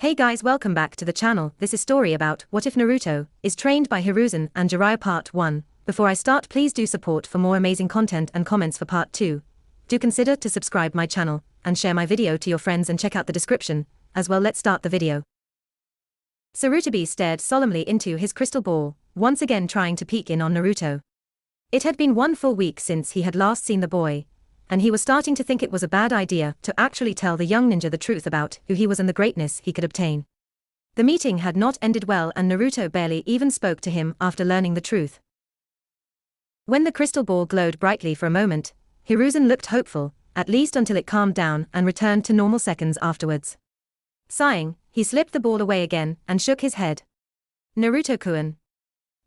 Hey guys, welcome back to the channel. This is story about What If Naruto is trained by Hiruzen and Jiraiya part 1. Before I start, please do support for more amazing content and comments for part 2. Do consider to subscribe my channel and share my video to your friends and check out the description as well. Let's start the video. Sarutobi stared solemnly into his crystal ball, once again trying to peek in on Naruto. It had been 1 full week since he had last seen the boy, and he was starting to think it was a bad idea to actually tell the young ninja the truth about who he was and the greatness he could obtain. The meeting had not ended well and Naruto barely even spoke to him after learning the truth. When the crystal ball glowed brightly for a moment, Hiruzen looked hopeful, at least until it calmed down and returned to normal seconds afterwards. Sighing, he slipped the ball away again and shook his head. Naruto-kun,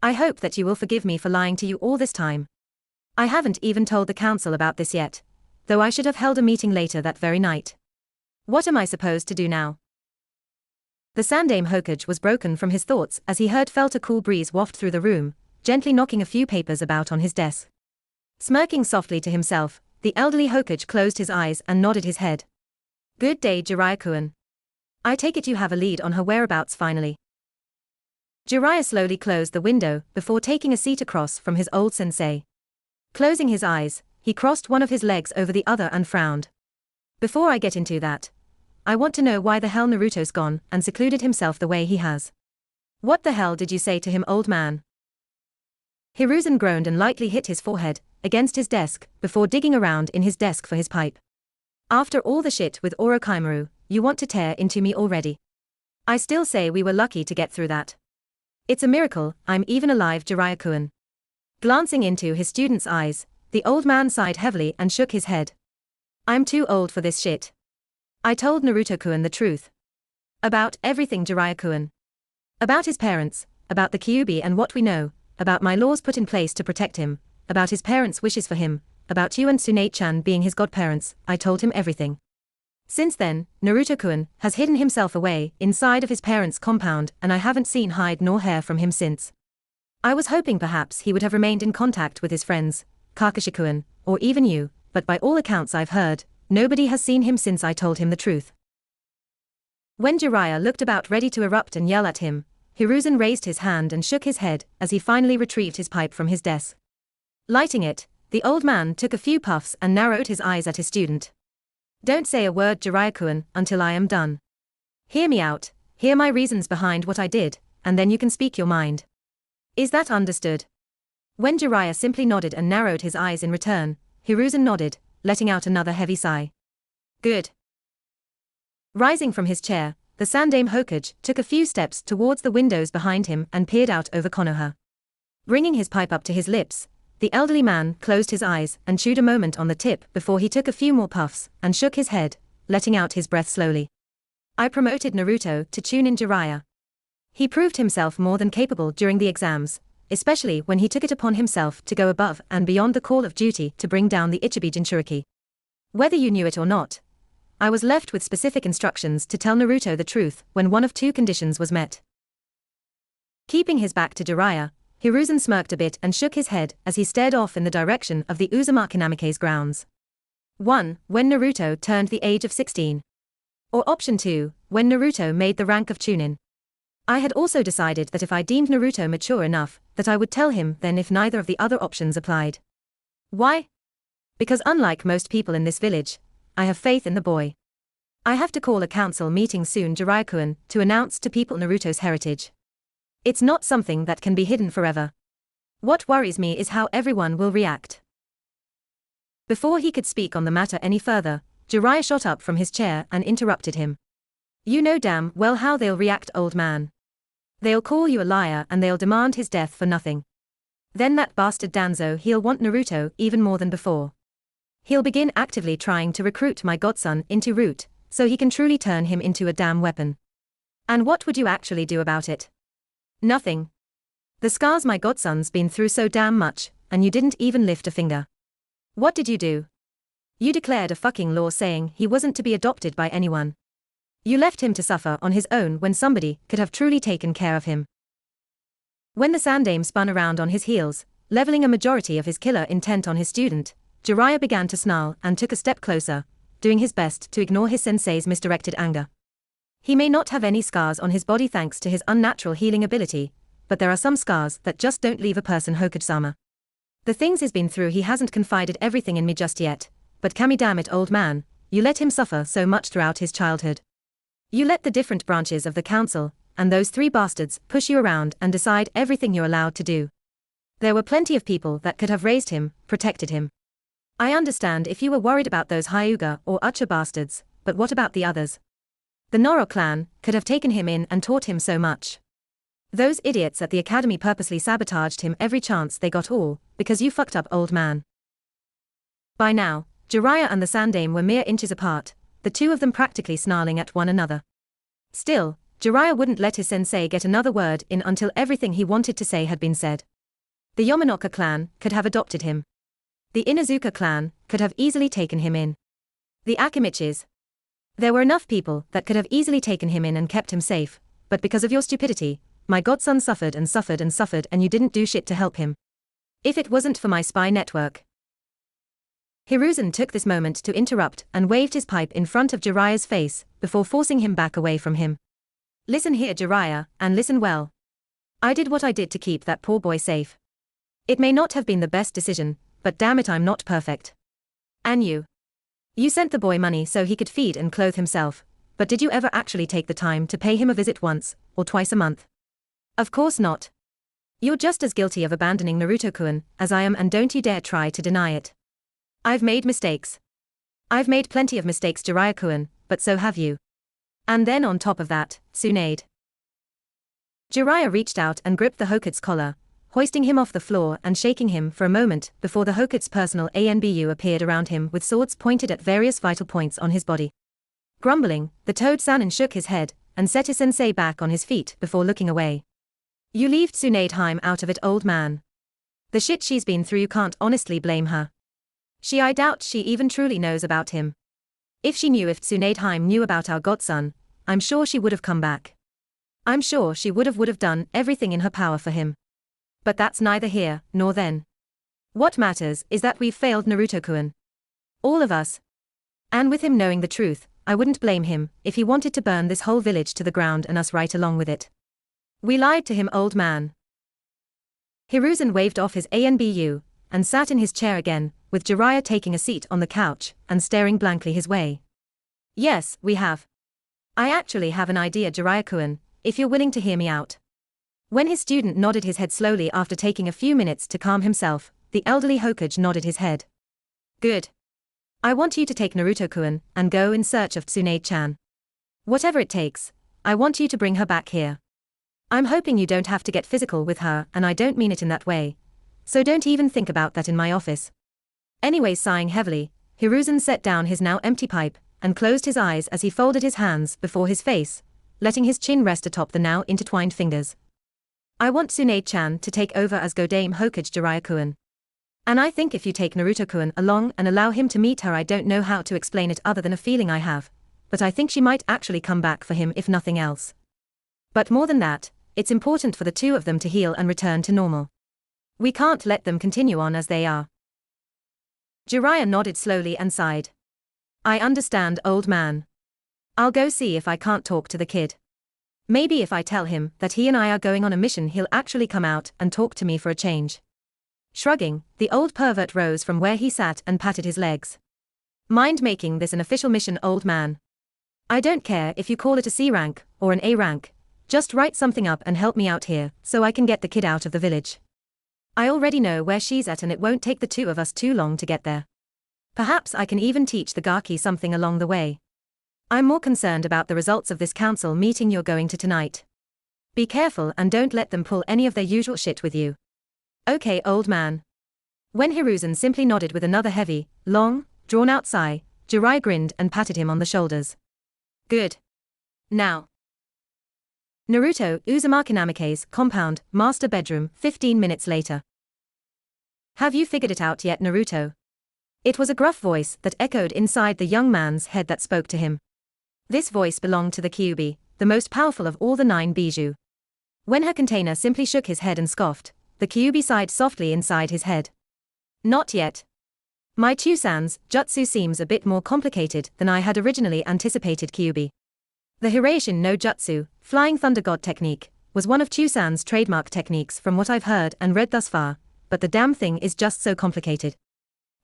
I hope that you will forgive me for lying to you all this time. I haven't even told the council about this yet, though I should have held a meeting later that very night. What am I supposed to do now? The Sandaime Hokage was broken from his thoughts as he felt a cool breeze waft through the room, gently knocking a few papers about on his desk. Smirking softly to himself, the elderly Hokage closed his eyes and nodded his head. Good day, Jiraiya-kun. I take it you have a lead on her whereabouts finally. Jiraiya slowly closed the window before taking a seat across from his old sensei. Closing his eyes, he crossed one of his legs over the other and frowned. Before I get into that, I want to know why the hell Naruto's gone and secluded himself the way he has. What the hell did you say to him, old man? Hiruzen groaned and lightly hit his forehead against his desk before digging around in his desk for his pipe. After all the shit with Orochimaru, you want to tear into me already? I still say we were lucky to get through that. It's a miracle I'm even alive, Jiraiya-kun. Glancing into his student's eyes, the old man sighed heavily and shook his head. I'm too old for this shit. I told Naruto-kun the truth. About everything, Jiraiya-kun. About his parents, about the Kyuubi and what we know, about my laws put in place to protect him, about his parents' wishes for him, about you and Tsunade-chan being his godparents. I told him everything. Since then, Naruto-kun has hidden himself away inside of his parents' compound and I haven't seen hide nor hair from him since. I was hoping perhaps he would have remained in contact with his friends, Kakashi-kun, or even you, but by all accounts I've heard, nobody has seen him since I told him the truth. When Jiraiya looked about ready to erupt and yell at him, Hiruzen raised his hand and shook his head as he finally retrieved his pipe from his desk. Lighting it, the old man took a few puffs and narrowed his eyes at his student. Don't say a word, Jiraiya-kun, until I am done. Hear me out, hear my reasons behind what I did, and then you can speak your mind. Is that understood? When Jiraiya simply nodded and narrowed his eyes in return, Hiruzen nodded, letting out another heavy sigh. Good. Rising from his chair, the Sandaime Hokage took a few steps towards the windows behind him and peered out over Konoha. Bringing his pipe up to his lips, the elderly man closed his eyes and chewed a moment on the tip before he took a few more puffs and shook his head, letting out his breath slowly. I promoted Naruto to Chunin Jiraiya. He proved himself more than capable during the exams, especially when he took it upon himself to go above and beyond the call of duty to bring down the Ichibi Jinchuriki. Whether you knew it or not, I was left with specific instructions to tell Naruto the truth when one of 2 conditions was met. Keeping his back to Jiraiya, Hiruzen smirked a bit and shook his head as he stared off in the direction of the Uzumaki Namikaze grounds. 1. When Naruto turned the age of 16. Or option 2, when Naruto made the rank of Chunin. I had also decided that if I deemed Naruto mature enough, that I would tell him then if neither of the other options applied. Why? Because unlike most people in this village, I have faith in the boy. I have to call a council meeting soon, Jiraiya-kun, to announce to people Naruto's heritage. It's not something that can be hidden forever. What worries me is how everyone will react. Before he could speak on the matter any further, Jiraiya shot up from his chair and interrupted him. You know damn well how they'll react, old man. They'll call you a liar and they'll demand his death for nothing. Then that bastard Danzo, he'll want Naruto even more than before. He'll begin actively trying to recruit my godson into Root, so he can truly turn him into a damn weapon. And what would you actually do about it? Nothing. The scars my godson's been through so damn much, and you didn't even lift a finger. What did you do? You declared a fucking law saying he wasn't to be adopted by anyone. You left him to suffer on his own when somebody could have truly taken care of him. When the Sandaime spun around on his heels, leveling a majority of his killer intent on his student, Jiraiya began to snarl and took a step closer, doing his best to ignore his sensei's misdirected anger. He may not have any scars on his body thanks to his unnatural healing ability, but there are some scars that just don't leave a person. Hokage-sama. The things he's been through, he hasn't confided everything in me just yet, but Kami, damn it, old man, you let him suffer so much throughout his childhood. You let the different branches of the council, and those 3 bastards, push you around and decide everything you're allowed to do. There were plenty of people that could have raised him, protected him. I understand if you were worried about those Hyuga or Ucha bastards, but what about the others? The Noro clan could have taken him in and taught him so much. Those idiots at the academy purposely sabotaged him every chance they got, all because you fucked up, old man. By now, Jiraiya and the Sandaime were mere inches apart, the two of them practically snarling at one another. Still, Jiraiya wouldn't let his sensei get another word in until everything he wanted to say had been said. The Yamanaka clan could have adopted him. The Inuzuka clan could have easily taken him in. The Akimichis. There were enough people that could have easily taken him in and kept him safe, but because of your stupidity, my godson suffered and suffered and suffered, and you didn't do shit to help him. If it wasn't for my spy network. Hiruzen took this moment to interrupt and waved his pipe in front of Jiraiya's face before forcing him back away from him. Listen here, Jiraiya, and listen well. I did what I did to keep that poor boy safe. It may not have been the best decision, but damn it, I'm not perfect. And you? You sent the boy money so he could feed and clothe himself, but did you ever actually take the time to pay him a visit once, or twice a month? Of course not. You're just as guilty of abandoning Naruto-kun as I am, and don't you dare try to deny it. I've made mistakes. I've made plenty of mistakes, Jiraiya-kun, but so have you. And then on top of that, Tsunade. Jiraiya reached out and gripped the Hokage's collar, hoisting him off the floor and shaking him for a moment before the Hokage's personal ANBU appeared around him with swords pointed at various vital points on his body. Grumbling, the Toad Sannin shook his head and set his sensei back on his feet before looking away. You leave Tsunade Heim out of it, old man. The shit she's been through, you can't honestly blame her. I doubt she even truly knows about him. If Tsunade Heim knew about our godson, I'm sure she would have come back. I'm sure she would have done everything in her power for him. But that's neither here nor then. What matters is that we've failed Naruto-kun. All of us. And with him knowing the truth, I wouldn't blame him if he wanted to burn this whole village to the ground and us right along with it. We lied to him, old man. Hiruzen waved off his ANBU and sat in his chair again, with Jiraiya taking a seat on the couch and staring blankly his way. Yes, we have. I actually have an idea, Jiraiya-kun, if you're willing to hear me out. When his student nodded his head slowly after taking a few minutes to calm himself, the elderly Hokage nodded his head. Good. I want you to take Naruto-kun and go in search of Tsunade-chan. Whatever it takes, I want you to bring her back here. I'm hoping you don't have to get physical with her, and I don't mean it in that way. So don't even think about that in my office. Anyway, sighing heavily, Hiruzen set down his now empty pipe and closed his eyes as he folded his hands before his face, letting his chin rest atop the now intertwined fingers. I want Tsunade-chan to take over as Godame Hokage, Jiraiya-kun. And I think if you take Naruto-kun along and allow him to meet her, I don't know how to explain it other than a feeling I have, but I think she might actually come back for him if nothing else. But more than that, it's important for the two of them to heal and return to normal. We can't let them continue on as they are. Jiraiya nodded slowly and sighed. I understand, old man. I'll go see if I can't talk to the kid. Maybe if I tell him that he and I are going on a mission, he'll actually come out and talk to me for a change. Shrugging, the old pervert rose from where he sat and patted his legs. Mind making this an official mission, old man? I don't care if you call it a C rank or an A rank, just write something up and help me out here so I can get the kid out of the village. I already know where she's at and it won't take the two of us too long to get there. Perhaps I can even teach the Gaki something along the way. I'm more concerned about the results of this council meeting you're going to tonight. Be careful and don't let them pull any of their usual shit with you. Okay, old man. When Hiruzen simply nodded with another heavy, long, drawn-out sigh, Jiraiya grinned and patted him on the shoulders. Good. Now. Naruto Uzumaki Namikaze's compound, master bedroom, 15 minutes later. Have you figured it out yet, Naruto? It was a gruff voice that echoed inside the young man's head that spoke to him. This voice belonged to the Kyuubi, the most powerful of all the 9 Bijuu. When her container simply shook his head and scoffed, the Kyuubi sighed softly inside his head. Not yet. My Chusan's jutsu seems a bit more complicated than I had originally anticipated, Kyuubi. The Hiraishin no Jutsu, Flying Thunder God technique, was one of Chusan's trademark techniques from what I've heard and read thus far, but the damn thing is just so complicated.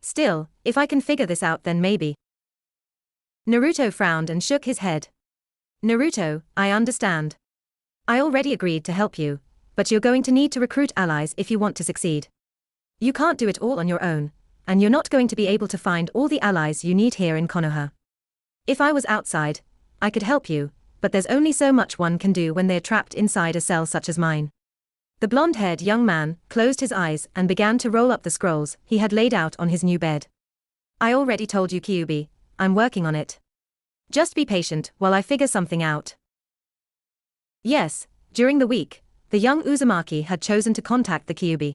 Still, if I can figure this out then maybe. Naruto frowned and shook his head. Naruto, I understand. I already agreed to help you, but you're going to need to recruit allies if you want to succeed. You can't do it all on your own, and you're not going to be able to find all the allies you need here in Konoha. If I was outside, I could help you, but there's only so much one can do when they're trapped inside a cell such as mine. The blonde-haired young man closed his eyes and began to roll up the scrolls he had laid out on his new bed. I already told you, Kyuubi, I'm working on it. Just be patient while I figure something out. Yes, during the week, the young Uzumaki had chosen to contact the Kyuubi.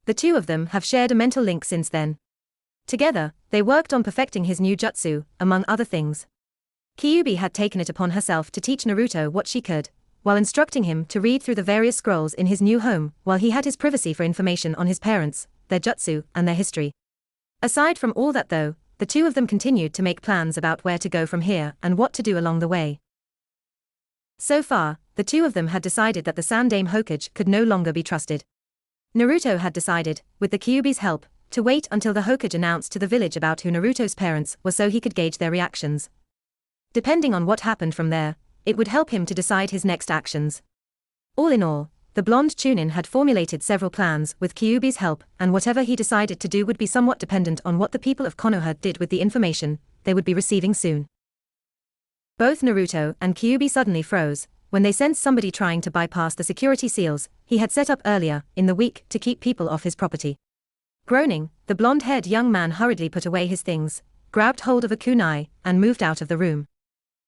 The two of them have shared a mental link since then. Together, they worked on perfecting his new jutsu, among other things. Kyuubi had taken it upon herself to teach Naruto what she could, while instructing him to read through the various scrolls in his new home, while he had his privacy for information on his parents, their jutsu, and their history. Aside from all that though, the two of them continued to make plans about where to go from here and what to do along the way. So far, the two of them had decided that the Sandaime Hokage could no longer be trusted. Naruto had decided, with the Kyuubi's help, to wait until the Hokage announced to the village about who Naruto's parents were so he could gauge their reactions. Depending on what happened from there, it would help him to decide his next actions. All in all, the blonde Chunin had formulated several plans with Kyuubi's help, and whatever he decided to do would be somewhat dependent on what the people of Konoha did with the information they would be receiving soon. Both Naruto and Kyuubi suddenly froze when they sensed somebody trying to bypass the security seals he had set up earlier in the week to keep people off his property. Groaning, the blonde-haired young man hurriedly put away his things, grabbed hold of a kunai, and moved out of the room.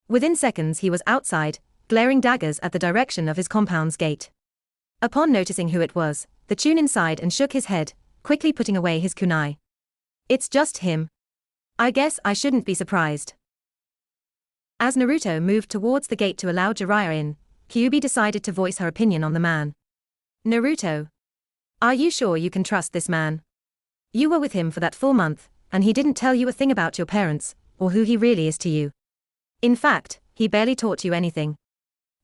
Within seconds he was outside, glaring daggers at the direction of his compound's gate. Upon noticing who it was, the Chunin sighed and shook his head, quickly putting away his kunai. It's just him. I guess I shouldn't be surprised. As Naruto moved towards the gate to allow Jiraiya in, Kyuubi decided to voice her opinion on the man. Naruto. Are you sure you can trust this man? You were with him for that full month, and he didn't tell you a thing about your parents, or who he really is to you. In fact, he barely taught you anything.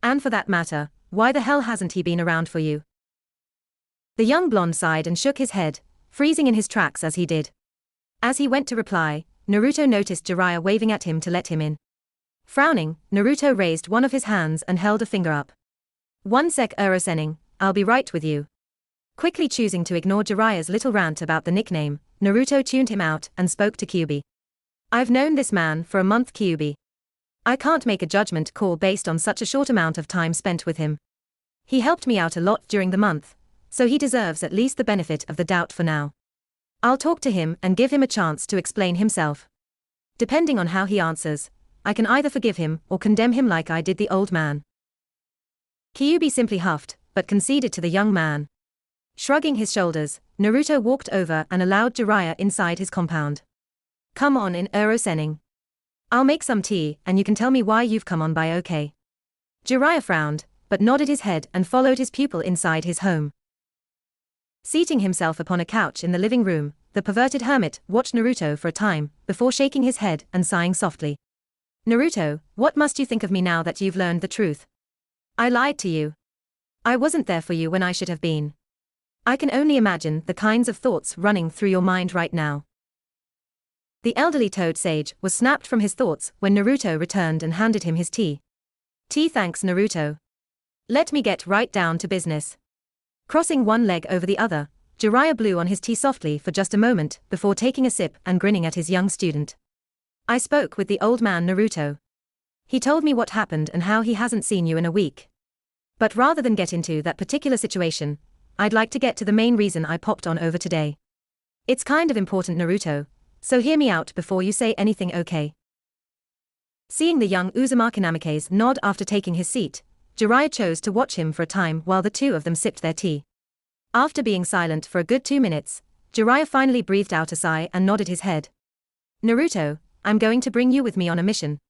And for that matter, why the hell hasn't he been around for you? The young blonde sighed and shook his head, freezing in his tracks as he did. As he went to reply, Naruto noticed Jiraiya waving at him to let him in. Frowning, Naruto raised one of his hands and held a finger up. One sec Urosenin, I'll be right with you. Quickly choosing to ignore Jiraiya's little rant about the nickname, Naruto tuned him out and spoke to Kyuubi. I've known this man for a month, Kyuubi. I can't make a judgment call based on such a short amount of time spent with him. He helped me out a lot during the month, so he deserves at least the benefit of the doubt for now. I'll talk to him and give him a chance to explain himself. Depending on how he answers, I can either forgive him or condemn him like I did the old man. Kyuubi simply huffed, but conceded to the young man. Shrugging his shoulders, Naruto walked over and allowed Jiraiya inside his compound. Come on in, Urosenin. I'll make some tea, and you can tell me why you've come on by, okay? Jiraiya frowned, but nodded his head and followed his pupil inside his home. Seating himself upon a couch in the living room, the perverted hermit watched Naruto for a time, before shaking his head and sighing softly. Naruto, what must you think of me now that you've learned the truth? I lied to you. I wasn't there for you when I should have been. I can only imagine the kinds of thoughts running through your mind right now. The elderly toad sage was snapped from his thoughts when Naruto returned and handed him his tea. Tea, thanks, Naruto. Let me get right down to business. Crossing one leg over the other, Jiraiya blew on his tea softly for just a moment before taking a sip and grinning at his young student. I spoke with the old man, Naruto. He told me what happened and how he hasn't seen you in a week. But rather than get into that particular situation, I'd like to get to the main reason I popped on over today. It's kind of important, Naruto, so hear me out before you say anything, okay? Seeing the young Uzumaki Namikaze nod after taking his seat, Jiraiya chose to watch him for a time while the two of them sipped their tea. After being silent for a good 2 minutes, Jiraiya finally breathed out a sigh and nodded his head. Naruto, I'm going to bring you with me on a mission.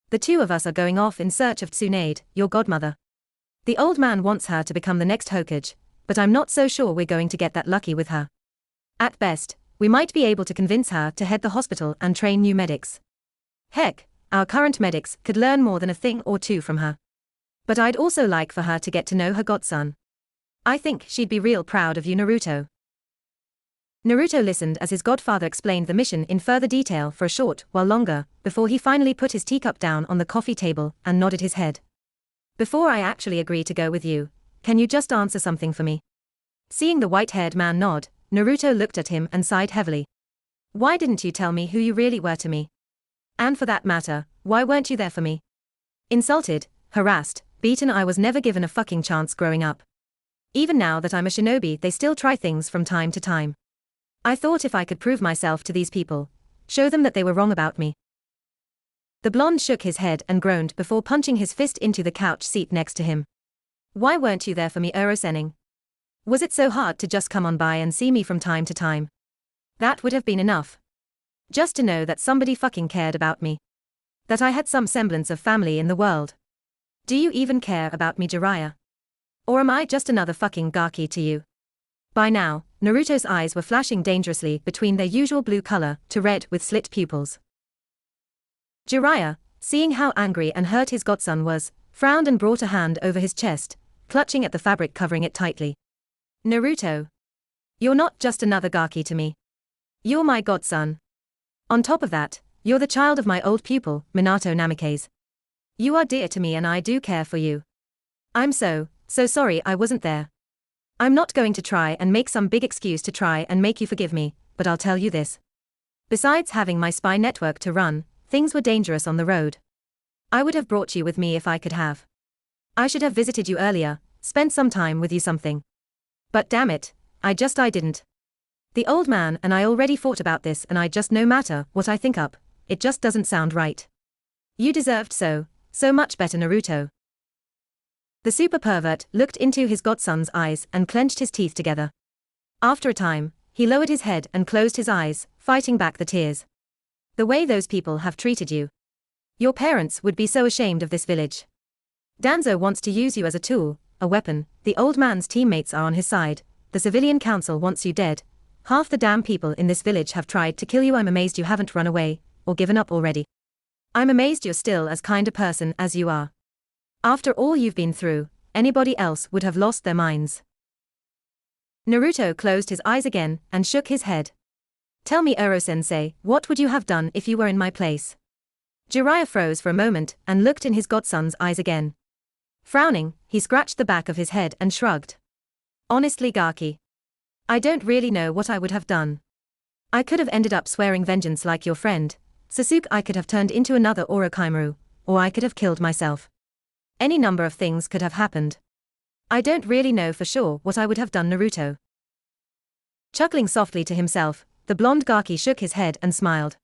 The two of us are going off in search of Tsunade, your godmother. The old man wants her to become the next Hokage, but I'm not so sure we're going to get that lucky with her. At best, we might be able to convince her to head the hospital and train new medics. Heck, our current medics could learn more than a thing or two from her. But I'd also like for her to get to know her godson. I think she'd be real proud of you, Naruto. Naruto listened as his godfather explained the mission in further detail for a short while longer, before he finally put his teacup down on the coffee table and nodded his head. Before I actually agree to go with you, can you just answer something for me? Seeing the white-haired man nod, Naruto looked at him and sighed heavily. Why didn't you tell me who you really were to me? And for that matter, why weren't you there for me? Insulted, harassed, beaten, I was never given a fucking chance growing up. Even now that I'm a shinobi, they still try things from time to time. I thought if I could prove myself to these people, show them that they were wrong about me. The blonde shook his head and groaned before punching his fist into the couch seat next to him. Why weren't you there for me, Uro-sennin? Was it so hard to just come on by and see me from time to time? That would have been enough. Just to know that somebody fucking cared about me. That I had some semblance of family in the world. Do you even care about me, Jiraiya? Or am I just another fucking Gaki to you? By now, Naruto's eyes were flashing dangerously between their usual blue color to red with slit pupils. Jiraiya, seeing how angry and hurt his godson was, frowned and brought a hand over his chest, clutching at the fabric covering it tightly. Naruto. You're not just another Gaki to me. You're my godson. On top of that, you're the child of my old pupil, Minato Namikaze. You are dear to me and I do care for you. I'm so sorry I wasn't there. I'm not going to try and make some big excuse to try and make you forgive me, but I'll tell you this. Besides having my spy network to run, things were dangerous on the road. I would have brought you with me if I could have. I should have visited you earlier, spent some time with you something. But damn it, I didn't. The old man and I already fought about this and I just no matter what I think up, it just doesn't sound right. You deserved so much better, Naruto. The super pervert looked into his godson's eyes and clenched his teeth together. After a time, he lowered his head and closed his eyes, fighting back the tears. The way those people have treated you. Your parents would be so ashamed of this village. Danzo wants to use you as a tool, a weapon, the old man's teammates are on his side, the civilian council wants you dead. Half the damn people in this village have tried to kill you. I'm amazed you haven't run away, or given up already. I'm amazed you're still as kind a person as you are. After all you've been through, anybody else would have lost their minds. Naruto closed his eyes again and shook his head. Tell me, Uro-sensei, what would you have done if you were in my place? Jiraiya froze for a moment and looked in his godson's eyes again. Frowning, he scratched the back of his head and shrugged. Honestly, Gaki, I don't really know what I would have done. I could have ended up swearing vengeance like your friend, Sasuke. I could have turned into another Orochimaru, or I could have killed myself. Any number of things could have happened. I don't really know for sure what I would have done, Naruto. Chuckling softly to himself, the blonde Gaki shook his head and smiled.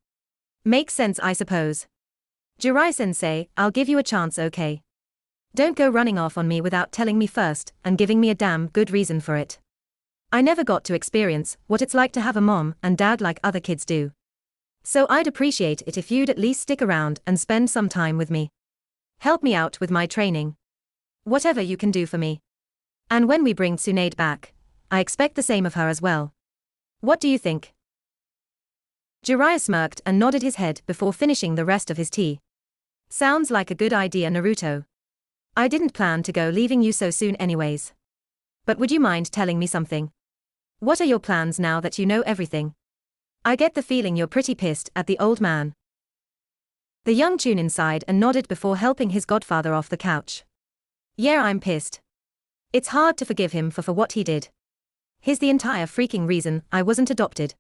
Makes sense, I suppose. Jiraiya-sensei, I'll give you a chance, okay? Don't go running off on me without telling me first and giving me a damn good reason for it. I never got to experience what it's like to have a mom and dad like other kids do. So I'd appreciate it if you'd at least stick around and spend some time with me. Help me out with my training. Whatever you can do for me. And when we bring Tsunade back, I expect the same of her as well. What do you think? Jiraiya smirked and nodded his head before finishing the rest of his tea. Sounds like a good idea, Naruto. I didn't plan to go leaving you so soon anyways. But would you mind telling me something? What are your plans now that you know everything? I get the feeling you're pretty pissed at the old man. The young Chunin sighed and nodded before helping his godfather off the couch. Yeah, I'm pissed. It's hard to forgive him for what he did. He's the entire freaking reason I wasn't adopted.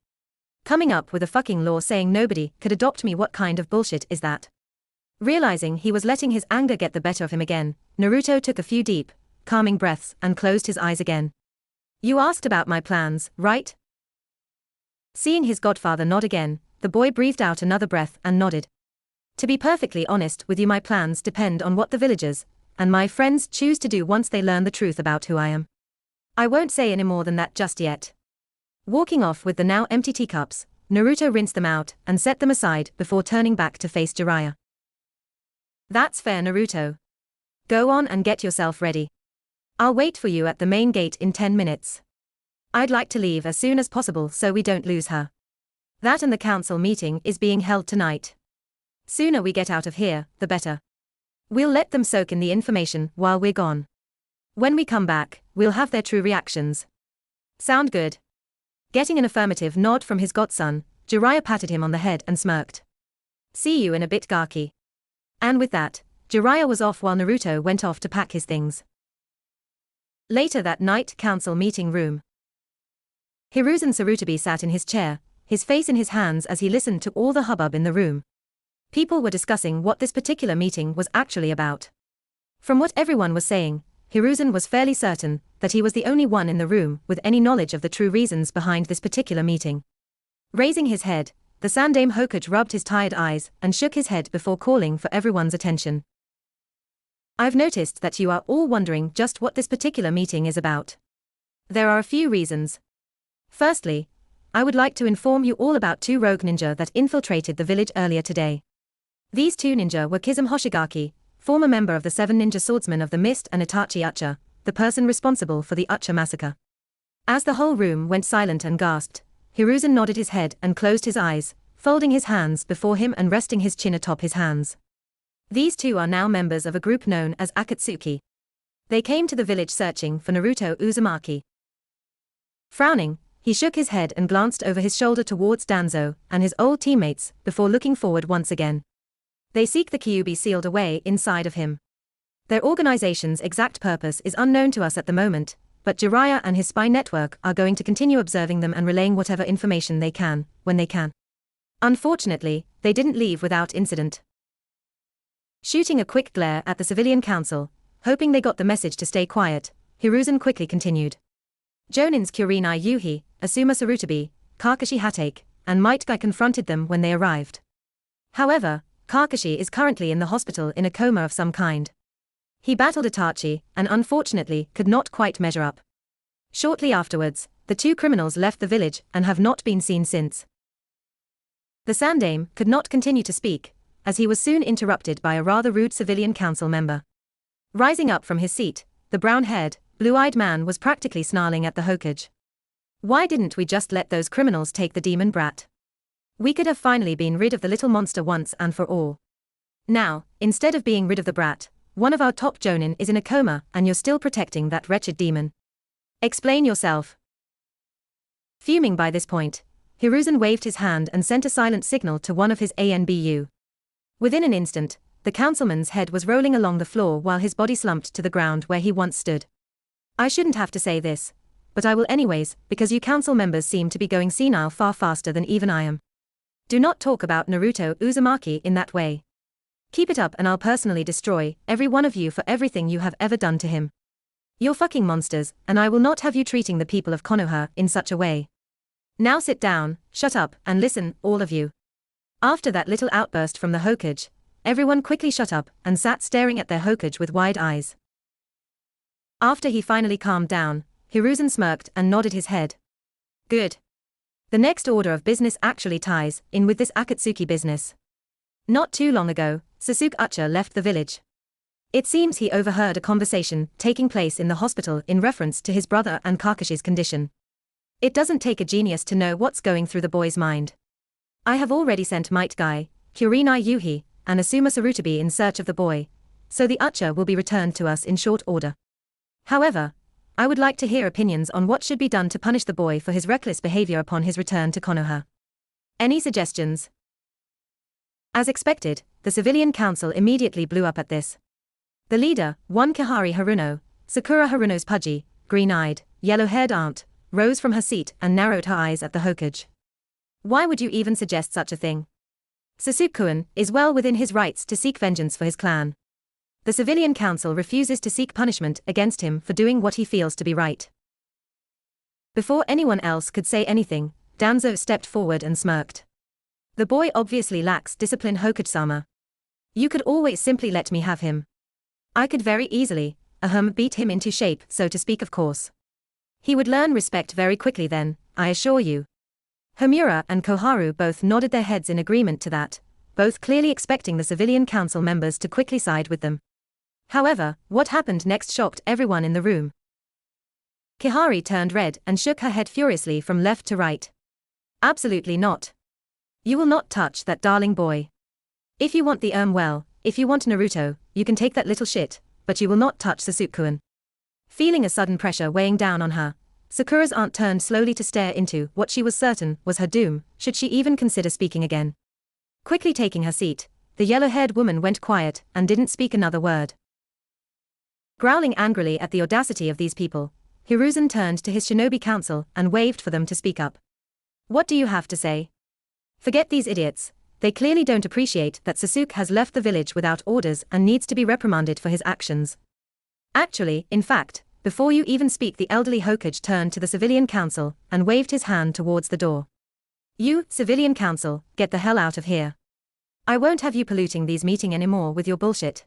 Coming up with a fucking law saying nobody could adopt me, what kind of bullshit is that? Realizing he was letting his anger get the better of him again, Naruto took a few deep, calming breaths and closed his eyes again. You asked about my plans, right? Seeing his godfather nod again, the boy breathed out another breath and nodded. To be perfectly honest with you, my plans depend on what the villagers and my friends choose to do once they learn the truth about who I am. I won't say any more than that just yet. Walking off with the now empty teacups, Naruto rinsed them out and set them aside before turning back to face Jiraiya. That's fair, Naruto. Go on and get yourself ready. I'll wait for you at the main gate in 10 minutes. I'd like to leave as soon as possible so we don't lose her. That and the council meeting is being held tonight. Sooner we get out of here, the better. We'll let them soak in the information while we're gone. When we come back, we'll have their true reactions. Sound good? Getting an affirmative nod from his godson, Jiraiya patted him on the head and smirked. See you in a bit, Gaki. And with that, Jiraiya was off while Naruto went off to pack his things. Later that night, council meeting room. Hiruzen Sarutobi sat in his chair, his face in his hands as he listened to all the hubbub in the room. People were discussing what this particular meeting was actually about. From what everyone was saying, Hiruzen was fairly certain that he was the only one in the room with any knowledge of the true reasons behind this particular meeting. Raising his head, the Sandaime Hokage rubbed his tired eyes and shook his head before calling for everyone's attention. I've noticed that you are all wondering just what this particular meeting is about. There are a few reasons. Firstly, I would like to inform you all about two rogue ninja that infiltrated the village earlier today. These two ninja were Kizum Hoshigaki, former member of the 7 Ninja Swordsmen of the Mist, and Itachi Uchiha, the person responsible for the Uchiha massacre. As the whole room went silent and gasped, Hiruzen nodded his head and closed his eyes, folding his hands before him and resting his chin atop his hands. These two are now members of a group known as Akatsuki. They came to the village searching for Naruto Uzumaki. Frowning, he shook his head and glanced over his shoulder towards Danzo and his old teammates before looking forward once again. They seek the Kyuubi sealed away inside of him. Their organization's exact purpose is unknown to us at the moment, but Jiraiya and his spy network are going to continue observing them and relaying whatever information they can, when they can. Unfortunately, they didn't leave without incident. Shooting a quick glare at the civilian council, hoping they got the message to stay quiet, Hiruzen quickly continued. Jonin's Kurenai Yuhi, Asuma Sarutobi, Kakashi Hatake, and Might Guy confronted them when they arrived. However, Kakashi is currently in the hospital in a coma of some kind. He battled Itachi and unfortunately could not quite measure up. Shortly afterwards, the two criminals left the village and have not been seen since. The Sandaime could not continue to speak, as he was soon interrupted by a rather rude civilian council member. Rising up from his seat, the brown-haired, blue-eyed man was practically snarling at the Hokage. Why didn't we just let those criminals take the demon brat? We could have finally been rid of the little monster once and for all. Now, instead of being rid of the brat, one of our top Jonin is in a coma and you're still protecting that wretched demon. Explain yourself. Fuming by this point, Hiruzen waved his hand and sent a silent signal to one of his ANBU. Within an instant, the councilman's head was rolling along the floor while his body slumped to the ground where he once stood. I shouldn't have to say this, but I will anyways, because you council members seem to be going senile far faster than even I am. Do not talk about Naruto Uzumaki in that way. Keep it up and I'll personally destroy every one of you for everything you have ever done to him. You're fucking monsters, and I will not have you treating the people of Konoha in such a way. Now sit down, shut up, and listen, all of you. After that little outburst from the Hokage, everyone quickly shut up and sat staring at their Hokage with wide eyes. After he finally calmed down, Hiruzen smirked and nodded his head. Good. The next order of business actually ties in with this Akatsuki business. Not too long ago, Sasuke Uchiha left the village. It seems he overheard a conversation taking place in the hospital in reference to his brother and Kakashi's condition. It doesn't take a genius to know what's going through the boy's mind. I have already sent Might Guy, Kurenai Yuhi, and Asuma Sarutobi in search of the boy, so the Uchiha will be returned to us in short order. However, I would like to hear opinions on what should be done to punish the boy for his reckless behavior upon his return to Konoha. Any suggestions? As expected, the civilian council immediately blew up at this. The leader, one Kihari Haruno, Sakura Haruno's pudgy, green-eyed, yellow-haired aunt, rose from her seat and narrowed her eyes at the Hokage. Why would you even suggest such a thing? Sasuke-kun is well within his rights to seek vengeance for his clan. The civilian council refuses to seek punishment against him for doing what he feels to be right. Before anyone else could say anything, Danzo stepped forward and smirked. The boy obviously lacks discipline, Hokage-sama. You could always simply let me have him. I could very easily, beat him into shape, so to speak, of course. He would learn respect very quickly then, I assure you. Homura and Koharu both nodded their heads in agreement to that, both clearly expecting the civilian council members to quickly side with them. However, what happened next shocked everyone in the room. Kihari turned red and shook her head furiously from left to right. Absolutely not. You will not touch that darling boy. If you want the if you want Naruto, you can take that little shit, but you will not touch Sasuke-kun. Feeling a sudden pressure weighing down on her, Sakura's aunt turned slowly to stare into what she was certain was her doom, should she even consider speaking again. Quickly taking her seat, the yellow-haired woman went quiet and didn't speak another word. Growling angrily at the audacity of these people, Hiruzen turned to his shinobi council and waved for them to speak up. What do you have to say? Forget these idiots. They clearly don't appreciate that Sasuke has left the village without orders and needs to be reprimanded for his actions. Actually, in fact, before you even speak, the elderly Hokage turned to the civilian council and waved his hand towards the door. You, civilian council, get the hell out of here. I won't have you polluting these meetings anymore with your bullshit.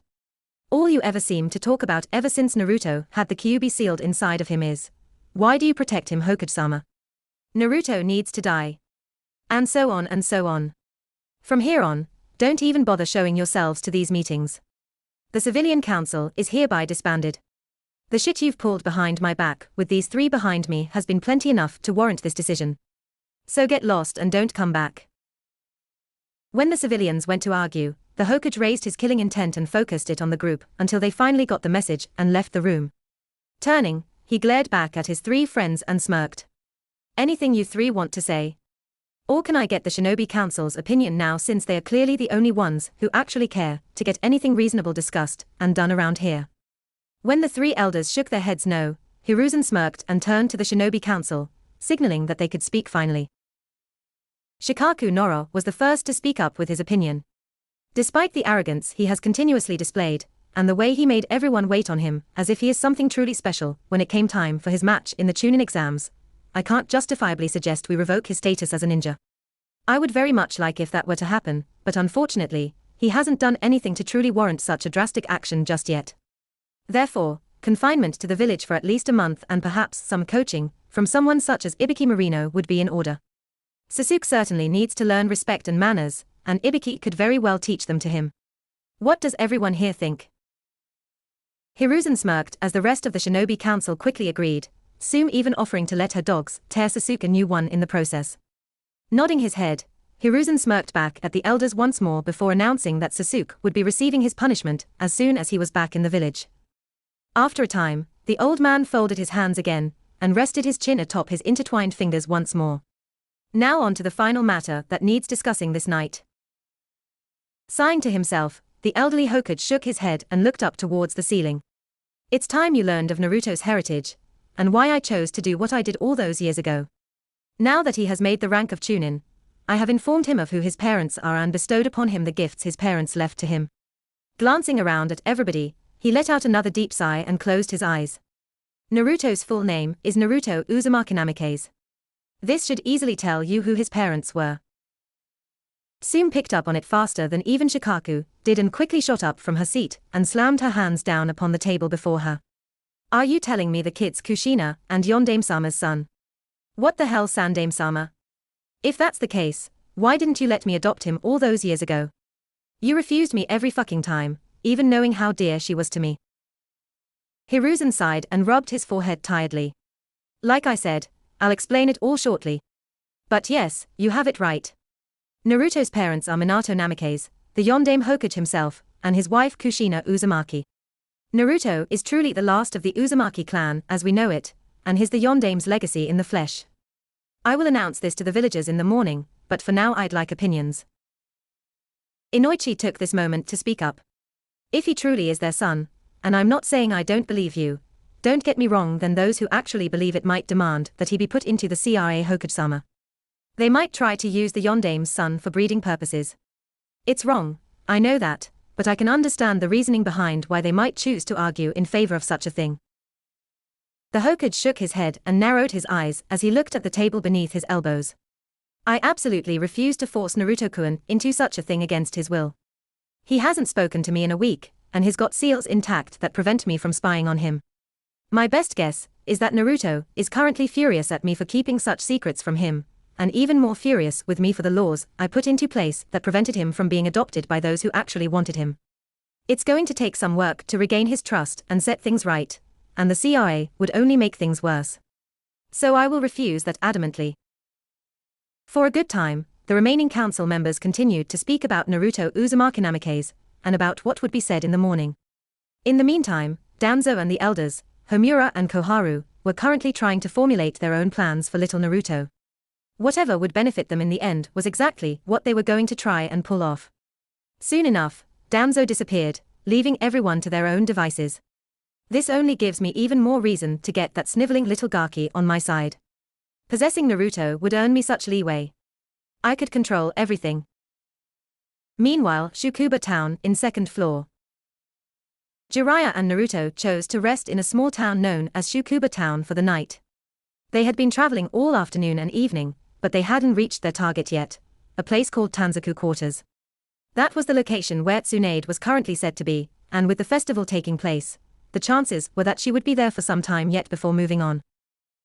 All you ever seem to talk about ever since Naruto had the Kyuubi sealed inside of him is, why do you protect him, Hokage-sama? Naruto needs to die. And so on and so on. From here on, don't even bother showing yourselves to these meetings. The civilian council is hereby disbanded. The shit you've pulled behind my back with these three behind me has been plenty enough to warrant this decision. So get lost and don't come back. When the civilians went to argue, the Hokage raised his killing intent and focused it on the group until they finally got the message and left the room. Turning, he glared back at his three friends and smirked. Anything you three want to say? Or can I get the Shinobi Council's opinion now, since they are clearly the only ones who actually care to get anything reasonable discussed and done around here? When the three elders shook their heads no, Hiruzen smirked and turned to the Shinobi Council, signaling that they could speak finally. Shikaku Noro was the first to speak up with his opinion. Despite the arrogance he has continuously displayed, and the way he made everyone wait on him as if he is something truly special when it came time for his match in the Chunin exams, I can't justifiably suggest we revoke his status as a ninja. I would very much like if that were to happen, but unfortunately, he hasn't done anything to truly warrant such a drastic action just yet. Therefore, confinement to the village for at least a month and perhaps some coaching from someone such as Ibiki Marino would be in order. Sasuke certainly needs to learn respect and manners, and Ibiki could very well teach them to him. What does everyone here think? Hiruzen smirked as the rest of the Shinobi Council quickly agreed, Sume even offering to let her dogs tear Sasuke a new one in the process. Nodding his head, Hiruzen smirked back at the elders once more before announcing that Sasuke would be receiving his punishment as soon as he was back in the village. After a time, the old man folded his hands again and rested his chin atop his intertwined fingers once more. Now on to the final matter that needs discussing this night. Sighing to himself, the elderly Hokage shook his head and looked up towards the ceiling. It's time you learned of Naruto's heritage, and why I chose to do what I did all those years ago. Now that he has made the rank of Chunin, I have informed him of who his parents are and bestowed upon him the gifts his parents left to him. Glancing around at everybody, he let out another deep sigh and closed his eyes. Naruto's full name is Naruto Uzumaki Namikaze. This should easily tell you who his parents were. Sume picked up on it faster than even Shikaku did and quickly shot up from her seat and slammed her hands down upon the table before her. Are you telling me the kid's Kushina and Yondame-sama's son? What the hell, Sandame-sama? If that's the case, why didn't you let me adopt him all those years ago? You refused me every fucking time, even knowing how dear she was to me. Hiruzen sighed and rubbed his forehead tiredly. Like I said, I'll explain it all shortly. But yes, you have it right. Naruto's parents are Minato Namikaze, the Yondame Hokage himself, and his wife Kushina Uzumaki. Naruto is truly the last of the Uzumaki clan as we know it, and his the Yondame's legacy in the flesh. I will announce this to the villagers in the morning, but for now I'd like opinions. Inoichi took this moment to speak up. If he truly is their son, and I'm not saying I don't believe you, don't get me wrong, then those who actually believe it might demand that he be put into the CRA Hokage-sama. They might try to use the Yondame's son for breeding purposes. It's wrong, I know that, but I can understand the reasoning behind why they might choose to argue in favor of such a thing. The Hokage shook his head and narrowed his eyes as he looked at the table beneath his elbows. I absolutely refuse to force Naruto-kun into such a thing against his will. He hasn't spoken to me in a week, and he's got seals intact that prevent me from spying on him. My best guess is that Naruto is currently furious at me for keeping such secrets from him, and even more furious with me for the laws I put into place that prevented him from being adopted by those who actually wanted him. It's going to take some work to regain his trust and set things right, and the CRA would only make things worse. So I will refuse that adamantly. For a good time, the remaining council members continued to speak about Naruto Uzumaki Namikaze, and about what would be said in the morning. In the meantime, Danzo and the elders, Homura and Koharu, were currently trying to formulate their own plans for little Naruto. Whatever would benefit them in the end was exactly what they were going to try and pull off. Soon enough, Danzo disappeared, leaving everyone to their own devices. This only gives me even more reason to get that sniveling little Gaki on my side. Possessing Naruto would earn me such leeway. I could control everything. Meanwhile, Shukuba Town, in second floor. Jiraiya and Naruto chose to rest in a small town known as Shukuba Town for the night. They had been traveling all afternoon and evening, but they hadn't reached their target yet, a place called Tanzaku Quarters. That was the location where Tsunade was currently said to be, and with the festival taking place, the chances were that she would be there for some time yet before moving on.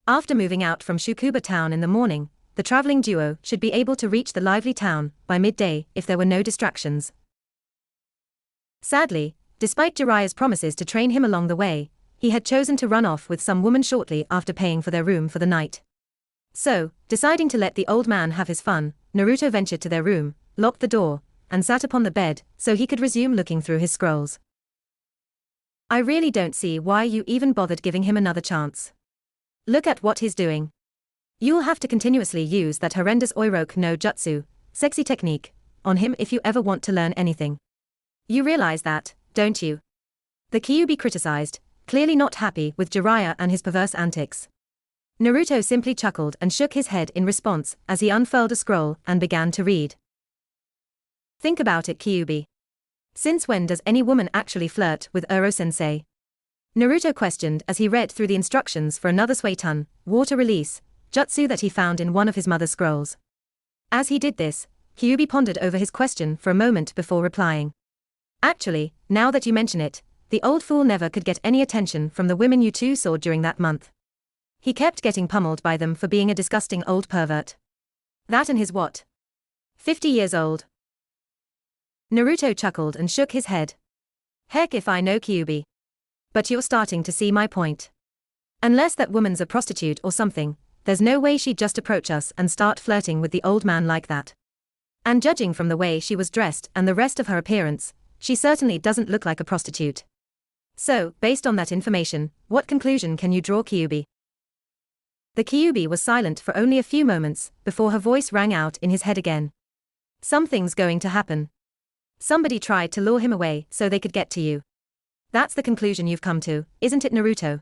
After moving out from Shukuba Town in the morning, the traveling duo should be able to reach the lively town by midday if there were no distractions. Sadly, despite Jiraiya's promises to train him along the way, he had chosen to run off with some woman shortly after paying for their room for the night. So, deciding to let the old man have his fun, Naruto ventured to their room, locked the door, and sat upon the bed so he could resume looking through his scrolls. I really don't see why you even bothered giving him another chance. Look at what he's doing. You'll have to continuously use that horrendous Oiroku no Jutsu, sexy technique, on him if you ever want to learn anything. You realize that, don't you? The Kyuubi criticized, clearly not happy with Jiraiya and his perverse antics. Naruto simply chuckled and shook his head in response as he unfurled a scroll and began to read. Think about it, Kyuubi. Since when does any woman actually flirt with Uro-sensei? Naruto questioned as he read through the instructions for another Suiton, water release, jutsu that he found in one of his mother's scrolls. As he did this, Kyuubi pondered over his question for a moment before replying. Actually, now that you mention it, the old fool never could get any attention from the women you two saw during that month. He kept getting pummeled by them for being a disgusting old pervert. That and his what? 50 years old. Naruto chuckled and shook his head. Heck if I know, Kyuubi. But you're starting to see my point. Unless that woman's a prostitute or something, there's no way she'd just approach us and start flirting with the old man like that. And judging from the way she was dressed and the rest of her appearance, she certainly doesn't look like a prostitute. So, based on that information, what conclusion can you draw, Kyuubi? The Kyuubi was silent for only a few moments before her voice rang out in his head again. Something's going to happen. Somebody tried to lure him away so they could get to you. That's the conclusion you've come to, isn't it, Naruto?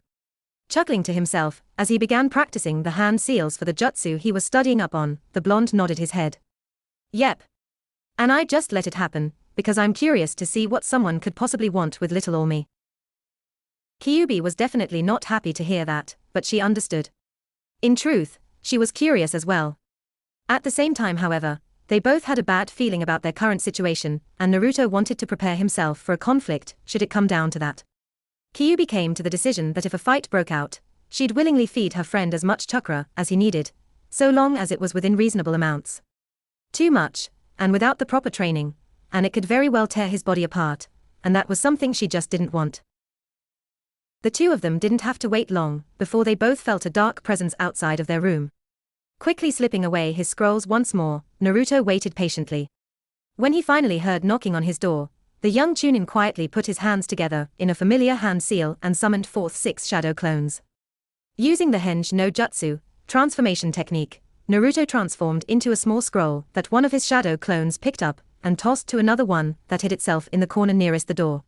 Chuckling to himself, as he began practicing the hand seals for the jutsu he was studying up on, the blonde nodded his head. Yep. And I just let it happen, because I'm curious to see what someone could possibly want with little or me. Kyuubi was definitely not happy to hear that, but she understood. In truth, she was curious as well. At the same time, however, they both had a bad feeling about their current situation, and Naruto wanted to prepare himself for a conflict should it come down to that. Kyuubi came to the decision that if a fight broke out, she'd willingly feed her friend as much chakra as he needed, so long as it was within reasonable amounts. Too much, and without the proper training, and it could very well tear his body apart, and that was something she just didn't want. The two of them didn't have to wait long before they both felt a dark presence outside of their room. Quickly slipping away his scrolls once more, Naruto waited patiently. When he finally heard knocking on his door, the young Chunin quietly put his hands together in a familiar hand seal and summoned forth 6 shadow clones. Using the Henge no Jutsu transformation technique, Naruto transformed into a small scroll that one of his shadow clones picked up and tossed to another one that hid itself in the corner nearest the door.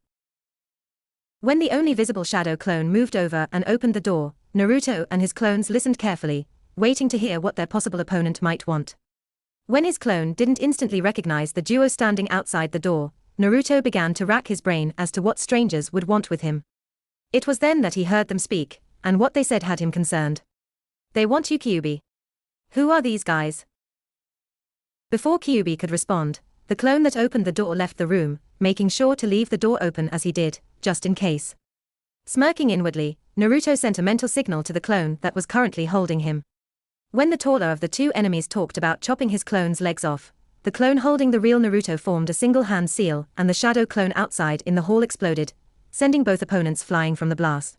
When the only visible shadow clone moved over and opened the door, Naruto and his clones listened carefully, waiting to hear what their possible opponent might want. When his clone didn't instantly recognize the duo standing outside the door, Naruto began to rack his brain as to what strangers would want with him. It was then that he heard them speak, and what they said had him concerned. They want you, Kyuubi. Who are these guys? Before Kyuubi could respond, the clone that opened the door left the room, making sure to leave the door open as he did, just in case. Smirking inwardly, Naruto sent a mental signal to the clone that was currently holding him. When the taller of the two enemies talked about chopping his clone's legs off, the clone holding the real Naruto formed a single hand seal and the shadow clone outside in the hall exploded, sending both opponents flying from the blast.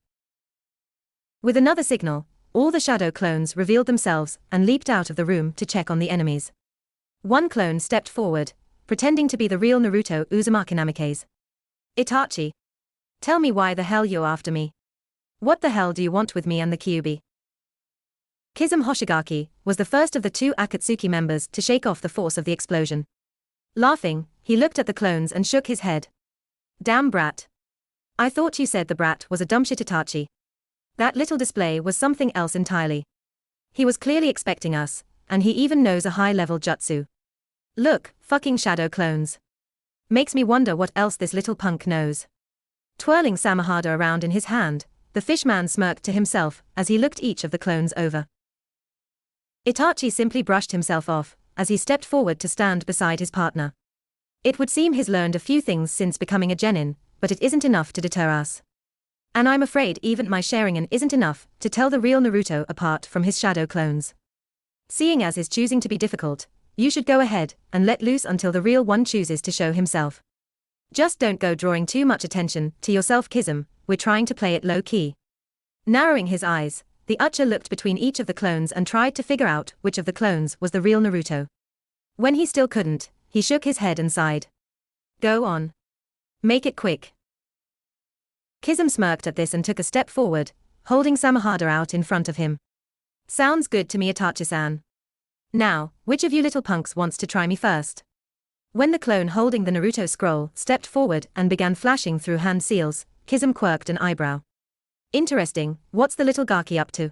With another signal, all the shadow clones revealed themselves and leaped out of the room to check on the enemies. One clone stepped forward, pretending to be the real Naruto Uzumaki Namikaze. Itachi. Tell me why the hell you're after me. What the hell do you want with me and the Kyuubi? Kizum Hoshigaki was the first of the two Akatsuki members to shake off the force of the explosion. Laughing, he looked at the clones and shook his head. Damn brat. I thought you said the brat was a dumbshit Itachi. That little display was something else entirely. He was clearly expecting us, and he even knows a high-level jutsu. Look, fucking shadow clones. Makes me wonder what else this little punk knows. Twirling Samahada around in his hand, the fishman smirked to himself as he looked each of the clones over. Itachi simply brushed himself off as he stepped forward to stand beside his partner. It would seem he's learned a few things since becoming a genin, but it isn't enough to deter us. And I'm afraid even my Sharingan isn't enough to tell the real Naruto apart from his shadow clones. Seeing as is choosing to be difficult, you should go ahead and let loose until the real one chooses to show himself. Just don't go drawing too much attention to yourself, Kizum, we're trying to play it low-key. Narrowing his eyes, the Ucha looked between each of the clones and tried to figure out which of the clones was the real Naruto. When he still couldn't, he shook his head and sighed. Go on. Make it quick. Kizum smirked at this and took a step forward, holding Samahada out in front of him. Sounds good to me, Itachi-san. Now, which of you little punks wants to try me first? When the clone holding the Naruto scroll stepped forward and began flashing through hand seals, Kizum quirked an eyebrow. Interesting, what's the little gaki up to?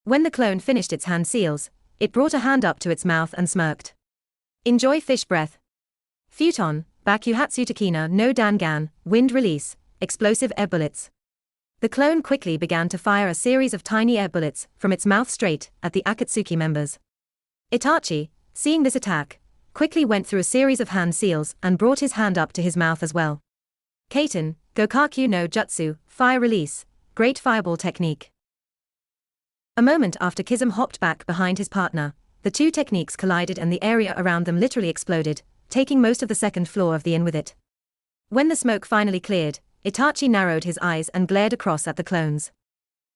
When the clone finished its hand seals, it brought a hand up to its mouth and smirked. Enjoy fish breath. Futon, Bakuhatsu Takina no Dangan, wind release, explosive air bullets. The clone quickly began to fire a series of tiny air bullets from its mouth straight at the Akatsuki members. Itachi, seeing this attack, quickly went through a series of hand seals and brought his hand up to his mouth as well. Kaiten, Gokaku no Jutsu, fire release, great fireball technique. A moment after Kizum hopped back behind his partner, the two techniques collided and the area around them literally exploded, taking most of the second floor of the inn with it. When the smoke finally cleared, Itachi narrowed his eyes and glared across at the clones.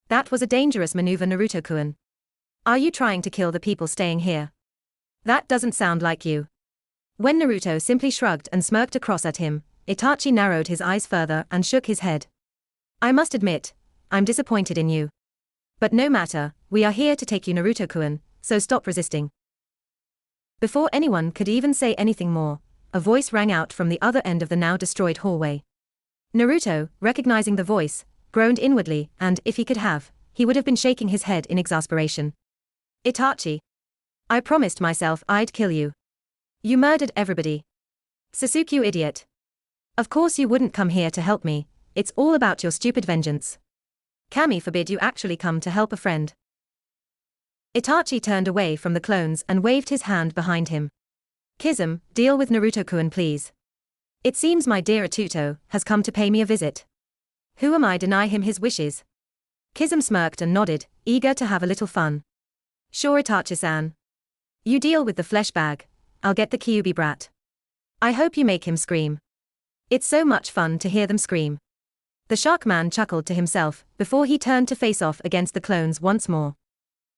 That was a dangerous maneuver, Naruto-kun. Are you trying to kill the people staying here? That doesn't sound like you. When Naruto simply shrugged and smirked across at him, Itachi narrowed his eyes further and shook his head. I must admit, I'm disappointed in you. But no matter, we are here to take you, Naruto-kun, so stop resisting. Before anyone could even say anything more, a voice rang out from the other end of the now destroyed hallway. Naruto, recognizing the voice, groaned inwardly, and, if he could have, he would have been shaking his head in exasperation. Itachi. I promised myself I'd kill you. You murdered everybody. Sasuke, you idiot. Of course you wouldn't come here to help me, it's all about your stupid vengeance. Kami forbid you actually come to help a friend. Itachi turned away from the clones and waved his hand behind him. Kizum, deal with Naruto-kun please. It seems my dear Atuto has come to pay me a visit. Who am I to deny him his wishes? Kizum smirked and nodded, eager to have a little fun. Sure, Itachi-san. You deal with the flesh bag, I'll get the Kyuubi brat. I hope you make him scream. It's so much fun to hear them scream. The shark man chuckled to himself before he turned to face off against the clones once more.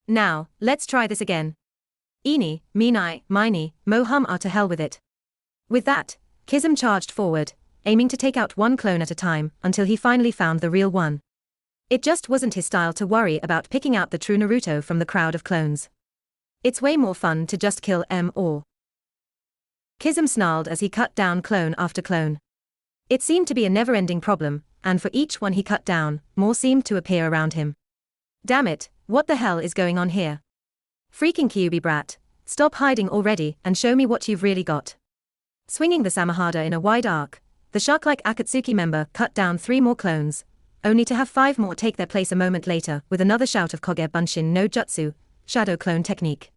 Now, let's try this again. Eeny, meeny, miny, mo hum to hell with it. With that, Kizum charged forward, aiming to take out one clone at a time until he finally found the real one. It just wasn't his style to worry about picking out the true Naruto from the crowd of clones. It's way more fun to just kill them all. Kizum snarled as he cut down clone after clone. It seemed to be a never-ending problem, and for each one he cut down, more seemed to appear around him. Damn it, what the hell is going on here? Freaking Kyuubi brat, stop hiding already and show me what you've really got. Swinging the Samahada in a wide arc, the shark-like Akatsuki member cut down 3 more clones, only to have 5 more take their place a moment later with another shout of Koge Bunshin no Jutsu, shadow clone technique.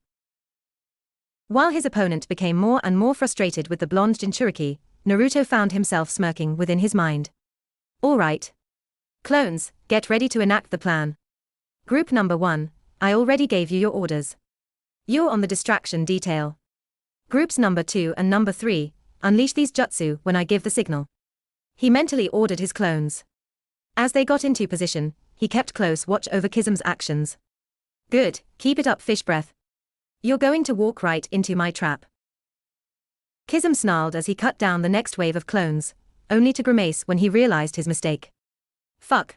While his opponent became more and more frustrated with the blonde Jinchuriki, Naruto found himself smirking within his mind. Alright. Clones, get ready to enact the plan. Group number 1, I already gave you your orders. You're on the distraction detail. Groups number 2 and number 3, unleash these jutsu when I give the signal. He mentally ordered his clones. As they got into position, he kept close watch over Kizum's actions. Good, keep it up, fish breath. You're going to walk right into my trap. Kizum snarled as he cut down the next wave of clones, only to grimace when he realized his mistake. Fuck.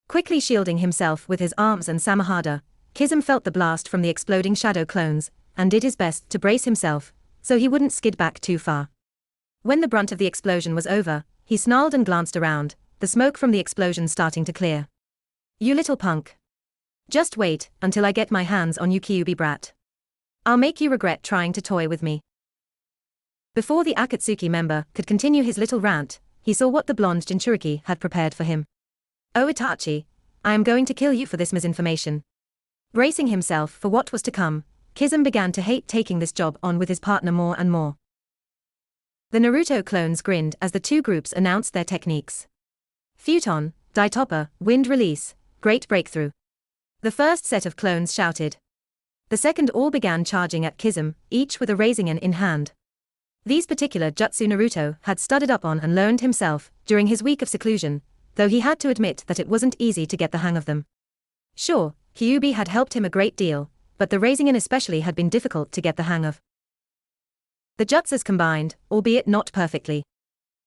Quickly shielding himself with his arms and Samahada, Kizum felt the blast from the exploding shadow clones, and did his best to brace himself, so he wouldn't skid back too far. When the brunt of the explosion was over, he snarled and glanced around, the smoke from the explosion starting to clear. You little punk. Just wait until I get my hands on you, Kyuubi brat. I'll make you regret trying to toy with me. Before the Akatsuki member could continue his little rant, he saw what the blonde Jinchuriki had prepared for him. Oh Itachi, I am going to kill you for this misinformation. Bracing himself for what was to come, Kizum began to hate taking this job on with his partner more and more. The Naruto clones grinned as the two groups announced their techniques. Futon, Daitopper, Wind Release, Great Breakthrough. The first set of clones shouted. The second all began charging at Kizum, each with a Rasengan in hand. These particular jutsu Naruto had studied up on and learned himself during his week of seclusion, though he had to admit that it wasn't easy to get the hang of them. Sure, Kyuubi had helped him a great deal, but the Rasengan especially had been difficult to get the hang of. The jutsus combined, albeit not perfectly.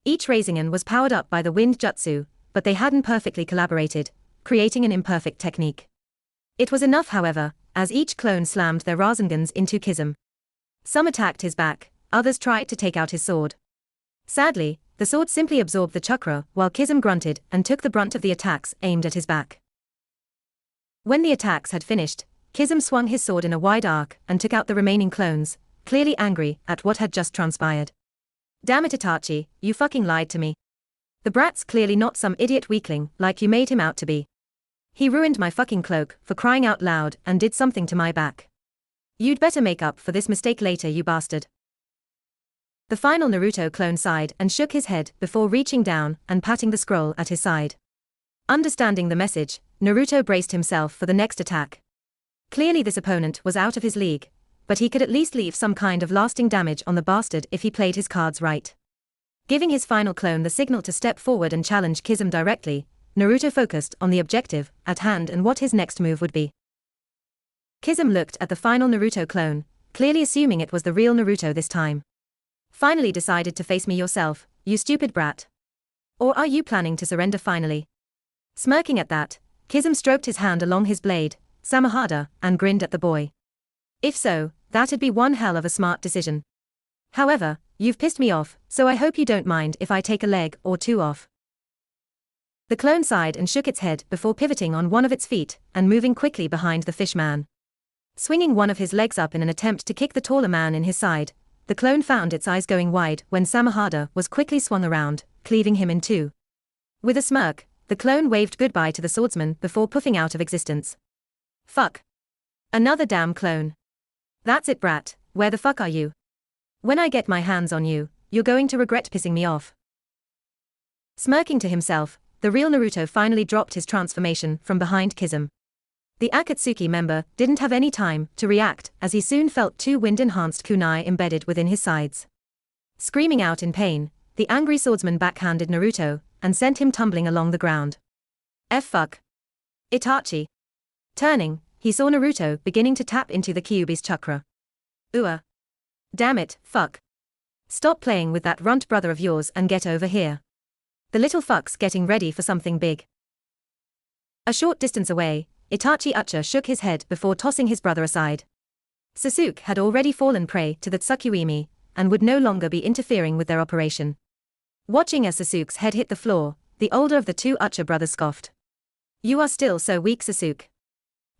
Each Rasengan was powered up by the wind jutsu, but they hadn't perfectly collaborated, creating an imperfect technique. It was enough, however, as each clone slammed their Rasengans into Kizum. Some attacked his back, others tried to take out his sword. Sadly, the sword simply absorbed the chakra, while Kizum grunted and took the brunt of the attacks aimed at his back. When the attacks had finished, Kizum swung his sword in a wide arc and took out the remaining clones, clearly angry at what had just transpired. Damn it Itachi, you fucking lied to me. The brat's clearly not some idiot weakling like you made him out to be. He ruined my fucking cloak for crying out loud and did something to my back. You'd better make up for this mistake later, you bastard. The final Naruto clone sighed and shook his head before reaching down and patting the scroll at his side. Understanding the message, Naruto braced himself for the next attack. Clearly this opponent was out of his league, but he could at least leave some kind of lasting damage on the bastard if he played his cards right. Giving his final clone the signal to step forward and challenge Kizum directly, Naruto focused on the objective at hand and what his next move would be. Kizum looked at the final Naruto clone, clearly assuming it was the real Naruto this time. Finally decided to face me yourself, you stupid brat. Or are you planning to surrender finally? Smirking at that, Kizum stroked his hand along his blade, Samahada, and grinned at the boy. If so, that'd be one hell of a smart decision. However, you've pissed me off, so I hope you don't mind if I take a leg or two off. The clone sighed and shook its head before pivoting on one of its feet and moving quickly behind the fish man. Swinging one of his legs up in an attempt to kick the taller man in his side, the clone found its eyes going wide when Samahada was quickly swung around, cleaving him in two. With a smirk, the clone waved goodbye to the swordsman before puffing out of existence. Fuck. Another damn clone. That's it, brat, where the fuck are you? When I get my hands on you, you're going to regret pissing me off. Smirking to himself, the real Naruto finally dropped his transformation from behind Kizum. The Akatsuki member didn't have any time to react as he soon felt two wind-enhanced kunai embedded within his sides. Screaming out in pain, the angry swordsman backhanded Naruto and sent him tumbling along the ground. Fuck. Itachi. Turning, he saw Naruto beginning to tap into the Kyuubi's chakra. Damn it, fuck. Stop playing with that runt brother of yours and get over here. The little fuck's getting ready for something big. A short distance away, Itachi Ucha shook his head before tossing his brother aside. Sasuke had already fallen prey to the Tsukuyomi, and would no longer be interfering with their operation. Watching as Sasuke's head hit the floor, the older of the two Ucha brothers scoffed. You are still so weak, Sasuke.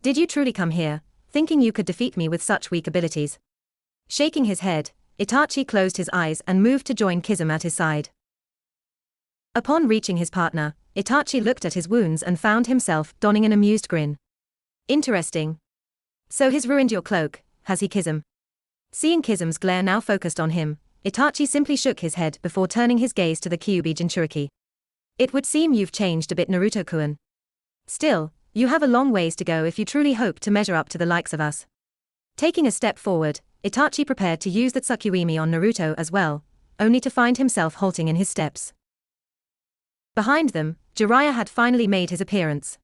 Did you truly come here, thinking you could defeat me with such weak abilities? Shaking his head, Itachi closed his eyes and moved to join Kizum at his side. Upon reaching his partner, Itachi looked at his wounds and found himself donning an amused grin. Interesting. So he's ruined your cloak, has he, Kizum? Seeing Kizum's glare now focused on him, Itachi simply shook his head before turning his gaze to the Kyuubi Jinchuriki. It would seem you've changed a bit, Naruto-kun. Still, you have a long ways to go if you truly hope to measure up to the likes of us. Taking a step forward, Itachi prepared to use the Tsukuyomi on Naruto as well, only to find himself halting in his steps. Behind them, Jiraiya had finally made his appearance.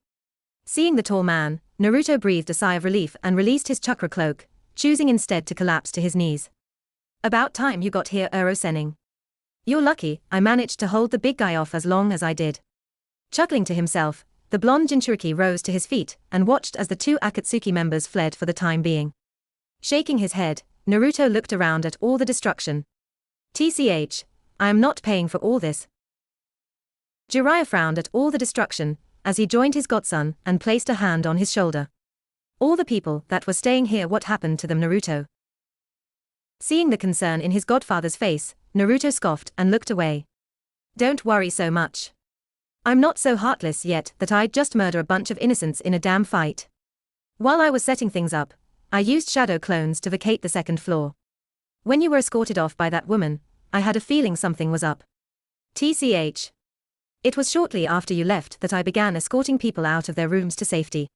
Seeing the tall man, Naruto breathed a sigh of relief and released his chakra cloak, choosing instead to collapse to his knees. About time you got here, Uro-senning. You're lucky I managed to hold the big guy off as long as I did. Chuckling to himself, the blonde Jinchuriki rose to his feet and watched as the two Akatsuki members fled for the time being. Shaking his head, Naruto looked around at all the destruction. TCH, I am not paying for all this. Jiraiya frowned at all the destruction as he joined his godson and placed a hand on his shoulder. All the people that were staying here, what happened to them, Naruto? Seeing the concern in his godfather's face, Naruto scoffed and looked away. Don't worry so much. I'm not so heartless yet that I'd just murder a bunch of innocents in a damn fight. While I was setting things up, I used shadow clones to vacate the second floor. When you were escorted off by that woman, I had a feeling something was up. TCH. It was shortly after you left that I began escorting people out of their rooms to safety.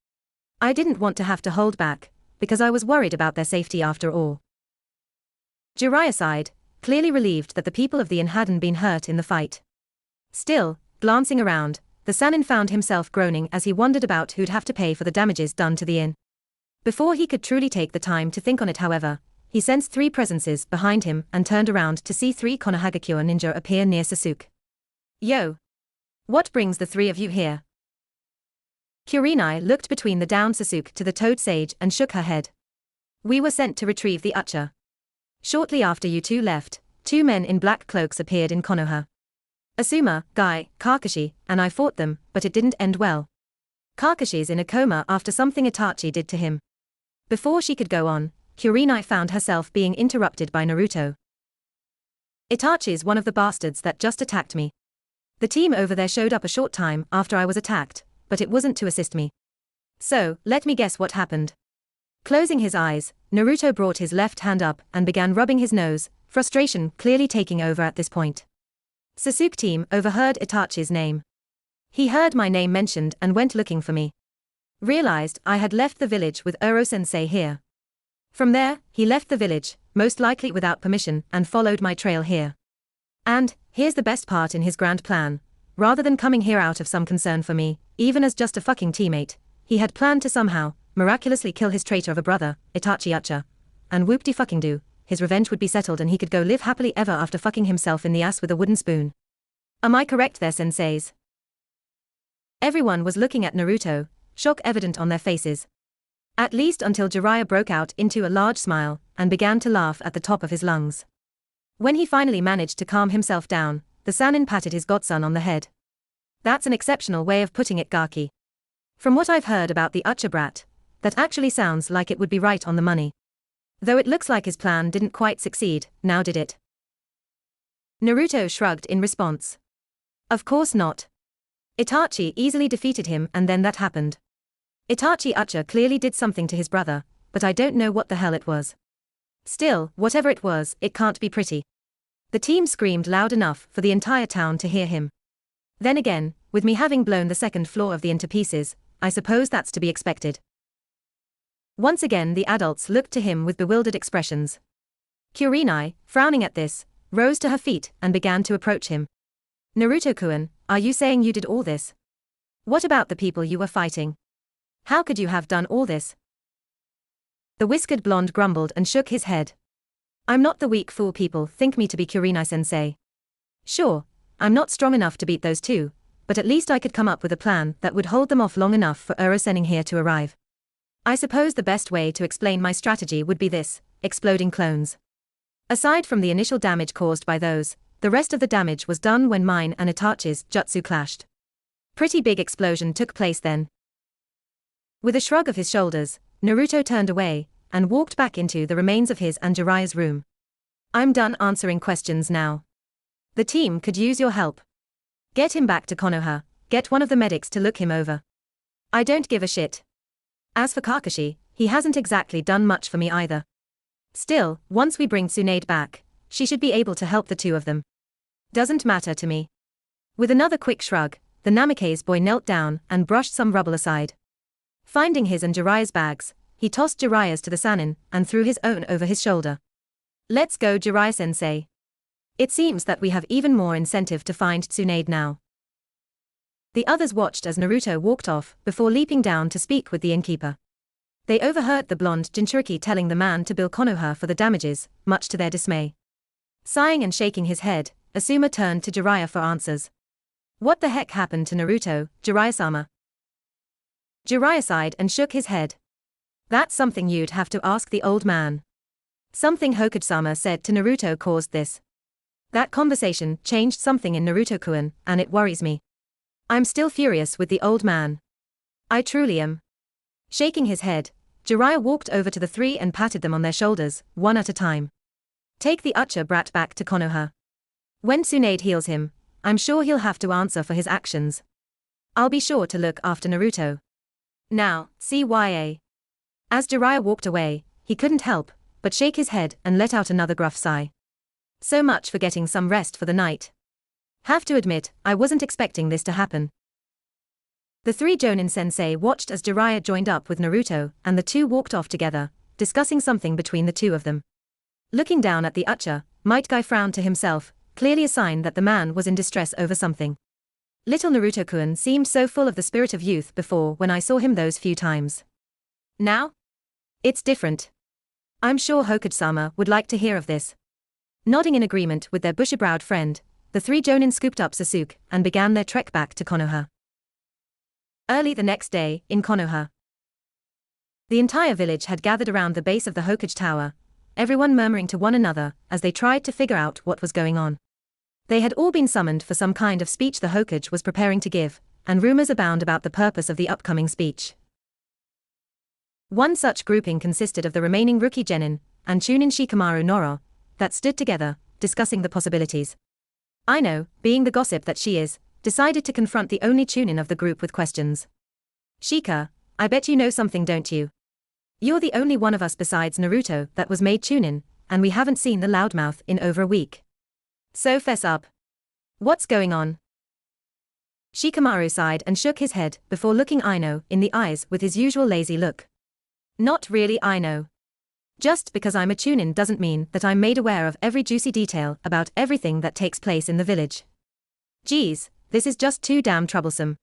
I didn't want to have to hold back, because I was worried about their safety after all. Jiraiya sighed, clearly relieved that the people of the inn hadn't been hurt in the fight. Still, glancing around, the Sannin found himself groaning as he wondered about who'd have to pay for the damages done to the inn. Before he could truly take the time to think on it, however, he sensed three presences behind him and turned around to see three Konohagakure ninja appear near Sasuke. Yo! What brings the three of you here? Kurenai looked between the downed Sasuke to the toad sage and shook her head. We were sent to retrieve the Ucha. Shortly after you two left, two men in black cloaks appeared in Konoha. Asuma, Guy, Kakashi, and I fought them, but it didn't end well. Kakashi's in a coma after something Itachi did to him. Before she could go on, Kurenai found herself being interrupted by Naruto. Itachi's one of the bastards that just attacked me. The team over there showed up a short time after I was attacked, but it wasn't to assist me. So, let me guess what happened. Closing his eyes, Naruto brought his left hand up and began rubbing his nose, frustration clearly taking over at this point. Sasuke team overheard Itachi's name. He heard my name mentioned and went looking for me. Realized I had left the village with Uro-sensei here. From there, he left the village, most likely without permission, and followed my trail here. And, here's the best part in his grand plan, rather than coming here out of some concern for me, even as just a fucking teammate, he had planned to somehow, miraculously kill his traitor of a brother, Itachi Ucha. And whoop-de-fucking-do, his revenge would be settled and he could go live happily ever after fucking himself in the ass with a wooden spoon. Am I correct there, senseis? Everyone was looking at Naruto, shock evident on their faces. At least until Jiraiya broke out into a large smile and began to laugh at the top of his lungs. When he finally managed to calm himself down, the Sannin patted his godson on the head. That's an exceptional way of putting it, Gaki. From what I've heard about the Ucha brat, that actually sounds like it would be right on the money. Though it looks like his plan didn't quite succeed, now did it? Naruto shrugged in response. Of course not. Itachi easily defeated him and then that happened. Itachi Ucha clearly did something to his brother, but I don't know what the hell it was. Still, whatever it was, it can't be pretty. The team screamed loud enough for the entire town to hear him. Then again, with me having blown the second floor of the inn to pieces, I suppose that's to be expected. Once again the adults looked to him with bewildered expressions. Kurenai, frowning at this, rose to her feet and began to approach him. Naruto-kun, are you saying you did all this? What about the people you were fighting? How could you have done all this? The whiskered blonde grumbled and shook his head. I'm not the weak fool people think me to be, Kurenai-sensei. Sure, I'm not strong enough to beat those two, but at least I could come up with a plan that would hold them off long enough for Uro-senning here to arrive. I suppose the best way to explain my strategy would be this: exploding clones. Aside from the initial damage caused by those, the rest of the damage was done when mine and Itachi's jutsu clashed. Pretty big explosion took place then. With a shrug of his shoulders, Naruto turned away and walked back into the remains of his and Jiraiya's room. I'm done answering questions now. The team could use your help. Get him back to Konoha, get one of the medics to look him over. I don't give a shit. As for Kakashi, he hasn't exactly done much for me either. Still, once we bring Tsunade back, she should be able to help the two of them. Doesn't matter to me. With another quick shrug, the Namikaze boy knelt down and brushed some rubble aside. Finding his and Jiraiya's bags, he tossed Jiraiya's to the Sannin and threw his own over his shoulder. Let's go, Jiraiya-sensei. It seems that we have even more incentive to find Tsunade now. The others watched as Naruto walked off before leaping down to speak with the innkeeper. They overheard the blonde Jinchuriki telling the man to bill Konoha for the damages, much to their dismay. Sighing and shaking his head, Asuma turned to Jiraiya for answers. What the heck happened to Naruto, Jiraiya-sama? Jiraiya sighed and shook his head. That's something you'd have to ask the old man. Something Hokage-sama said to Naruto caused this. That conversation changed something in Naruto-kun, and it worries me. I'm still furious with the old man. I truly am. Shaking his head, Jiraiya walked over to the three and patted them on their shoulders, one at a time. Take the Ucha brat back to Konoha. When Tsunade heals him, I'm sure he'll have to answer for his actions. I'll be sure to look after Naruto. Now, CYA. As Jiraiya walked away, he couldn't help but shake his head and let out another gruff sigh. So much for getting some rest for the night. Have to admit, I wasn't expecting this to happen. The three Jonin sensei watched as Jiraiya joined up with Naruto, and the two walked off together, discussing something between the two of them. Looking down at the Ucha, Might Guy frowned to himself, clearly a sign that the man was in distress over something. Little Naruto-kun seemed so full of the spirit of youth before when I saw him those few times. Now? It's different. I'm sure Hokage-sama would like to hear of this. Nodding in agreement with their bushy-browed friend, the three Jonin scooped up Sasuke and began their trek back to Konoha. Early the next day, in Konoha. The entire village had gathered around the base of the Hokage Tower, everyone murmuring to one another as they tried to figure out what was going on. They had all been summoned for some kind of speech the Hokage was preparing to give, and rumors abound about the purpose of the upcoming speech. One such grouping consisted of the remaining rookie genin, and Chunin Shikamaru Noro, that stood together, discussing the possibilities. Aino, being the gossip that she is, decided to confront the only Chunin of the group with questions. Shika, I bet you know something, don't you? You're the only one of us besides Naruto that was made Chunin, and we haven't seen the loudmouth in over a week. So fess up. What's going on? Shikamaru sighed and shook his head before looking Aino in the eyes with his usual lazy look. Not really, Aino. Just because I'm a Chunin doesn't mean that I'm made aware of every juicy detail about everything that takes place in the village. Geez, this is just too damn troublesome.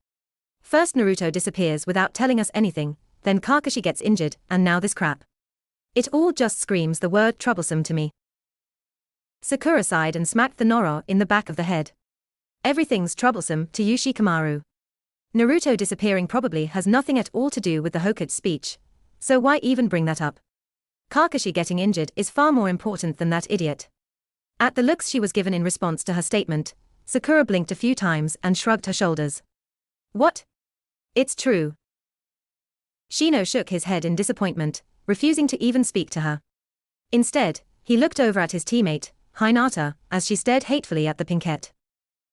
First Naruto disappears without telling us anything, then Kakashi gets injured, and now this crap. It all just screams the word troublesome to me. Sakura sighed and smacked the Noro in the back of the head. Everything's troublesome to you, Shikamaru. Naruto disappearing probably has nothing at all to do with the Hokage speech, so why even bring that up? Kakashi getting injured is far more important than that idiot. At the looks she was given in response to her statement, Sakura blinked a few times and shrugged her shoulders. What? It's true. Shino shook his head in disappointment, refusing to even speak to her. Instead, he looked over at his teammate, Hinata, as she stared hatefully at the pinkette.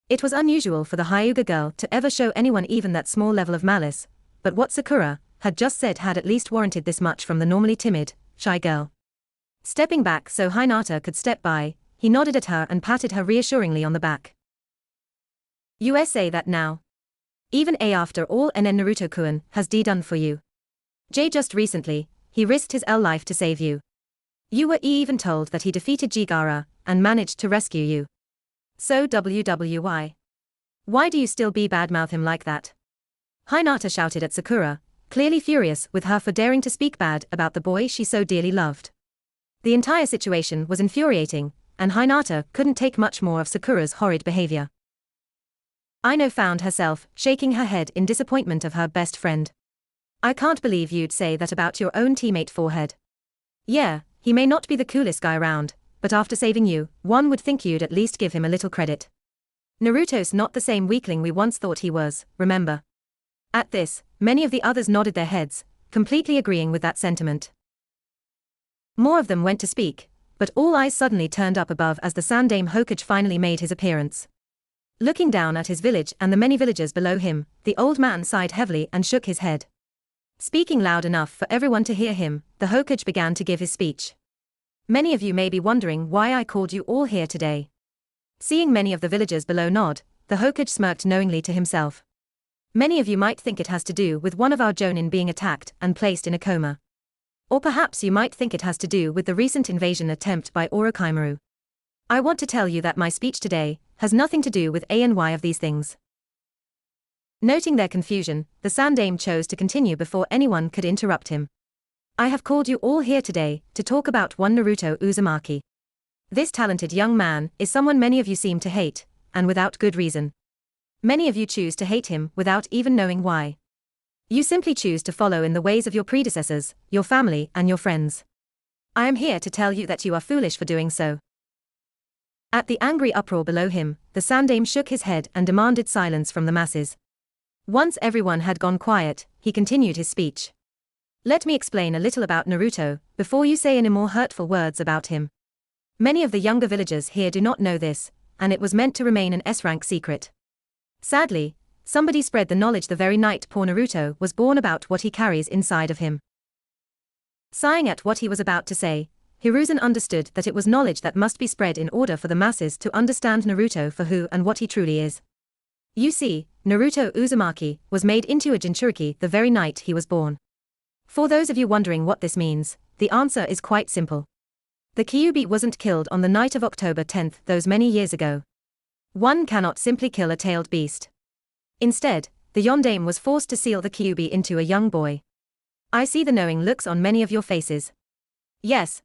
It was unusual for the Hyuga girl to ever show anyone even that small level of malice, but what Sakura had just said had at least warranted this much from the normally timid, shy girl. Stepping back so Hinata could step by, he nodded at her and patted her reassuringly on the back. USA that now. Even A after all NN Naruto-kun has done for you. J just recently, he risked his L life to save you. You were even told that he defeated Jigara, and managed to rescue you. So WWY. Why do you still badmouth him like that? Hinata shouted at Sakura, clearly furious with her for daring to speak bad about the boy she so dearly loved. The entire situation was infuriating, and Hinata couldn't take much more of Sakura's horrid behavior. Aino found herself shaking her head in disappointment of her best friend. I can't believe you'd say that about your own teammate Forehead. Yeah, he may not be the coolest guy around, but after saving you, one would think you'd at least give him a little credit. Naruto's not the same weakling we once thought he was, remember? At this, many of the others nodded their heads, completely agreeing with that sentiment. More of them went to speak, but all eyes suddenly turned up above as the Sandaime Hokage finally made his appearance. Looking down at his village and the many villagers below him, the old man sighed heavily and shook his head. Speaking loud enough for everyone to hear him, the Hokage began to give his speech. Many of you may be wondering why I called you all here today. Seeing many of the villagers below nod, the Hokage smirked knowingly to himself. Many of you might think it has to do with one of our Jonin being attacked and placed in a coma. Or perhaps you might think it has to do with the recent invasion attempt by Orochimaru. I want to tell you that my speech today has nothing to do with any of these things. Noting their confusion, the Sandaime chose to continue before anyone could interrupt him. I have called you all here today to talk about one Naruto Uzumaki. This talented young man is someone many of you seem to hate, and without good reason. Many of you choose to hate him without even knowing why. You simply choose to follow in the ways of your predecessors, your family, and your friends. I am here to tell you that you are foolish for doing so. At the angry uproar below him, the Sandaime shook his head and demanded silence from the masses. Once everyone had gone quiet, he continued his speech. Let me explain a little about Naruto, before you say any more hurtful words about him. Many of the younger villagers here do not know this, and it was meant to remain an S-rank secret. Sadly, somebody spread the knowledge the very night poor Naruto was born about what he carries inside of him. Sighing at what he was about to say, Hiruzen understood that it was knowledge that must be spread in order for the masses to understand Naruto for who and what he truly is. You see, Naruto Uzumaki was made into a Jinchuriki the very night he was born. For those of you wondering what this means, the answer is quite simple. The Kyuubi wasn't killed on the night of October 10th those many years ago. One cannot simply kill a tailed beast. Instead, the Yondaime was forced to seal the Kyuubi into a young boy. I see the knowing looks on many of your faces. Yes,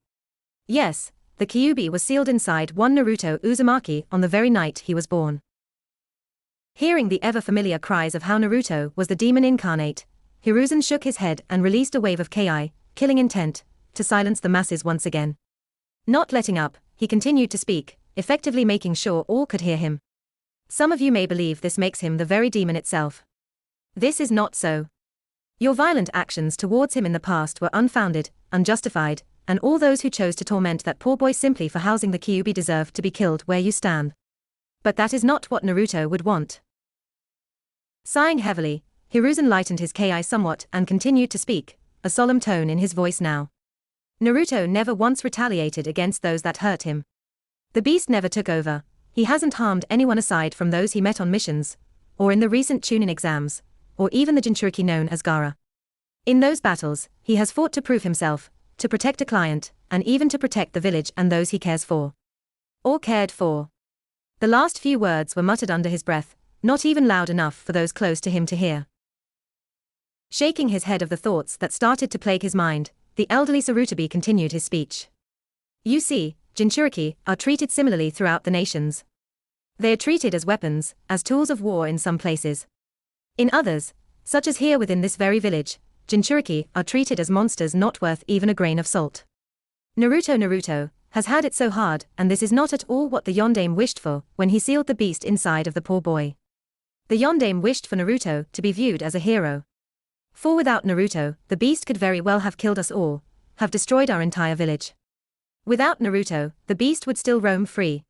the Kyuubi was sealed inside one Naruto Uzumaki on the very night he was born. Hearing the ever-familiar cries of how Naruto was the demon incarnate, Hiruzen shook his head and released a wave of Ki, killing intent, to silence the masses once again. Not letting up, he continued to speak, effectively making sure all could hear him. Some of you may believe this makes him the very demon itself. This is not so. Your violent actions towards him in the past were unfounded, unjustified, and all those who chose to torment that poor boy simply for housing the Kyuubi deserve to be killed where you stand. But that is not what Naruto would want. Sighing heavily, Hiruzen lightened his Ki somewhat and continued to speak, a solemn tone in his voice now. Naruto never once retaliated against those that hurt him. The beast never took over, he hasn't harmed anyone aside from those he met on missions, or in the recent Chunin exams, or even the Jinchuriki known as Gaara. In those battles, he has fought to prove himself, to protect a client, and even to protect the village and those he cares for. Or cared for. The last few words were muttered under his breath, not even loud enough for those close to him to hear. Shaking his head of the thoughts that started to plague his mind, the elderly Sarutobi continued his speech. You see, Jinchuriki are treated similarly throughout the nations. They are treated as weapons, as tools of war in some places. In others, such as here within this very village, Jinchuriki are treated as monsters not worth even a grain of salt. Naruto has had it so hard, and this is not at all what the Yondaime wished for when he sealed the beast inside of the poor boy. The Yondaime wished for Naruto to be viewed as a hero. For without Naruto, the beast could very well have killed us all, have destroyed our entire village. Without Naruto, the beast would still roam free.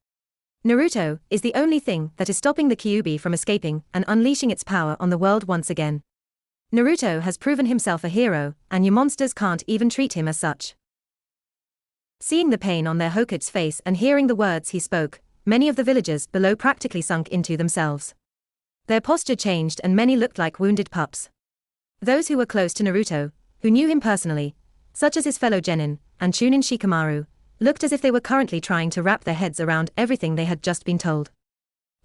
Naruto is the only thing that is stopping the Kyuubi from escaping and unleashing its power on the world once again. Naruto has proven himself a hero, and you monsters can't even treat him as such. Seeing the pain on their Hokage's face and hearing the words he spoke, many of the villagers below practically sunk into themselves. Their posture changed and many looked like wounded pups. Those who were close to Naruto, who knew him personally, such as his fellow Genin, and Chunin Shikamaru, looked as if they were currently trying to wrap their heads around everything they had just been told.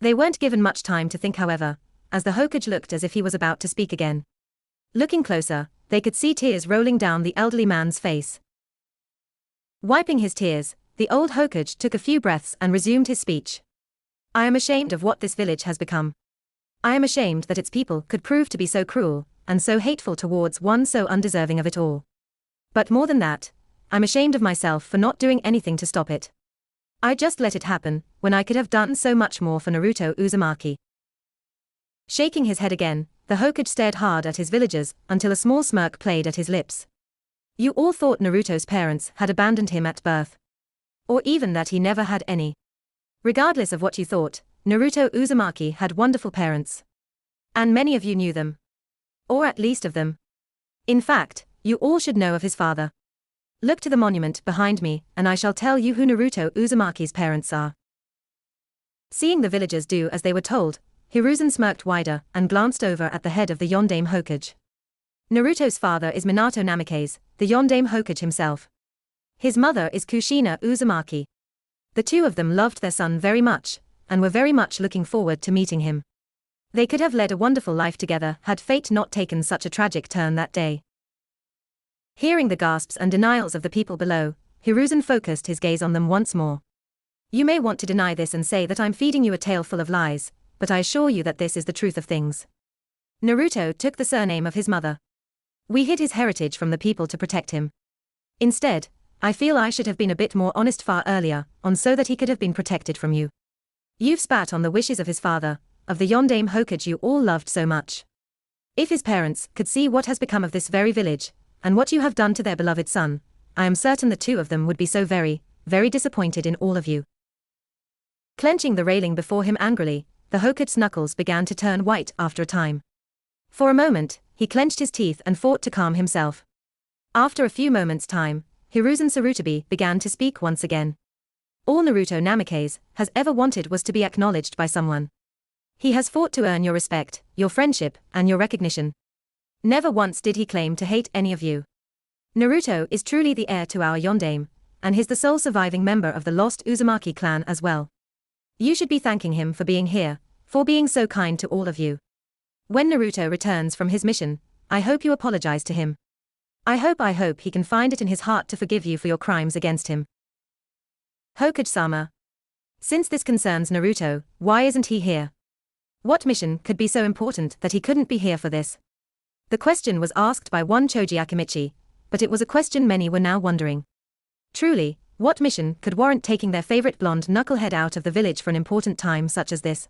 They weren't given much time to think however, as the Hokage looked as if he was about to speak again. Looking closer, they could see tears rolling down the elderly man's face. Wiping his tears, the old Hokage took a few breaths and resumed his speech. I am ashamed of what this village has become. I am ashamed that its people could prove to be so cruel, and so hateful towards one so undeserving of it all. But more than that, I'm ashamed of myself for not doing anything to stop it. I just let it happen, when I could have done so much more for Naruto Uzumaki. Shaking his head again, the Hokage stared hard at his villagers until a small smirk played at his lips. You all thought Naruto's parents had abandoned him at birth. Or even that he never had any. Regardless of what you thought, Naruto Uzumaki had wonderful parents. And many of you knew them. Or at least of them. In fact, you all should know of his father. Look to the monument behind me, and I shall tell you who Naruto Uzumaki's parents are. Seeing the villagers do as they were told, Hiruzen smirked wider and glanced over at the head of the Yondaime Hokage. Naruto's father is Minato Namikaze, the Yondaime Hokage himself. His mother is Kushina Uzumaki. The two of them loved their son very much, and were very much looking forward to meeting him. They could have led a wonderful life together had fate not taken such a tragic turn that day. Hearing the gasps and denials of the people below, Hiruzen focused his gaze on them once more. You may want to deny this and say that I'm feeding you a tale full of lies, but I assure you that this is the truth of things. Naruto took the surname of his mother. We hid his heritage from the people to protect him. Instead, I feel I should have been a bit more honest far earlier on so that he could have been protected from you. You've spat on the wishes of his father, of the Yondaime Hokage you all loved so much. If his parents could see what has become of this very village, and what you have done to their beloved son, I am certain the two of them would be so very, very disappointed in all of you. Clenching the railing before him angrily, the Hokage's knuckles began to turn white after a time. For a moment, he clenched his teeth and fought to calm himself. After a few moments' time, Hiruzen Sarutobi began to speak once again. All Naruto Namikaze has ever wanted was to be acknowledged by someone. He has fought to earn your respect, your friendship, and your recognition. Never once did he claim to hate any of you. Naruto is truly the heir to our Yondaime, and he's the sole surviving member of the lost Uzumaki clan as well. You should be thanking him for being here, for being so kind to all of you. When Naruto returns from his mission, I hope you apologize to him. I hope he can find it in his heart to forgive you for your crimes against him. Hokage-sama. Since this concerns Naruto, why isn't he here? What mission could be so important that he couldn't be here for this? The question was asked by one Choji Akimichi, but it was a question many were now wondering. Truly, what mission could warrant taking their favorite blonde knucklehead out of the village for an important time such as this?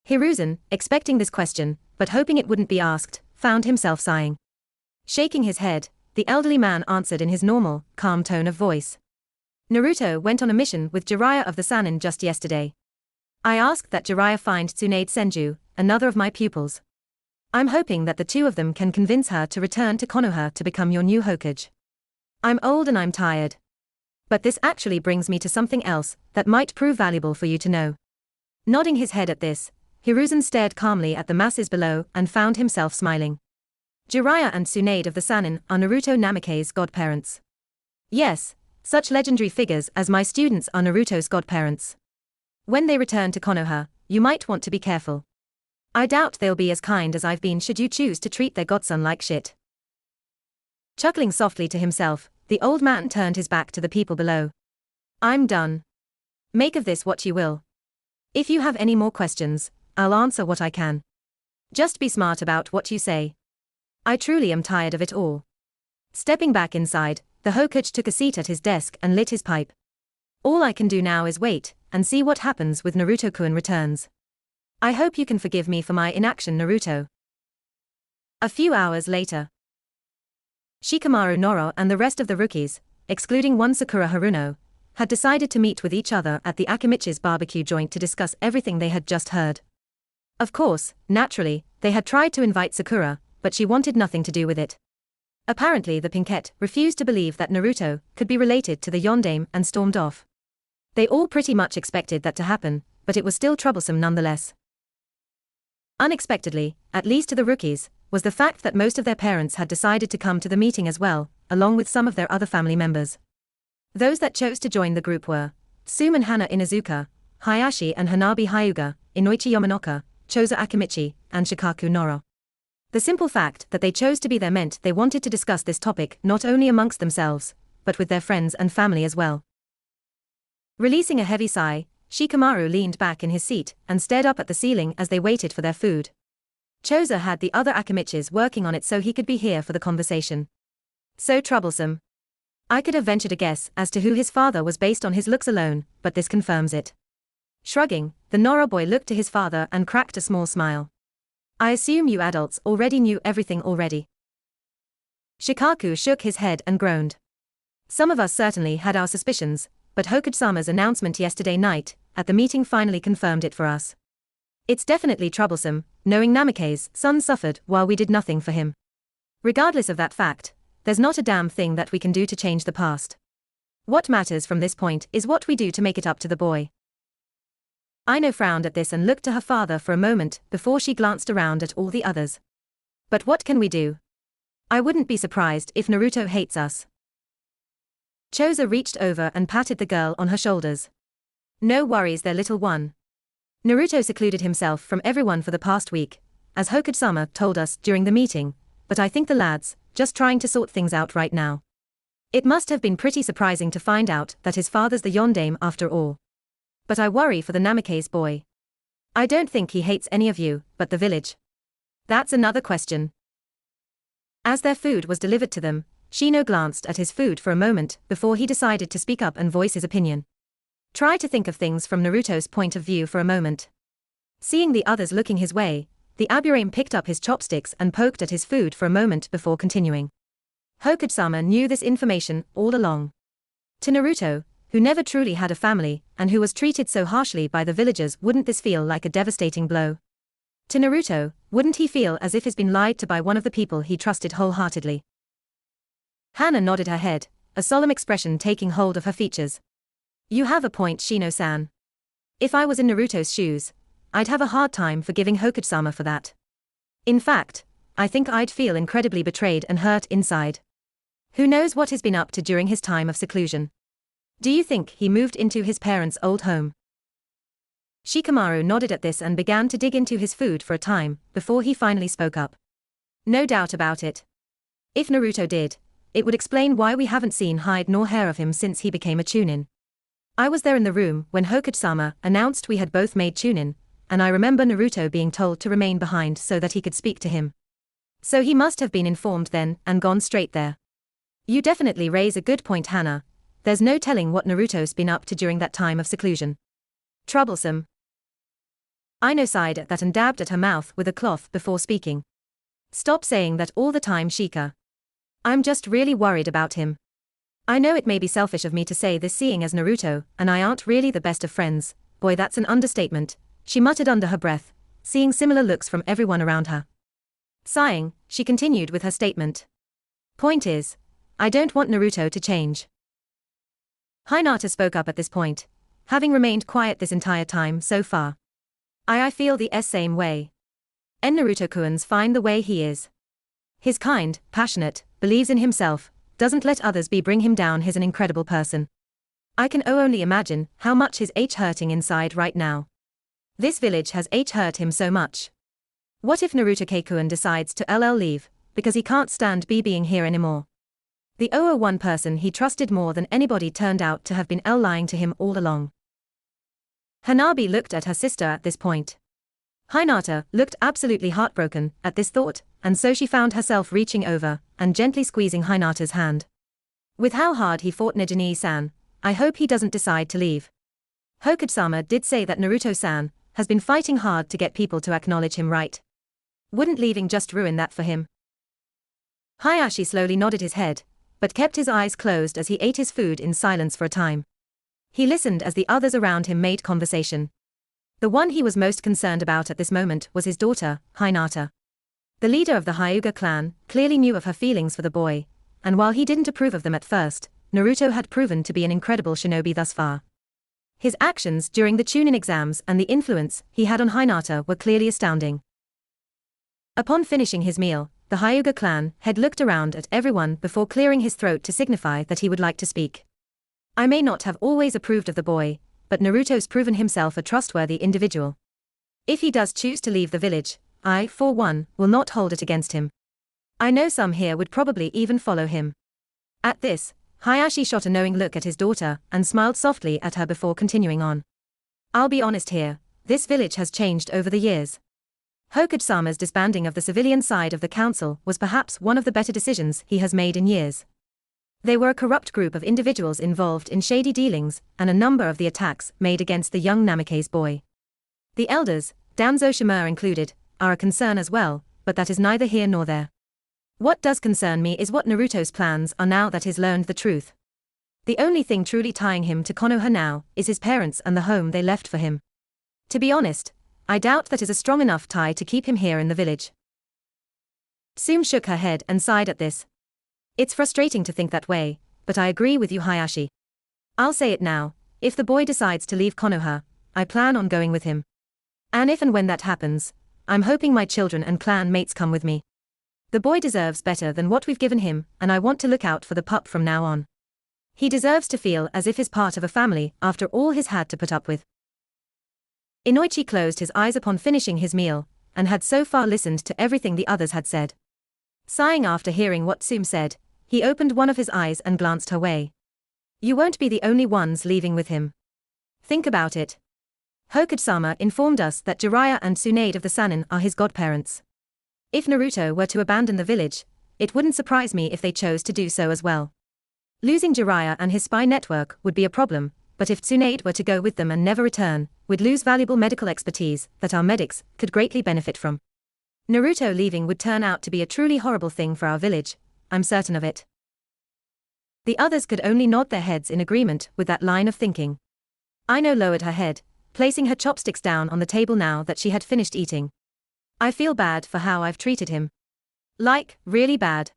Hiruzen, expecting this question, but hoping it wouldn't be asked, found himself sighing. Shaking his head, the elderly man answered in his normal, calm tone of voice. Naruto went on a mission with Jiraiya of the Sannin just yesterday. I asked that Jiraiya find Tsunade Senju, another of my pupils. I'm hoping that the two of them can convince her to return to Konoha to become your new Hokage. I'm old and I'm tired. But this actually brings me to something else that might prove valuable for you to know. Nodding his head at this, Hiruzen stared calmly at the masses below and found himself smiling. Jiraiya and Tsunade of the Sannin are Naruto Namikaze's godparents. Yes, such legendary figures as my students are Naruto's godparents. When they return to Konoha, you might want to be careful. I doubt they'll be as kind as I've been should you choose to treat their godson like shit. Chuckling softly to himself, the old man turned his back to the people below. I'm done. Make of this what you will. If you have any more questions, I'll answer what I can. Just be smart about what you say. I truly am tired of it all. Stepping back inside, the Hokage took a seat at his desk and lit his pipe. All I can do now is wait and see what happens with Naruto-kun returns. I hope you can forgive me for my inaction, Naruto. A few hours later. Shikamaru Noro and the rest of the rookies, excluding one Sakura Haruno, had decided to meet with each other at the Akimichi's barbecue joint to discuss everything they had just heard. Of course, naturally, they had tried to invite Sakura, but she wanted nothing to do with it. Apparently the Pinkette refused to believe that Naruto could be related to the Yondaime and stormed off. They all pretty much expected that to happen, but it was still troublesome nonetheless. Unexpectedly, at least to the rookies, was the fact that most of their parents had decided to come to the meeting as well, along with some of their other family members. Those that chose to join the group were Suman Hana Inuzuka, Hayashi and Hanabi Hyuga, Inoichi Yamanoka, Choza Akimichi, and Shikaku Noro. The simple fact that they chose to be there meant they wanted to discuss this topic not only amongst themselves, but with their friends and family as well. Releasing a heavy sigh, Shikamaru leaned back in his seat and stared up at the ceiling as they waited for their food. Choza had the other Akimichis working on it so he could be here for the conversation. So troublesome. I could have ventured a guess as to who his father was based on his looks alone, but this confirms it. Shrugging, the Noro boy looked to his father and cracked a small smile. I assume you adults already knew everything already. Shikaku shook his head and groaned. Some of us certainly had our suspicions, but Hokage-sama's announcement yesterday night at the meeting finally confirmed it for us. It's definitely troublesome, knowing Namikaze's son suffered while we did nothing for him. Regardless of that fact, there's not a damn thing that we can do to change the past. What matters from this point is what we do to make it up to the boy. Aino frowned at this and looked to her father for a moment before she glanced around at all the others. But what can we do? I wouldn't be surprised if Naruto hates us. Choza reached over and patted the girl on her shoulders. No worries there, little one. Naruto secluded himself from everyone for the past week, as Hokage-sama told us during the meeting, but I think the lads just trying to sort things out right now. It must have been pretty surprising to find out that his father's the Yondaime after all. But I worry for the Namikaze boy. I don't think he hates any of you, but the village. That's another question. As their food was delivered to them, Shino glanced at his food for a moment before he decided to speak up and voice his opinion. Try to think of things from Naruto's point of view for a moment. Seeing the others looking his way, the Aburame picked up his chopsticks and poked at his food for a moment before continuing. Hokage-sama knew this information all along. To Naruto, who never truly had a family and who was treated so harshly by the villagers, wouldn't this feel like a devastating blow? To Naruto, wouldn't he feel as if he's been lied to by one of the people he trusted wholeheartedly? Hana nodded her head, a solemn expression taking hold of her features. You have a point, Shino-san. If I was in Naruto's shoes, I'd have a hard time forgiving Hokage-sama for that. In fact, I think I'd feel incredibly betrayed and hurt inside. Who knows what he's been up to during his time of seclusion? Do you think he moved into his parents' old home? Shikamaru nodded at this and began to dig into his food for a time, before he finally spoke up. No doubt about it. If Naruto did, it would explain why we haven't seen hide nor hair of him since he became a Chunin. I was there in the room when Hokage-sama announced we had both made Chunin, and I remember Naruto being told to remain behind so that he could speak to him. So he must have been informed then and gone straight there. You definitely raise a good point, Hana. There's no telling what Naruto's been up to during that time of seclusion. Troublesome. Ino sighed at that and dabbed at her mouth with a cloth before speaking. Stop saying that all the time, Shika. I'm just really worried about him. I know it may be selfish of me to say this, seeing as Naruto and I aren't really the best of friends. Boy, that's an understatement, she muttered under her breath, seeing similar looks from everyone around her. Sighing, she continued with her statement. Point is, I don't want Naruto to change. Hinata spoke up at this point, having remained quiet this entire time so far. I feel the same way. En Naruto-kun's fine the way he is. He's kind, passionate, believes in himself, doesn't let others bring him down. He's an incredible person. I can only imagine how much his hurting inside right now. This village has hurt him so much. What if Naruto-kun decides to leave, because he can't stand being here anymore? The 001 person he trusted more than anybody turned out to have been lying to him all along. Hanabi looked at her sister at this point. Hinata looked absolutely heartbroken at this thought, and so she found herself reaching over and gently squeezing Hinata's hand. With how hard he fought Nijini-san, I hope he doesn't decide to leave. Hokage-sama did say that Naruto-san has been fighting hard to get people to acknowledge him, right? Wouldn't leaving just ruin that for him? Hayashi slowly nodded his head, but kept his eyes closed as he ate his food in silence for a time. He listened as the others around him made conversation. The one he was most concerned about at this moment was his daughter, Hinata. The leader of the Hyuga clan clearly knew of her feelings for the boy, and while he didn't approve of them at first, Naruto had proven to be an incredible shinobi thus far. His actions during the Chunin exams and the influence he had on Hinata were clearly astounding. Upon finishing his meal, the Hyuga clan head looked around at everyone before clearing his throat to signify that he would like to speak. I may not have always approved of the boy, but Naruto's proven himself a trustworthy individual. If he does choose to leave the village, I, for one, will not hold it against him. I know some here would probably even follow him. At this, Hayashi shot a knowing look at his daughter and smiled softly at her before continuing on. I'll be honest here, this village has changed over the years. Hokage-sama's disbanding of the civilian side of the council was perhaps one of the better decisions he has made in years. They were a corrupt group of individuals involved in shady dealings, and a number of the attacks made against the young Namikaze boy. The elders, Danzo Shima included, are a concern as well, but that is neither here nor there. What does concern me is what Naruto's plans are now that he's learned the truth. The only thing truly tying him to Konoha now is his parents and the home they left for him. To be honest, I doubt that is a strong enough tie to keep him here in the village. Tsume shook her head and sighed at this. It's frustrating to think that way, but I agree with you, Hayashi. I'll say it now, if the boy decides to leave Konoha, I plan on going with him. And if and when that happens, I'm hoping my children and clan mates come with me. The boy deserves better than what we've given him, and I want to look out for the pup from now on. He deserves to feel as if he's part of a family after all he's had to put up with. Inoichi closed his eyes upon finishing his meal, and had so far listened to everything the others had said. Sighing after hearing what Tsume said, he opened one of his eyes and glanced her way. You won't be the only ones leaving with him. Think about it. Hokage-sama informed us that Jiraiya and Tsunade of the Sannin are his godparents. If Naruto were to abandon the village, it wouldn't surprise me if they chose to do so as well. Losing Jiraiya and his spy network would be a problem, but if Tsunade were to go with them and never return, we'd lose valuable medical expertise that our medics could greatly benefit from. Naruto leaving would turn out to be a truly horrible thing for our village, I'm certain of it. The others could only nod their heads in agreement with that line of thinking. Aino lowered her head, placing her chopsticks down on the table now that she had finished eating. I feel bad for how I've treated him. Like, really bad.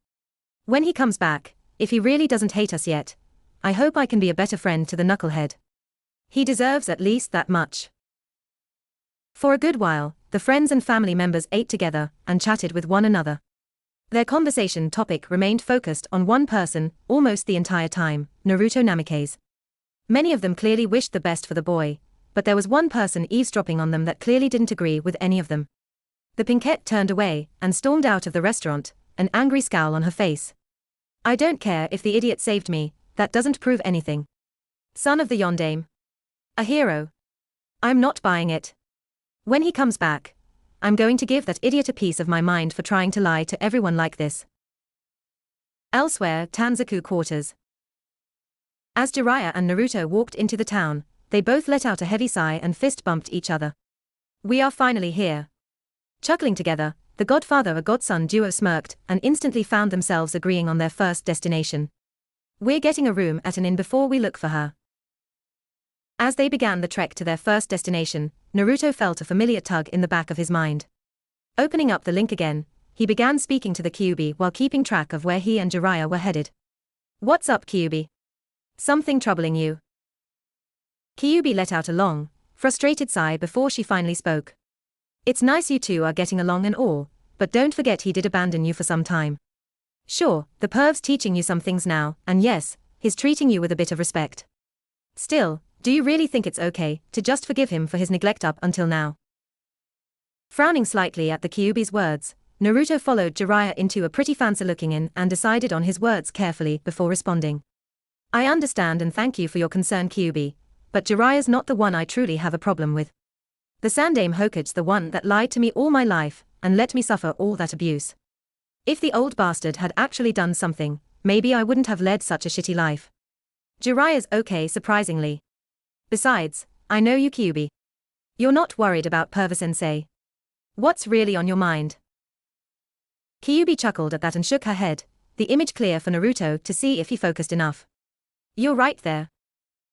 When he comes back, if he really doesn't hate us yet, I hope I can be a better friend to the knucklehead. He deserves at least that much. For a good while, the friends and family members ate together and chatted with one another. Their conversation topic remained focused on one person almost the entire time, Naruto Namikaze. Many of them clearly wished the best for the boy, but there was one person eavesdropping on them that clearly didn't agree with any of them. The pinkette turned away and stormed out of the restaurant, an angry scowl on her face. I don't care if the idiot saved me, that doesn't prove anything. Son of the Yondaime. A hero. I'm not buying it. When he comes back, I'm going to give that idiot a piece of my mind for trying to lie to everyone like this. Elsewhere, Tanzaku quarters. As Jiraiya and Naruto walked into the town, they both let out a heavy sigh and fist-bumped each other. We are finally here. Chuckling together, the godfather-godson duo smirked and instantly found themselves agreeing on their first destination. We're getting a room at an inn before we look for her. As they began the trek to their first destination, Naruto felt a familiar tug in the back of his mind. Opening up the link again, he began speaking to the Kyuubi while keeping track of where he and Jiraiya were headed. What's up, Kyuubi? Something troubling you? Kyuubi let out a long, frustrated sigh before she finally spoke. It's nice you two are getting along and all, but don't forget he did abandon you for some time. Sure, the perv's teaching you some things now, and yes, he's treating you with a bit of respect. Still, do you really think it's okay to just forgive him for his neglect up until now? Frowning slightly at the Kyuubi's words, Naruto followed Jiraiya into a pretty fancy-looking inn and decided on his words carefully before responding. I understand and thank you for your concern, Kyuubi, but Jiraiya's not the one I truly have a problem with. The Sandaime Hokage's the one that lied to me all my life and let me suffer all that abuse. If the old bastard had actually done something, maybe I wouldn't have led such a shitty life. Jiraiya's okay surprisingly. Besides, I know you, Kyuubi. You're not worried about Perva-sensei. What's really on your mind? Kyuubi chuckled at that and shook her head, the image clear for Naruto to see if he focused enough. You're right there.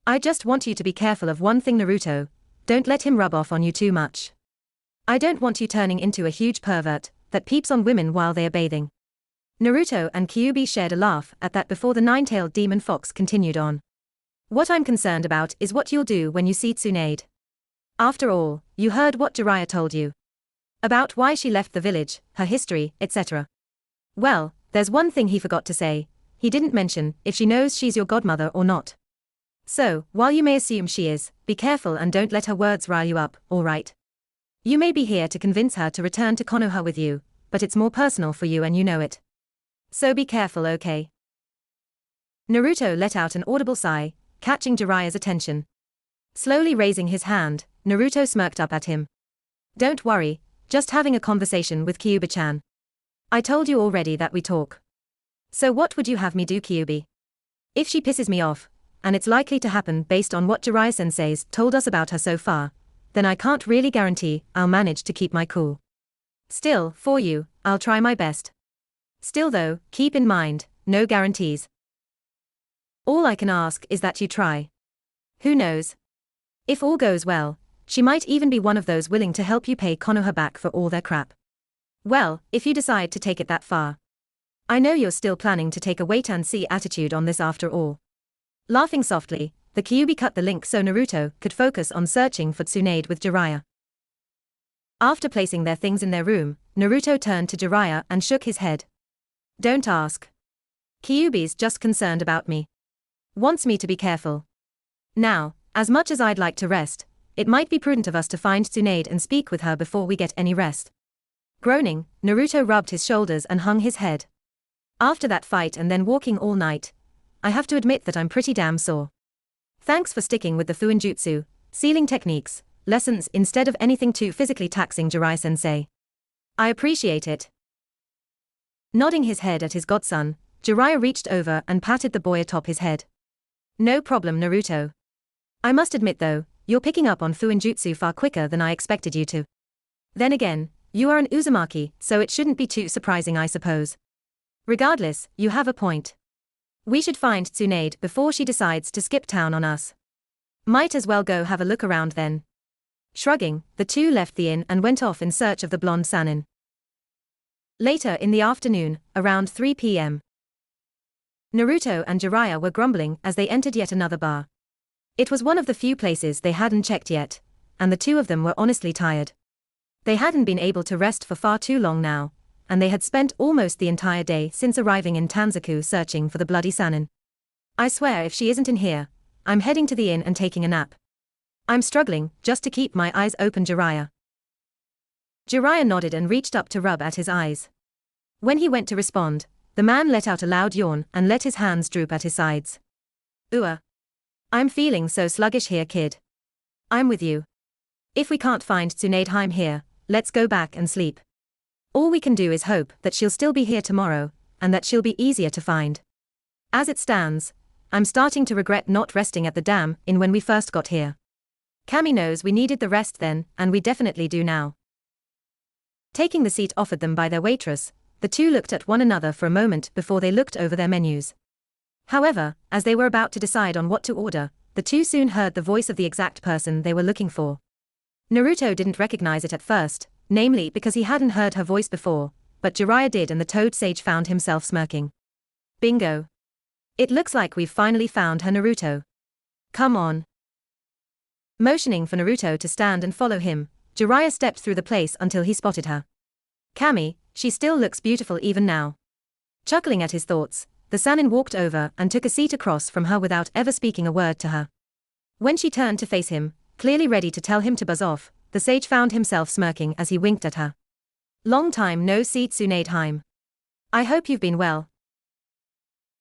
I just want you to be careful of one thing, Naruto, don't let him rub off on you too much. I don't want you turning into a huge pervert that peeps on women while they are bathing. Naruto and Kyuubi shared a laugh at that before the nine-tailed demon fox continued on. What I'm concerned about is what you'll do when you see Tsunade. After all, you heard what Jiraiya told you. About why she left the village, her history, etc. Well, there's one thing he forgot to say. He didn't mention if she knows she's your godmother or not. So, while you may assume she is, be careful and don't let her words rile you up, alright? You may be here to convince her to return to Konoha with you, but it's more personal for you and you know it. So be careful, okay? Naruto let out an audible sigh, catching Jiraiya's attention. Slowly raising his hand, Naruto smirked up at him. Don't worry, just having a conversation with Kyuubi-chan. I told you already that we talk. So what would you have me do, Kyuubi? If she pisses me off, and it's likely to happen based on what Jiraiya-sensei's told us about her so far, then I can't really guarantee I'll manage to keep my cool. Still, for you, I'll try my best. Still though, keep in mind, no guarantees. All I can ask is that you try. Who knows? If all goes well, she might even be one of those willing to help you pay Konoha back for all their crap. Well, if you decide to take it that far. I know you're still planning to take a wait-and-see attitude on this after all. Laughing softly, the Kyuubi cut the link so Naruto could focus on searching for Tsunade with Jiraiya. After placing their things in their room, Naruto turned to Jiraiya and shook his head. Don't ask. Kyuubi's just concerned about me. Wants me to be careful. Now, as much as I'd like to rest, it might be prudent of us to find Tsunade and speak with her before we get any rest. Groaning, Naruto rubbed his shoulders and hung his head. After that fight and then walking all night, I have to admit that I'm pretty damn sore. Thanks for sticking with the Fuinjutsu, sealing techniques, lessons instead of anything too physically taxing, Jiraiya-sensei. I appreciate it. Nodding his head at his godson, Jiraiya reached over and patted the boy atop his head. No problem, Naruto. I must admit though, you're picking up on Fuinjutsu far quicker than I expected you to. Then again, you are an Uzumaki, so it shouldn't be too surprising, I suppose. Regardless, you have a point. We should find Tsunade before she decides to skip town on us. Might as well go have a look around then. Shrugging, the two left the inn and went off in search of the blonde Sannin. Later in the afternoon, around 3 p.m. Naruto and Jiraiya were grumbling as they entered yet another bar. It was one of the few places they hadn't checked yet, and the two of them were honestly tired. They hadn't been able to rest for far too long now, and they had spent almost the entire day since arriving in Tanzaku searching for the bloody Sannin. I swear if she isn't in here, I'm heading to the inn and taking a nap. I'm struggling just to keep my eyes open, Jiraiya. Jiraiya nodded and reached up to rub at his eyes. When he went to respond, the man let out a loud yawn and let his hands droop at his sides. I'm feeling so sluggish here, kid. I'm with you. If we can't find Tsunade here, let's go back and sleep. All we can do is hope that she'll still be here tomorrow, and that she'll be easier to find. As it stands, I'm starting to regret not resting at the dam inn when we first got here. Kami knows we needed the rest then, and we definitely do now. Taking the seat offered them by their waitress, the two looked at one another for a moment before they looked over their menus. However, as they were about to decide on what to order, the two soon heard the voice of the exact person they were looking for. Naruto didn't recognize it at first, namely because he hadn't heard her voice before, but Jiraiya did, and the Toad Sage found himself smirking. Bingo. It looks like we've finally found her, Naruto. Come on. Motioning for Naruto to stand and follow him, Jiraiya stepped through the place until he spotted her. Kami, she still looks beautiful even now. Chuckling at his thoughts, the Sannin walked over and took a seat across from her without ever speaking a word to her. When she turned to face him, clearly ready to tell him to buzz off, the sage found himself smirking as he winked at her. Long time no see, Tsunade. I hope you've been well.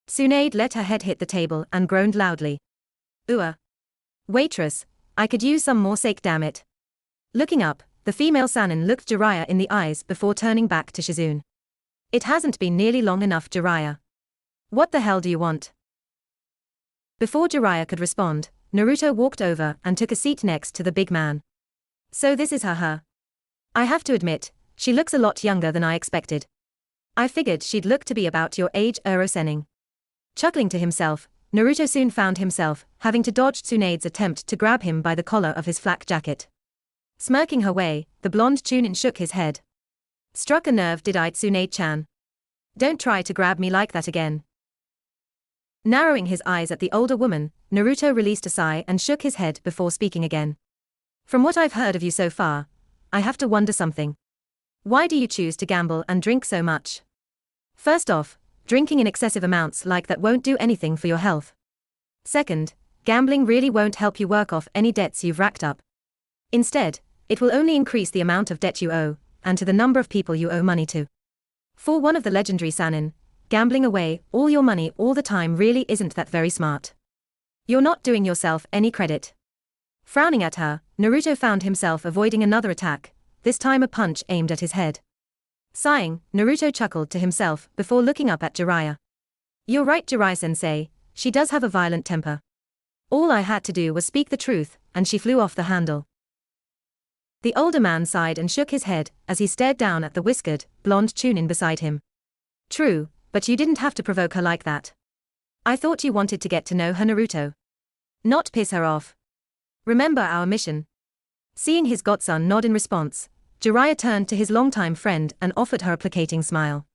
Tsunade let her head hit the table and groaned loudly. Waitress, I could use some more sake, damn it. Looking up, the female Sannin looked Jiraiya in the eyes before turning back to Shizune. It hasn't been nearly long enough, Jiraiya. What the hell do you want? Before Jiraiya could respond, Naruto walked over and took a seat next to the big man. So this is her. I have to admit, she looks a lot younger than I expected. I figured she'd look to be about your age, Sennin. Chuckling to himself, Naruto soon found himself having to dodge Tsunade's attempt to grab him by the collar of his flak jacket. Smirking her way, the blonde Chunin shook his head. Struck a nerve, did I, Tsunade-chan? Don't try to grab me like that again. Narrowing his eyes at the older woman, Naruto released a sigh and shook his head before speaking again. From what I've heard of you so far, I have to wonder something. Why do you choose to gamble and drink so much? First off, drinking in excessive amounts like that won't do anything for your health. Second, gambling really won't help you work off any debts you've racked up. Instead, it will only increase the amount of debt you owe, and to the number of people you owe money to. For one of the legendary Sannin, gambling away all your money all the time really isn't that very smart. You're not doing yourself any credit. Frowning at her, Naruto found himself avoiding another attack, this time a punch aimed at his head. Sighing, Naruto chuckled to himself before looking up at Jiraiya. You're right, Jiraiya-sensei, she does have a violent temper. All I had to do was speak the truth, and she flew off the handle. The older man sighed and shook his head as he stared down at the whiskered, blonde Chunin beside him. True, but you didn't have to provoke her like that. I thought you wanted to get to know her, Naruto. Not piss her off. Remember our mission. Seeing his godson nod in response, Jiraiya turned to his longtime friend and offered her a placating smile.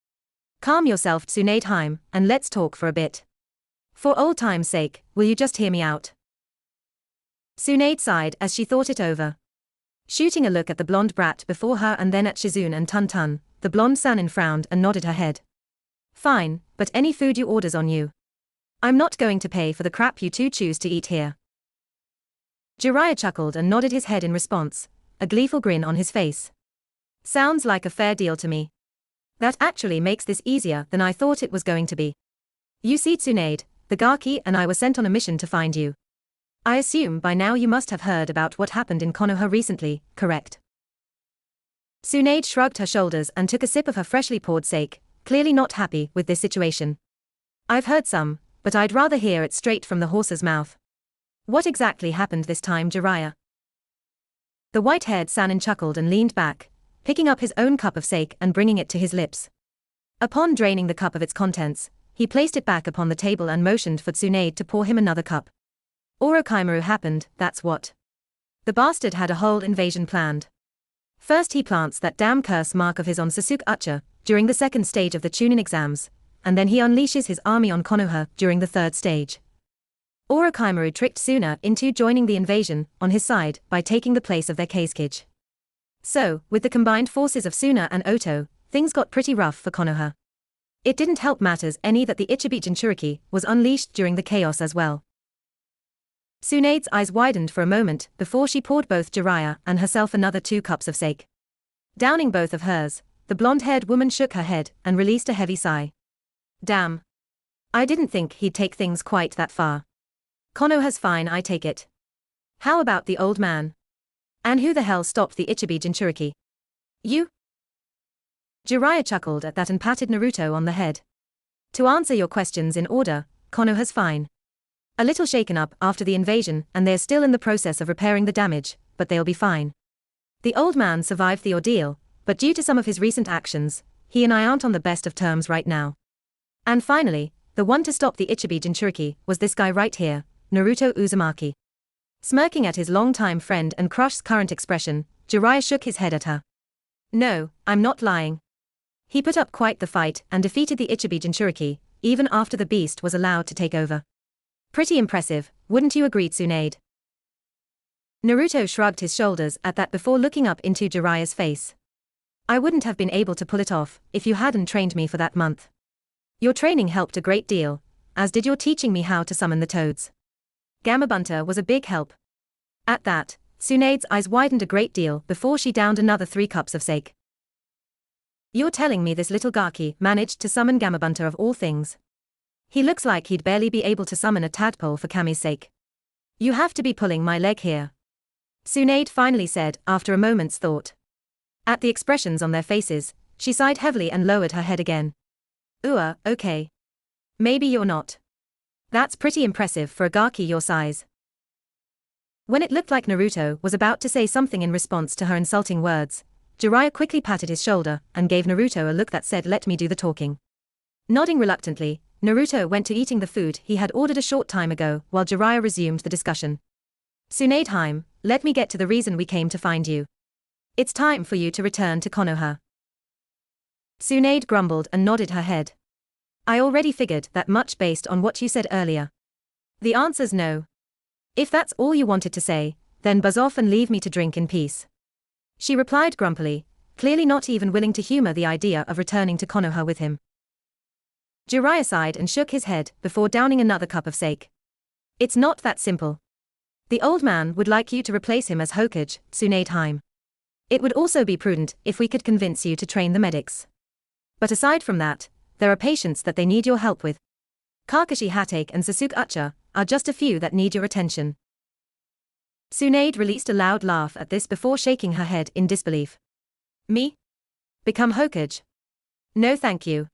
Calm yourself, Tsunade, and let's talk for a bit. For old time's sake, will you just hear me out? Tsunade sighed as she thought it over. Shooting a look at the blonde brat before her and then at Shizune and Tun, the blonde Sannin frowned and nodded her head. Fine, but any food you order's on you. I'm not going to pay for the crap you two choose to eat here. Jiraiya chuckled and nodded his head in response, a gleeful grin on his face. Sounds like a fair deal to me. That actually makes this easier than I thought it was going to be. You see, Tsunade, the Gaki and I were sent on a mission to find you. I assume by now you must have heard about what happened in Konoha recently, correct? Tsunade shrugged her shoulders and took a sip of her freshly poured sake, clearly not happy with this situation. I've heard some, but I'd rather hear it straight from the horse's mouth. What exactly happened this time, Jiraiya? The white-haired Sannin chuckled and leaned back, picking up his own cup of sake and bringing it to his lips. Upon draining the cup of its contents, he placed it back upon the table and motioned for Tsunade to pour him another cup. Orochimaru happened, that's what. The bastard had a whole invasion planned. First he plants that damn curse mark of his on Sasuke Uchiha during the second stage of the Chunin exams, and then he unleashes his army on Konoha during the third stage. Orochimaru tricked Suna into joining the invasion on his side by taking the place of their Kazekage. So, with the combined forces of Suna and Oto, things got pretty rough for Konoha. It didn't help matters any that the Ichibi Jinchuriki was unleashed during the chaos as well. Tsunade's eyes widened for a moment before she poured both Jiraiya and herself another 2 cups of sake. Downing both of hers, the blonde-haired woman shook her head and released a heavy sigh. Damn. I didn't think he'd take things quite that far. Konoha's fine, I take it. How about the old man? And who the hell stopped the Ichibi Jinchuriki? You? Jiraiya chuckled at that and patted Naruto on the head. To answer your questions in order, Konoha's fine. A little shaken up after the invasion and they're still in the process of repairing the damage, but they'll be fine. The old man survived the ordeal, but due to some of his recent actions, he and I aren't on the best of terms right now. And finally, the one to stop the Ichibi Jinchuriki was this guy right here, Naruto Uzumaki. Smirking at his longtime friend and crush's current expression, Jiraiya shook his head at her. No, I'm not lying. He put up quite the fight and defeated the Ichibi Jinchuriki, even after the beast was allowed to take over. Pretty impressive, wouldn't you agree, Tsunade? Naruto shrugged his shoulders at that before looking up into Jiraiya's face. I wouldn't have been able to pull it off if you hadn't trained me for that month. Your training helped a great deal, as did your teaching me how to summon the toads. Gamabunta was a big help. At that, Tsunade's eyes widened a great deal before she downed another 3 cups of sake. You're telling me this little Gaki managed to summon Gamabunta of all things? He looks like he'd barely be able to summon a tadpole for Kami's sake. You have to be pulling my leg here. Tsunade finally said after a moment's thought. At the expressions on their faces, she sighed heavily and lowered her head again. Okay. Maybe you're not. That's pretty impressive for a Gaki your size. When it looked like Naruto was about to say something in response to her insulting words, Jiraiya quickly patted his shoulder and gave Naruto a look that said, let me do the talking. Nodding reluctantly, Naruto went to eating the food he had ordered a short time ago while Jiraiya resumed the discussion. Tsunade, let me get to the reason we came to find you. It's time for you to return to Konoha. Tsunade grumbled and nodded her head. I already figured that much based on what you said earlier. The answer's no. If that's all you wanted to say, then buzz off and leave me to drink in peace. She replied grumpily, clearly not even willing to humor the idea of returning to Konoha with him. Jiraiya sighed and shook his head before downing another cup of sake. It's not that simple. The old man would like you to replace him as Hokage, Tsunade. It would also be prudent if we could convince you to train the medics. But aside from that, there are patients that they need your help with. Kakashi Hatake and Sasuke Uchiha are just a few that need your attention. Tsunade released a loud laugh at this before shaking her head in disbelief. Me? Become Hokage? No thank you.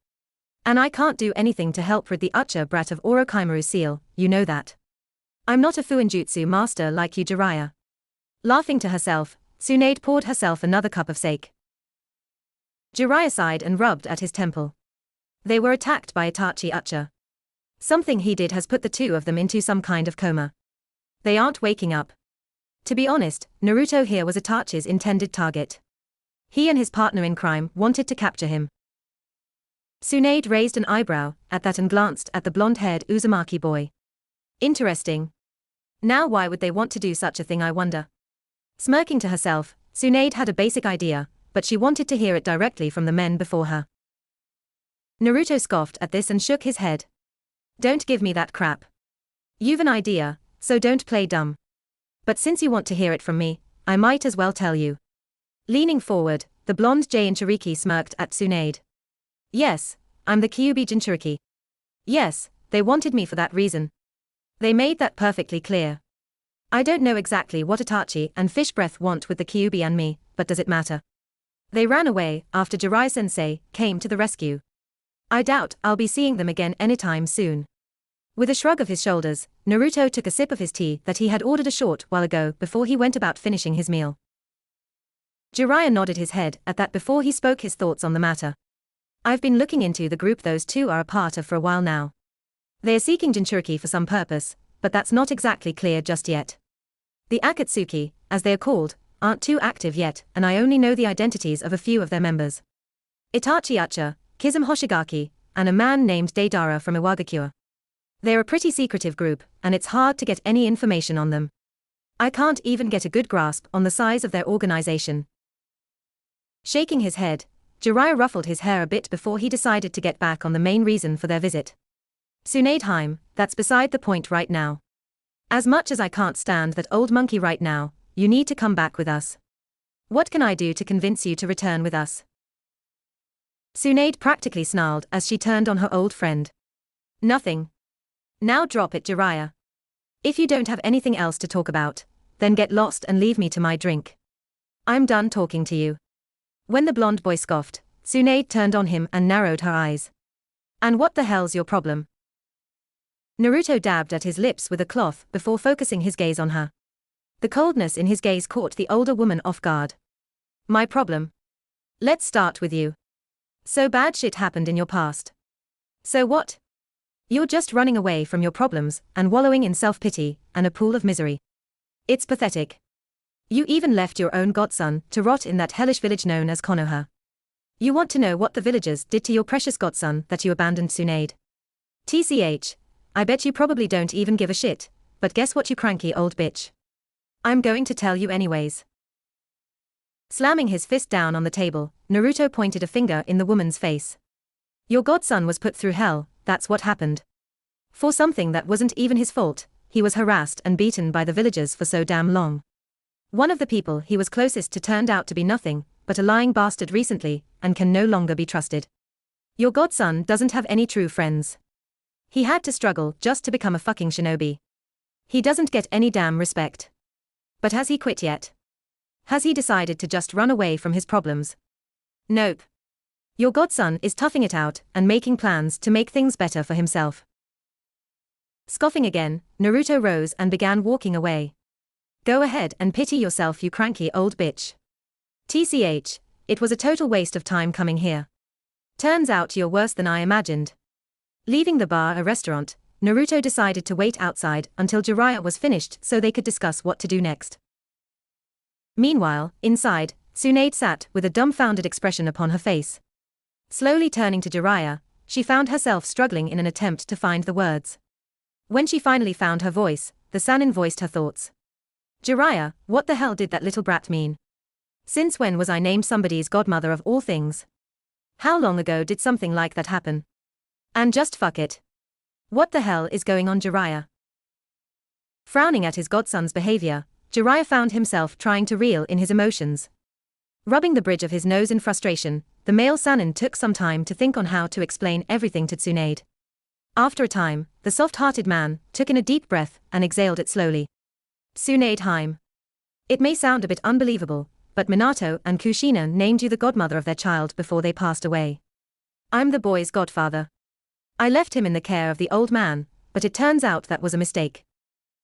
And I can't do anything to help rid the Uchiha brat of Orochimaru's seal, you know that. I'm not a Fuinjutsu master like you, Jiraiya. Laughing to herself, Tsunade poured herself another cup of sake. Jiraiya sighed and rubbed at his temple. They were attacked by Itachi Uchiha. Something he did has put the 2 of them into some kind of coma. They aren't waking up. To be honest, Naruto here was Itachi's intended target. He and his partner in crime wanted to capture him. Tsunade raised an eyebrow at that and glanced at the blonde-haired Uzumaki boy. Interesting. Now why would they want to do such a thing, I wonder? Smirking to herself, Tsunade had a basic idea, but she wanted to hear it directly from the men before her. Naruto scoffed at this and shook his head. Don't give me that crap. You've an idea, so don't play dumb. But since you want to hear it from me, I might as well tell you. Leaning forward, the blonde Jinchuriki smirked at Tsunade. Yes, I'm the Kyuubi Jinchuriki. Yes, they wanted me for that reason. They made that perfectly clear. I don't know exactly what Itachi and Fish Breath want with the Kyuubi and me, but does it matter? They ran away after Jiraiya-sensei came to the rescue. I doubt I'll be seeing them again anytime soon. With a shrug of his shoulders, Naruto took a sip of his tea that he had ordered a short while ago before he went about finishing his meal. Jiraiya nodded his head at that before he spoke his thoughts on the matter. I've been looking into the group those two are a part of for a while now. They are seeking Jinchuriki for some purpose, but that's not exactly clear just yet. The Akatsuki, as they are called, aren't too active yet, and I only know the identities of a few of their members. Itachi Uchiha, Kizum Hoshigaki, and a man named Deidara from Iwagakure. They're a pretty secretive group, and it's hard to get any information on them. I can't even get a good grasp on the size of their organization. Shaking his head, Jiraiya ruffled his hair a bit before he decided to get back on the main reason for their visit. Tsunade, that's beside the point right now. As much as I can't stand that old monkey right now, you need to come back with us. What can I do to convince you to return with us? Tsunade practically snarled as she turned on her old friend. Nothing. Now drop it, Jiraiya. If you don't have anything else to talk about, then get lost and leave me to my drink. I'm done talking to you. When the blonde boy scoffed, Tsunade turned on him and narrowed her eyes. And what the hell's your problem? Naruto dabbed at his lips with a cloth before focusing his gaze on her. The coldness in his gaze caught the older woman off guard. My problem? Let's start with you. So bad shit happened in your past. So what? You're just running away from your problems and wallowing in self-pity and a pool of misery. It's pathetic. You even left your own godson to rot in that hellish village known as Konoha. You want to know what the villagers did to your precious godson that you abandoned, Tsunade? TCH, I bet you probably don't even give a shit, but guess what, you cranky old bitch? I'm going to tell you anyways. Slamming his fist down on the table, Naruto pointed a finger in the woman's face. Your godson was put through hell, that's what happened. For something that wasn't even his fault, he was harassed and beaten by the villagers for so damn long. One of the people he was closest to turned out to be nothing but a lying bastard recently, and can no longer be trusted. Your godson doesn't have any true friends. He had to struggle just to become a fucking shinobi. He doesn't get any damn respect. But has he quit yet? Has he decided to just run away from his problems? Nope. Your godson is toughing it out and making plans to make things better for himself. Scoffing again, Naruto rose and began walking away. Go ahead and pity yourself, you cranky old bitch. TCH, it was a total waste of time coming here. Turns out you're worse than I imagined. Leaving the bar a restaurant, Naruto decided to wait outside until Jiraiya was finished so they could discuss what to do next. Meanwhile, inside, Tsunade sat with a dumbfounded expression upon her face. Slowly turning to Jiraiya, she found herself struggling in an attempt to find the words. When she finally found her voice, the Sannin voiced her thoughts. Jiraiya, what the hell did that little brat mean? Since when was I named somebody's godmother of all things? How long ago did something like that happen? And just fuck it. What the hell is going on, Jiraiya? Frowning at his godson's behavior, Jiraiya found himself trying to reel in his emotions. Rubbing the bridge of his nose in frustration, the male Sannin took some time to think on how to explain everything to Tsunade. After a time, the soft-hearted man took in a deep breath and exhaled it slowly. Tsunade. It may sound a bit unbelievable, but Minato and Kushina named you the godmother of their child before they passed away. I'm the boy's godfather. I left him in the care of the old man, but it turns out that was a mistake.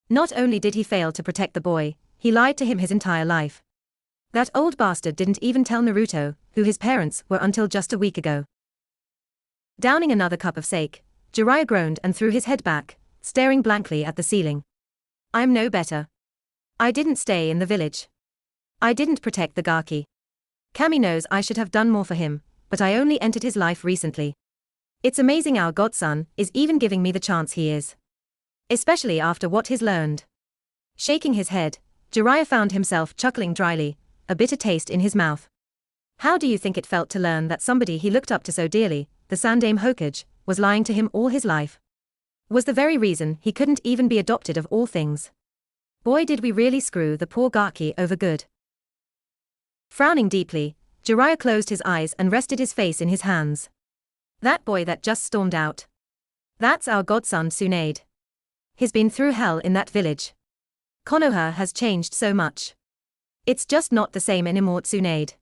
Not only did he fail to protect the boy, he lied to him his entire life. That old bastard didn't even tell Naruto who his parents were until just a week ago. Downing another cup of sake, Jiraiya groaned and threw his head back, staring blankly at the ceiling. I'm no better. I didn't stay in the village. I didn't protect the Gaki. Kami knows I should have done more for him, but I only entered his life recently. It's amazing our godson is even giving me the chance he is. Especially after what he's learned. Shaking his head, Jiraiya found himself chuckling dryly, a bitter taste in his mouth. How do you think it felt to learn that somebody he looked up to so dearly, the Sandaime Hokage, was lying to him all his life? Was the very reason he couldn't even be adopted of all things. Boy, did we really screw the poor Gaki over good. Frowning deeply, Jiraiya closed his eyes and rested his face in his hands. That boy that just stormed out. That's our godson Tsunade. He's been through hell in that village. Konoha has changed so much. It's just not the same anymore, Tsunade.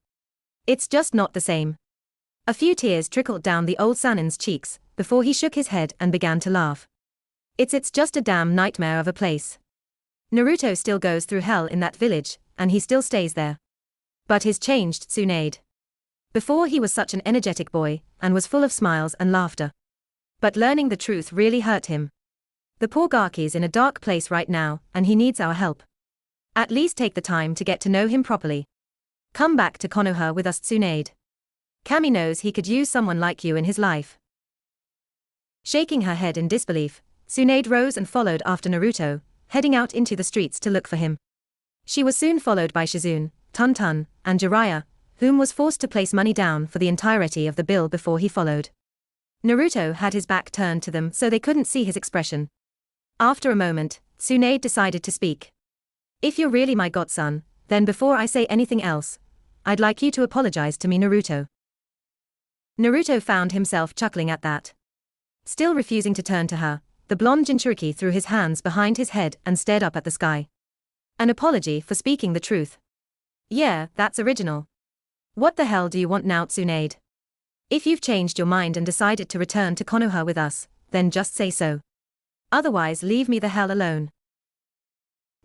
It's just not the same. A few tears trickled down the old Sanin's cheeks, before he shook his head and began to laugh. It's just a damn nightmare of a place. Naruto still goes through hell in that village, and he still stays there. But he's changed, Tsunade. Before he was such an energetic boy, and was full of smiles and laughter. But learning the truth really hurt him. The poor Gaki's in a dark place right now, and he needs our help. At least take the time to get to know him properly. Come back to Konoha with us, Tsunade. Kami knows he could use someone like you in his life. Shaking her head in disbelief, Tsunade rose and followed after Naruto, heading out into the streets to look for him. She was soon followed by Shizune, Tun-Tun, and Jiraiya, whom was forced to place money down for the entirety of the bill before he followed. Naruto had his back turned to them so they couldn't see his expression. After a moment, Tsunade decided to speak. If you're really my godson, then before I say anything else, I'd like you to apologize to me, Naruto. Naruto found himself chuckling at that. Still refusing to turn to her, the blonde Jinchuriki threw his hands behind his head and stared up at the sky. An apology for speaking the truth. Yeah, that's original. What the hell do you want now, Tsunade? If you've changed your mind and decided to return to Konoha with us, then just say so. Otherwise leave me the hell alone.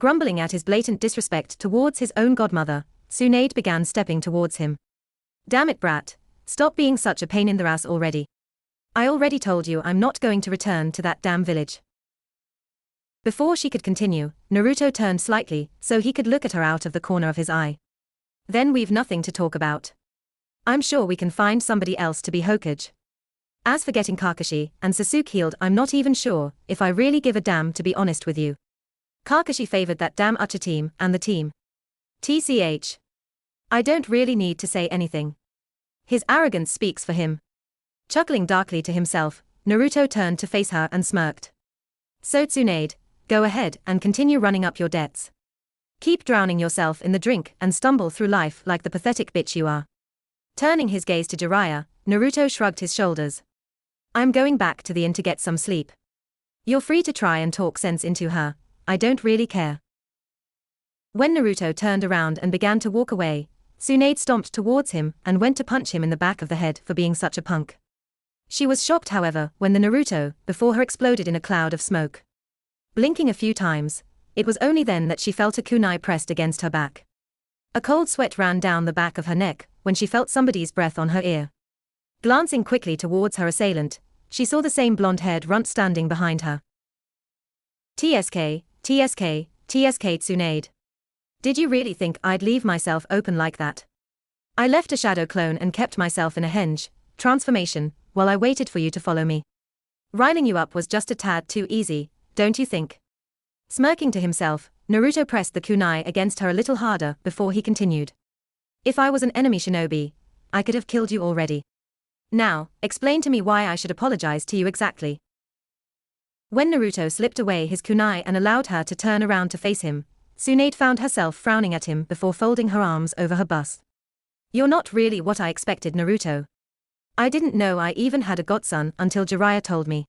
Grumbling at his blatant disrespect towards his own godmother, Tsunade began stepping towards him. Damn it, brat. Stop being such a pain in the ass already. I already told you I'm not going to return to that damn village. Before she could continue, Naruto turned slightly so he could look at her out of the corner of his eye. Then we've nothing to talk about. I'm sure we can find somebody else to be Hokage. As for getting Kakashi and Sasuke healed, I'm not even sure if I really give a damn, to be honest with you. Kakashi favored that damn Uchiha team and the team. TCH. I don't really need to say anything. His arrogance speaks for him. Chuckling darkly to himself, Naruto turned to face her and smirked. So Tsunade, go ahead and continue running up your debts. Keep drowning yourself in the drink and stumble through life like the pathetic bitch you are. Turning his gaze to Jiraiya, Naruto shrugged his shoulders. I'm going back to the inn to get some sleep. You're free to try and talk sense into her, I don't really care. When Naruto turned around and began to walk away, Tsunade stomped towards him and went to punch him in the back of the head for being such a punk. She was shocked, however, when the Naruto before her exploded in a cloud of smoke. Blinking a few times, it was only then that she felt a kunai pressed against her back. A cold sweat ran down the back of her neck when she felt somebody's breath on her ear. Glancing quickly towards her assailant, she saw the same blonde-haired runt standing behind her. TSK, TSK, TSK Tsunade. Did you really think I'd leave myself open like that? I left a shadow clone and kept myself in a henge transformation while I waited for you to follow me. Riling you up was just a tad too easy, don't you think? Smirking to himself, Naruto pressed the kunai against her a little harder before he continued. If I was an enemy shinobi, I could have killed you already. Now, explain to me why I should apologize to you exactly. When Naruto slipped away his kunai and allowed her to turn around to face him, Tsunade found herself frowning at him before folding her arms over her bust. You're not really what I expected, Naruto. I didn't know I even had a godson until Jiraiya told me.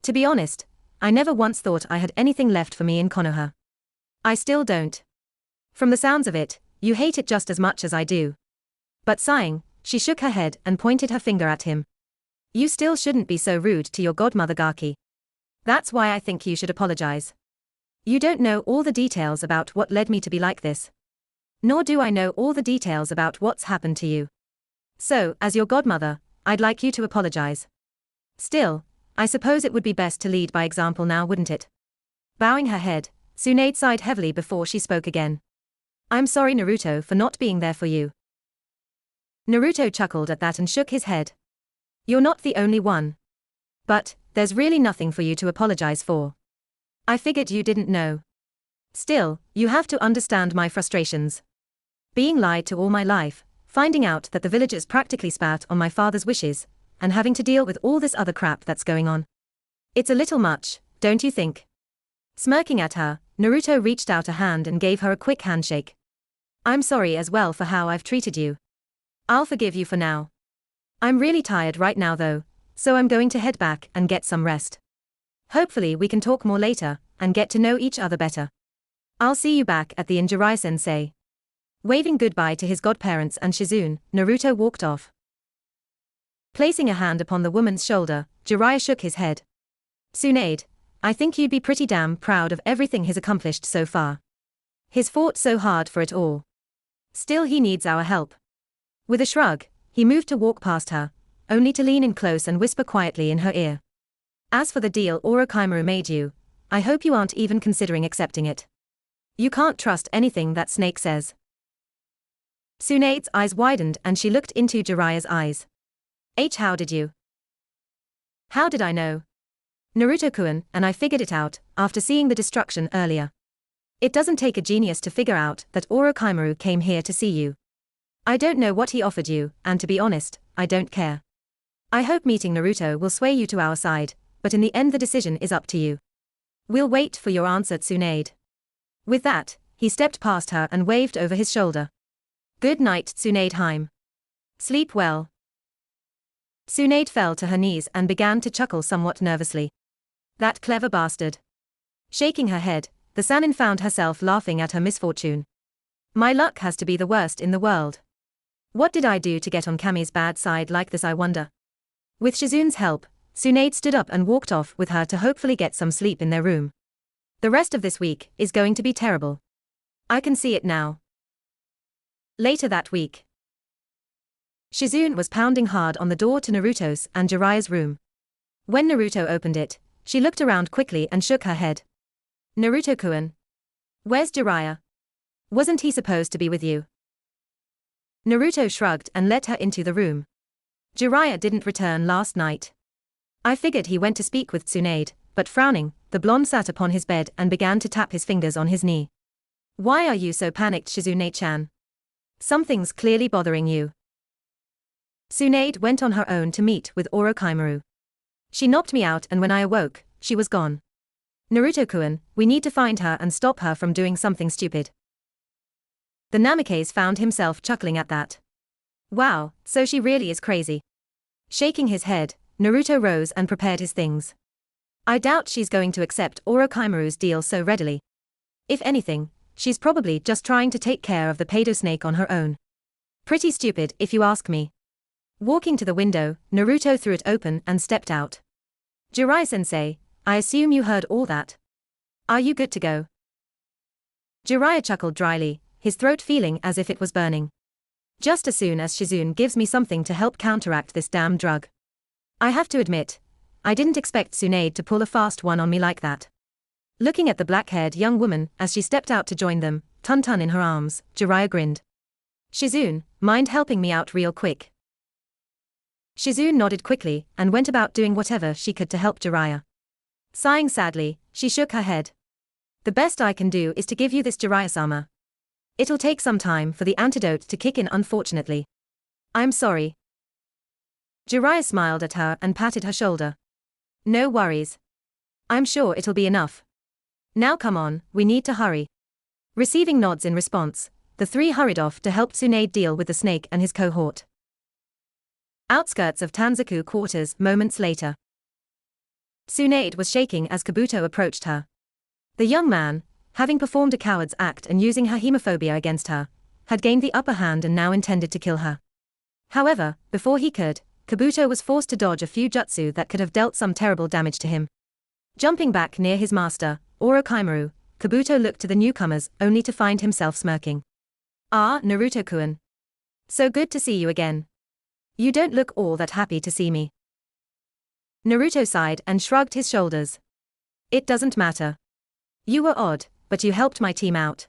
To be honest, I never once thought I had anything left for me in Konoha. I still don't. From the sounds of it, you hate it just as much as I do. But sighing, she shook her head and pointed her finger at him. You still shouldn't be so rude to your godmother, Gaki. That's why I think you should apologize. You don't know all the details about what led me to be like this. Nor do I know all the details about what's happened to you. So, as your godmother, I'd like you to apologize. Still, I suppose it would be best to lead by example now, wouldn't it? Bowing her head, Tsunade sighed heavily before she spoke again. I'm sorry, Naruto, for not being there for you. Naruto chuckled at that and shook his head. You're not the only one. But, there's really nothing for you to apologize for. I figured you didn't know. Still, you have to understand my frustrations. Being lied to all my life, finding out that the villagers practically spat on my father's wishes, and having to deal with all this other crap that's going on. It's a little much, don't you think? Smirking at her, Naruto reached out a hand and gave her a quick handshake. I'm sorry as well for how I've treated you. I'll forgive you for now. I'm really tired right now though, so I'm going to head back and get some rest. Hopefully we can talk more later, and get to know each other better. I'll see you back at the inn, Jiraiya-sensei. Waving goodbye to his godparents and Shizune, Naruto walked off. Placing a hand upon the woman's shoulder, Jiraiya shook his head. Tsunade, I think you'd be pretty damn proud of everything he's accomplished so far. He's fought so hard for it all. Still he needs our help. With a shrug, he moved to walk past her, only to lean in close and whisper quietly in her ear. As for the deal Orochimaru made you, I hope you aren't even considering accepting it. You can't trust anything that Snake says. Tsunade's eyes widened and she looked into Jiraiya's eyes. How did you? How did I know? Naruto-kun, and I figured it out, after seeing the destruction earlier. It doesn't take a genius to figure out that Orochimaru came here to see you. I don't know what he offered you, and to be honest, I don't care. I hope meeting Naruto will sway you to our side, but in the end the decision is up to you. We'll wait for your answer, Tsunade. With that, he stepped past her and waved over his shoulder. Good night, Tsunade Heim. Sleep well. Tsunade fell to her knees and began to chuckle somewhat nervously. That clever bastard. Shaking her head, the Sannin found herself laughing at her misfortune. My luck has to be the worst in the world. What did I do to get on Kami's bad side like this, I wonder? With Shizune's help, Tsunade stood up and walked off with her to hopefully get some sleep in their room. The rest of this week is going to be terrible. I can see it now. Later that week, Shizune was pounding hard on the door to Naruto's and Jiraiya's room. When Naruto opened it, she looked around quickly and shook her head. Naruto-kun. Where's Jiraiya? Wasn't he supposed to be with you? Naruto shrugged and let her into the room. Jiraiya didn't return last night. I figured he went to speak with Tsunade, but frowning, the blonde sat upon his bed and began to tap his fingers on his knee. Why are you so panicked, Shizune-chan? Something's clearly bothering you. Tsunade went on her own to meet with Orochimaru. She knocked me out and when I awoke, she was gone. Naruto-kun, we need to find her and stop her from doing something stupid. The Namikaze found himself chuckling at that. Wow, so she really is crazy. Shaking his head, Naruto rose and prepared his things. I doubt she's going to accept Orochimaru's deal so readily. If anything, she's probably just trying to take care of the pedo snake on her own. Pretty stupid if you ask me. Walking to the window, Naruto threw it open and stepped out. Jiraiya-sensei, I assume you heard all that. Are you good to go? Jiraiya chuckled dryly, his throat feeling as if it was burning. Just as soon as Shizune gives me something to help counteract this damn drug. I have to admit, I didn't expect Tsunade to pull a fast one on me like that. Looking at the black-haired young woman as she stepped out to join them, Tun-Tun in her arms, Jiraiya grinned. Shizune, mind helping me out real quick? Shizune nodded quickly and went about doing whatever she could to help Jiraiya. Sighing sadly, she shook her head. The best I can do is to give you this, Jiraiya-sama. It'll take some time for the antidote to kick in, unfortunately. I'm sorry. Jiraiya smiled at her and patted her shoulder. No worries. I'm sure it'll be enough. Now come on, we need to hurry. Receiving nods in response, the three hurried off to help Tsunade deal with the snake and his cohort. Outskirts of Tanzaku quarters moments later. Tsunade was shaking as Kabuto approached her. The young man, having performed a coward's act and using her hemophobia against her, had gained the upper hand and now intended to kill her. However, before he could, Kabuto was forced to dodge a few jutsu that could have dealt some terrible damage to him. Jumping back near his master, Orochimaru, Kabuto looked to the newcomers only to find himself smirking. Ah, Naruto-kun. So good to see you again. You don't look all that happy to see me. Naruto sighed and shrugged his shoulders. It doesn't matter. You were odd, but you helped my team out.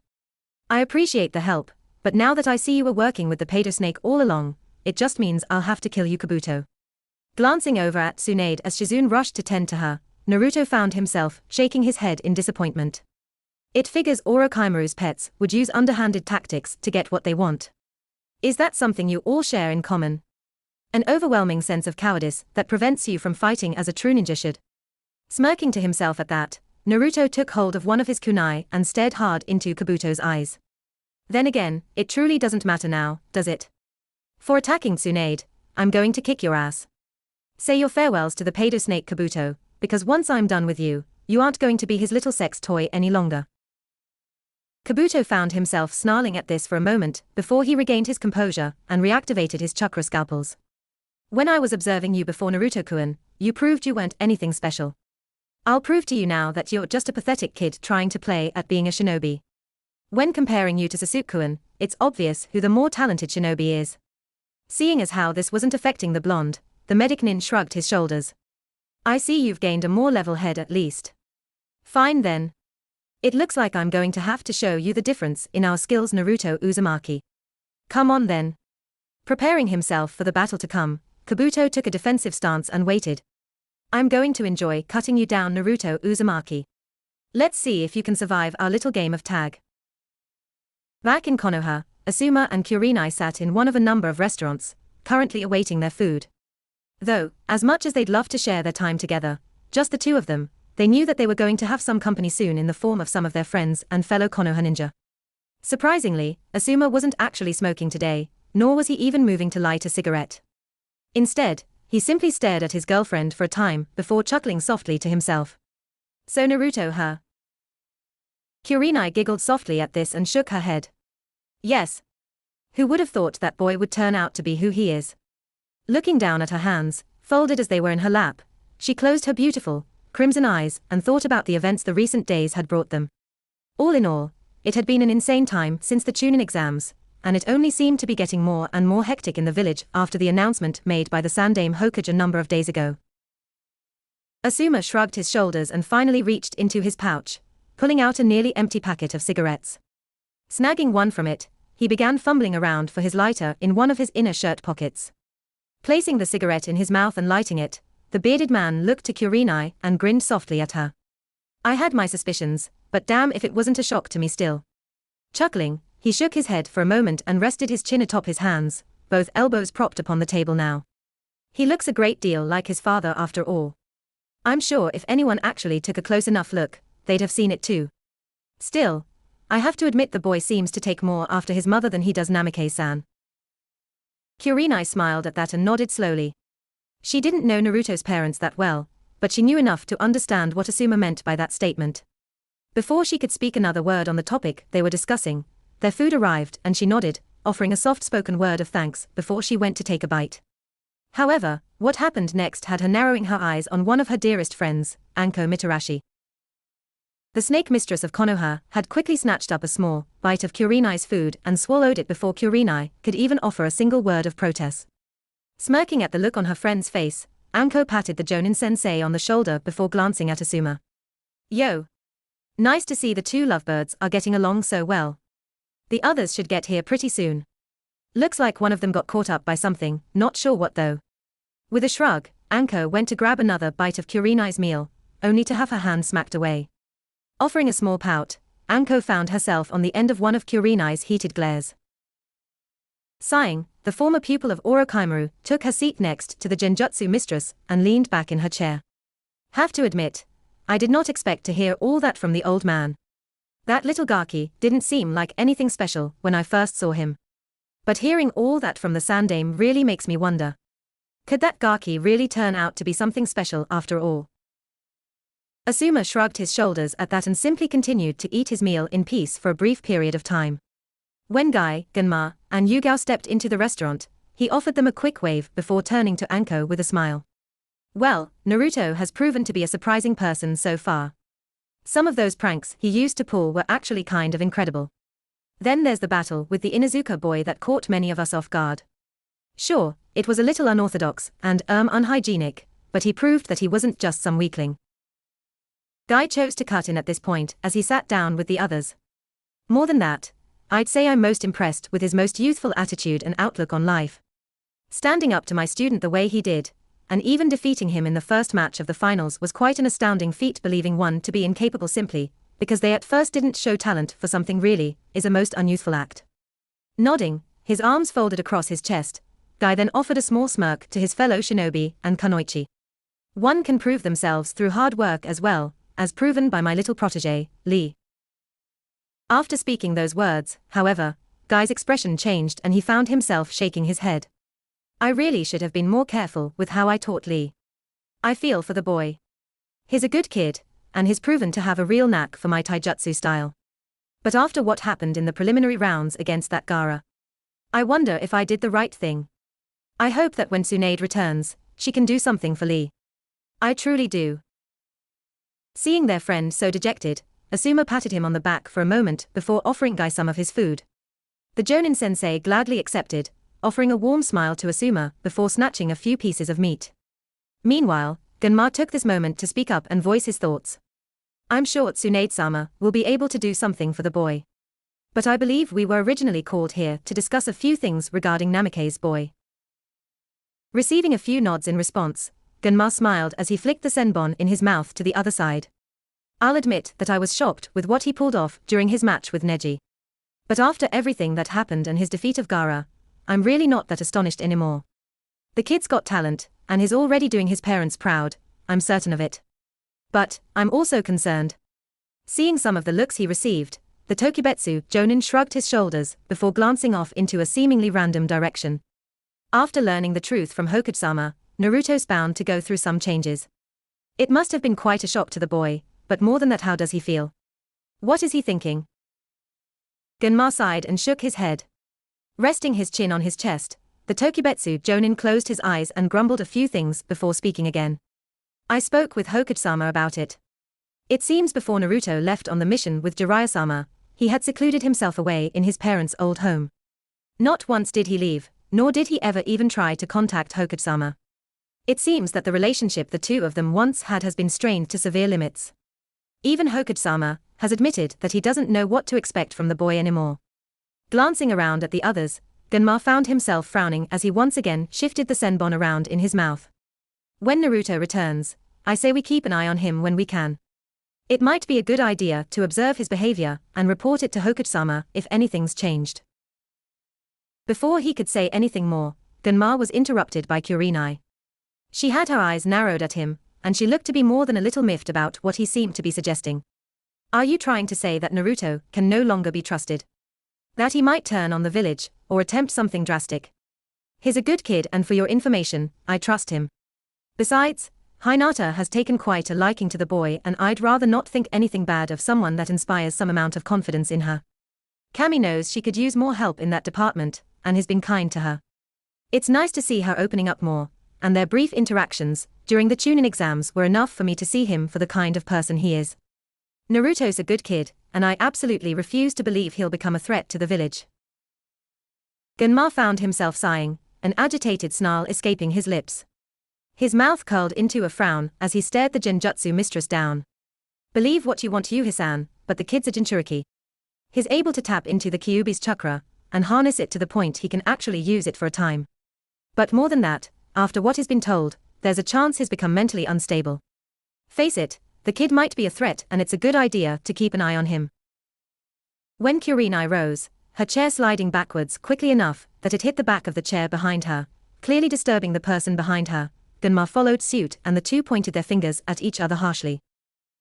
I appreciate the help, but now that I see you were working with the pedo snake all along, it just means I'll have to kill you, Kabuto. Glancing over at Tsunade as Shizune rushed to tend to her, Naruto found himself shaking his head in disappointment. It figures Orochimaru's pets would use underhanded tactics to get what they want. Is that something you all share in common? An overwhelming sense of cowardice that prevents you from fighting as a true ninja should. Smirking to himself at that, Naruto took hold of one of his kunai and stared hard into Kabuto's eyes. Then again, it truly doesn't matter now, does it? For attacking Tsunade, I'm going to kick your ass. Say your farewells to the pedo snake Kabuto, because once I'm done with you, you aren't going to be his little sex toy any longer. Kabuto found himself snarling at this for a moment before he regained his composure and reactivated his chakra scalpels. When I was observing you before Naruto-kun, you proved you weren't anything special. I'll prove to you now that you're just a pathetic kid trying to play at being a shinobi. When comparing you to Sasuke-kun, it's obvious who the more talented shinobi is. Seeing as how this wasn't affecting the blonde, the medic nin shrugged his shoulders. I see you've gained a more level head at least. Fine then. It looks like I'm going to have to show you the difference in our skills, Naruto Uzumaki. Come on then. Preparing himself for the battle to come, Kabuto took a defensive stance and waited. I'm going to enjoy cutting you down, Naruto Uzumaki. Let's see if you can survive our little game of tag. Back in Konoha, Asuma and Kurenai sat in one of a number of restaurants, currently awaiting their food. Though, as much as they'd love to share their time together, just the two of them, they knew that they were going to have some company soon in the form of some of their friends and fellow Konoha ninja. Surprisingly, Asuma wasn't actually smoking today, nor was he even moving to light a cigarette. Instead, he simply stared at his girlfriend for a time before chuckling softly to himself. So Naruto, huh? Kurenai giggled softly at this and shook her head. Yes. Who would have thought that boy would turn out to be who he is? Looking down at her hands, folded as they were in her lap, she closed her beautiful, crimson eyes and thought about the events the recent days had brought them. All in all, it had been an insane time since the Chunin exams, and it only seemed to be getting more and more hectic in the village after the announcement made by the Sandaime Hokage a number of days ago. Asuma shrugged his shoulders and finally reached into his pouch, pulling out a nearly empty packet of cigarettes. Snagging one from it, he began fumbling around for his lighter in one of his inner shirt pockets. Placing the cigarette in his mouth and lighting it, the bearded man looked to Kurenai and grinned softly at her. I had my suspicions, but damn if it wasn't a shock to me still. Chuckling, he shook his head for a moment and rested his chin atop his hands, both elbows propped upon the table now. He looks a great deal like his father after all. I'm sure if anyone actually took a close enough look, they'd have seen it too. Still, I have to admit the boy seems to take more after his mother than he does Namikaze-san. Kurenai smiled at that and nodded slowly. She didn't know Naruto's parents that well, but she knew enough to understand what Asuma meant by that statement. Before she could speak another word on the topic they were discussing, their food arrived and she nodded, offering a soft-spoken word of thanks before she went to take a bite. However, what happened next had her narrowing her eyes on one of her dearest friends, Anko Mitarashi. The snake mistress of Konoha had quickly snatched up a small bite of Kurenai's food and swallowed it before Kurenai could even offer a single word of protest. Smirking at the look on her friend's face, Anko patted the Jonin-sensei on the shoulder before glancing at Asuma. Yo! Nice to see the two lovebirds are getting along so well. The others should get here pretty soon. Looks like one of them got caught up by something, not sure what though. With a shrug, Anko went to grab another bite of Kurenai's meal, only to have her hand smacked away. Offering a small pout, Anko found herself on the end of one of Kurenai's heated glares. Sighing, the former pupil of Orochimaru took her seat next to the Genjutsu mistress and leaned back in her chair. Have to admit, I did not expect to hear all that from the old man. That little Gaki didn't seem like anything special when I first saw him. But hearing all that from the Sandaime really makes me wonder. Could that Gaki really turn out to be something special after all? Asuma shrugged his shoulders at that and simply continued to eat his meal in peace for a brief period of time. When Guy, Genma, and Yugao stepped into the restaurant, he offered them a quick wave before turning to Anko with a smile. Well, Naruto has proven to be a surprising person so far. Some of those pranks he used to pull were actually kind of incredible. Then there's the battle with the Inuzuka boy that caught many of us off guard. Sure, it was a little unorthodox and unhygienic, but he proved that he wasn't just some weakling. Guy chose to cut in at this point as he sat down with the others. More than that, I'd say I'm most impressed with his most youthful attitude and outlook on life. Standing up to my student the way he did, and even defeating him in the first match of the finals was quite an astounding feat. Believing one to be incapable simply because they at first didn't show talent for something really is a most unyouthful act. Nodding, his arms folded across his chest, Guy then offered a small smirk to his fellow shinobi and Kunoichi. One can prove themselves through hard work as well, as proven by my little protege, Lee. After speaking those words, however, Guy's expression changed and he found himself shaking his head. I really should have been more careful with how I taught Lee. I feel for the boy. He's a good kid, and he's proven to have a real knack for my taijutsu style. But after what happened in the preliminary rounds against that Gaara, I wonder if I did the right thing. I hope that when Tsunade returns, she can do something for Lee. I truly do. Seeing their friend so dejected, Asuma patted him on the back for a moment before offering Guy some of his food. The Jonin sensei gladly accepted, offering a warm smile to Asuma before snatching a few pieces of meat. Meanwhile, Genma took this moment to speak up and voice his thoughts. I'm sure Tsunade-sama will be able to do something for the boy. But I believe we were originally called here to discuss a few things regarding Namikaze's boy. Receiving a few nods in response, Genma smiled as he flicked the senbon in his mouth to the other side. I'll admit that I was shocked with what he pulled off during his match with Neji. But after everything that happened and his defeat of Gaara, I'm really not that astonished anymore. The kid's got talent, and he's already doing his parents proud, I'm certain of it. But, I'm also concerned. Seeing some of the looks he received, the Tokubetsu Jonin shrugged his shoulders before glancing off into a seemingly random direction. After learning the truth from Hokage-sama, Naruto's bound to go through some changes. It must have been quite a shock to the boy, but more than that, how does he feel? What is he thinking? Genma sighed and shook his head. Resting his chin on his chest, the Tokubetsu Jonin closed his eyes and grumbled a few things before speaking again. I spoke with Hokage-sama about it. It seems before Naruto left on the mission with Jiraiya-sama, he had secluded himself away in his parents' old home. Not once did he leave, nor did he ever even try to contact Hokage-sama. It seems that the relationship the two of them once had has been strained to severe limits. Even Hokage-sama has admitted that he doesn't know what to expect from the boy anymore. Glancing around at the others, Genma found himself frowning as he once again shifted the senbon around in his mouth. When Naruto returns, I say we keep an eye on him when we can. It might be a good idea to observe his behavior and report it to Hokage-sama if anything's changed. Before he could say anything more, Genma was interrupted by Kurenai. She had her eyes narrowed at him, and she looked to be more than a little miffed about what he seemed to be suggesting. Are you trying to say that Naruto can no longer be trusted? That he might turn on the village, or attempt something drastic? He's a good kid, and for your information, I trust him. Besides, Hinata has taken quite a liking to the boy, and I'd rather not think anything bad of someone that inspires some amount of confidence in her. Kami knows she could use more help in that department, and has been kind to her. It's nice to see her opening up more, and their brief interactions during the Chunin exams were enough for me to see him for the kind of person he is. Naruto's a good kid, and I absolutely refuse to believe he'll become a threat to the village. Genma found himself sighing, an agitated snarl escaping his lips. His mouth curled into a frown as he stared the Genjutsu mistress down. Believe what you want, Yuhi-san, but the kid's a Jinchuriki. He's able to tap into the Kyuubi's chakra and harness it to the point he can actually use it for a time. But more than that, after what he's been told, there's a chance he's become mentally unstable. Face it, the kid might be a threat, and it's a good idea to keep an eye on him. When Kurenai rose, her chair sliding backwards quickly enough that it hit the back of the chair behind her, clearly disturbing the person behind her, Genma followed suit and the two pointed their fingers at each other harshly.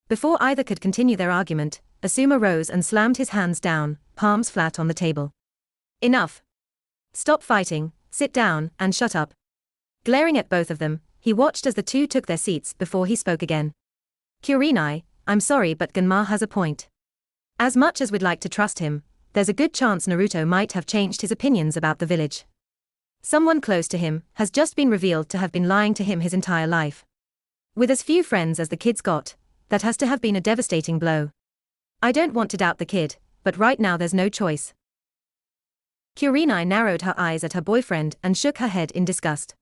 Before either could continue their argument, Asuma rose and slammed his hands down, palms flat on the table. Enough. Stop fighting, sit down, and shut up. Glaring at both of them, he watched as the two took their seats before he spoke again. Kurenai, I'm sorry, but Genma has a point. As much as we'd like to trust him, there's a good chance Naruto might have changed his opinions about the village. Someone close to him has just been revealed to have been lying to him his entire life. With as few friends as the kid's got, that has to have been a devastating blow. I don't want to doubt the kid, but right now there's no choice. Kurenai narrowed her eyes at her boyfriend and shook her head in disgust.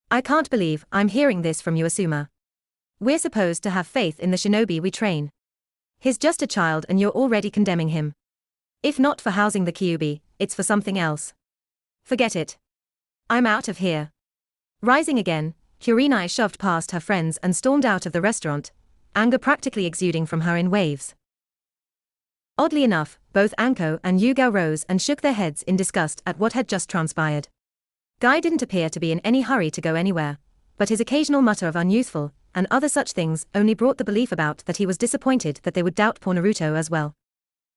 I can't believe I'm hearing this from you, Asuma. We're supposed to have faith in the shinobi we train. He's just a child and you're already condemning him. If not for housing the Kyuubi, it's for something else. Forget it. I'm out of here. Rising again, Kurenai shoved past her friends and stormed out of the restaurant, anger practically exuding from her in waves. Oddly enough, both Anko and Yugao rose and shook their heads in disgust at what had just transpired. Guy didn't appear to be in any hurry to go anywhere, but his occasional mutter of unyouthful and other such things only brought the belief about that he was disappointed that they would doubt poor Naruto as well.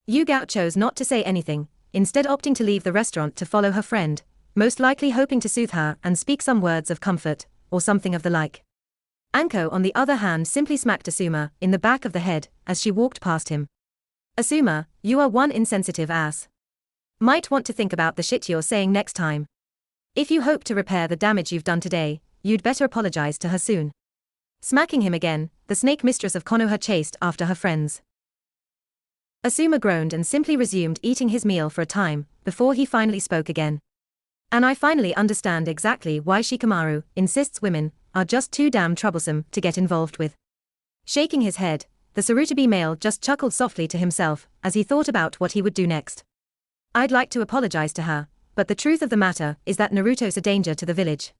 Yugao chose not to say anything, instead opting to leave the restaurant to follow her friend, most likely hoping to soothe her and speak some words of comfort, or something of the like. Anko on the other hand simply smacked Asuma in the back of the head as she walked past him. Asuma, you are one insensitive ass. Might want to think about the shit you're saying next time. If you hope to repair the damage you've done today, you'd better apologize to her soon. Smacking him again, the snake mistress of Konoha chased after her friends. Asuma groaned and simply resumed eating his meal for a time, before he finally spoke again. And I finally understand exactly why Shikamaru insists women are just too damn troublesome to get involved with. Shaking his head, the Sarutobi male just chuckled softly to himself as he thought about what he would do next. I'd like to apologize to her, but the truth of the matter is that Naruto's a danger to the village.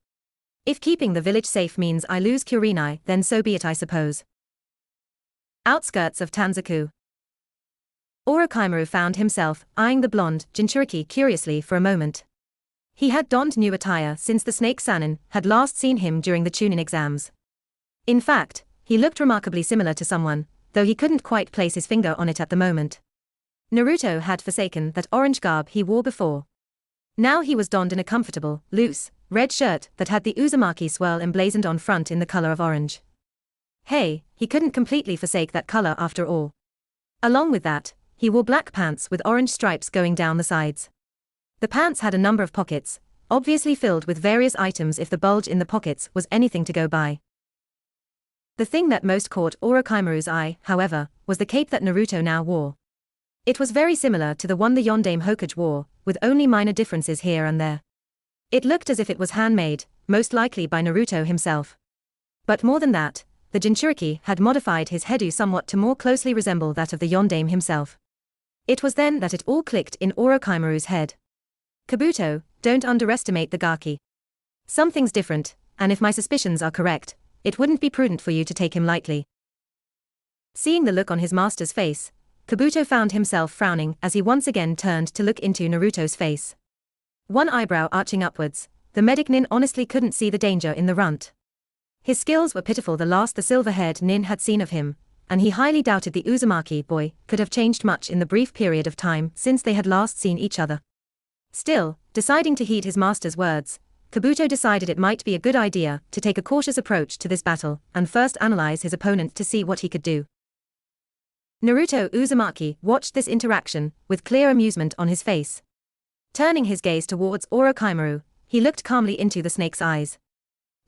If keeping the village safe means I lose Kurenai, then so be it, I suppose. Outskirts of Tanzaku. Orochimaru found himself eyeing the blonde Jinchuriki curiously for a moment. He had donned new attire since the Snake Sannin had last seen him during the Chunin exams. In fact, he looked remarkably similar to someone, though he couldn't quite place his finger on it at the moment. Naruto had forsaken that orange garb he wore before. Now he was donned in a comfortable, loose, red shirt that had the Uzumaki swirl emblazoned on front in the color of orange. Hey, he couldn't completely forsake that color after all. Along with that, he wore black pants with orange stripes going down the sides. The pants had a number of pockets, obviously filled with various items if the bulge in the pockets was anything to go by. The thing that most caught Orochimaru's eye, however, was the cape that Naruto now wore. It was very similar to the one the Yondaime Hokage wore, with only minor differences here and there. It looked as if it was handmade, most likely by Naruto himself. But more than that, the Jinchuriki had modified his headue somewhat to more closely resemble that of the Yondaime himself. It was then that it all clicked in Orochimaru's head. Kabuto, don't underestimate the Gaki. Something's different, and if my suspicions are correct, it wouldn't be prudent for you to take him lightly. Seeing the look on his master's face, Kabuto found himself frowning as he once again turned to look into Naruto's face. One eyebrow arching upwards, the medic nin honestly couldn't see the danger in the runt. His skills were pitiful the last the silver-haired nin had seen of him, and he highly doubted the Uzumaki boy could have changed much in the brief period of time since they had last seen each other. Still, deciding to heed his master's words, Kabuto decided it might be a good idea to take a cautious approach to this battle and first analyze his opponent to see what he could do. Naruto Uzumaki watched this interaction with clear amusement on his face. Turning his gaze towards Orochimaru, he looked calmly into the snake's eyes.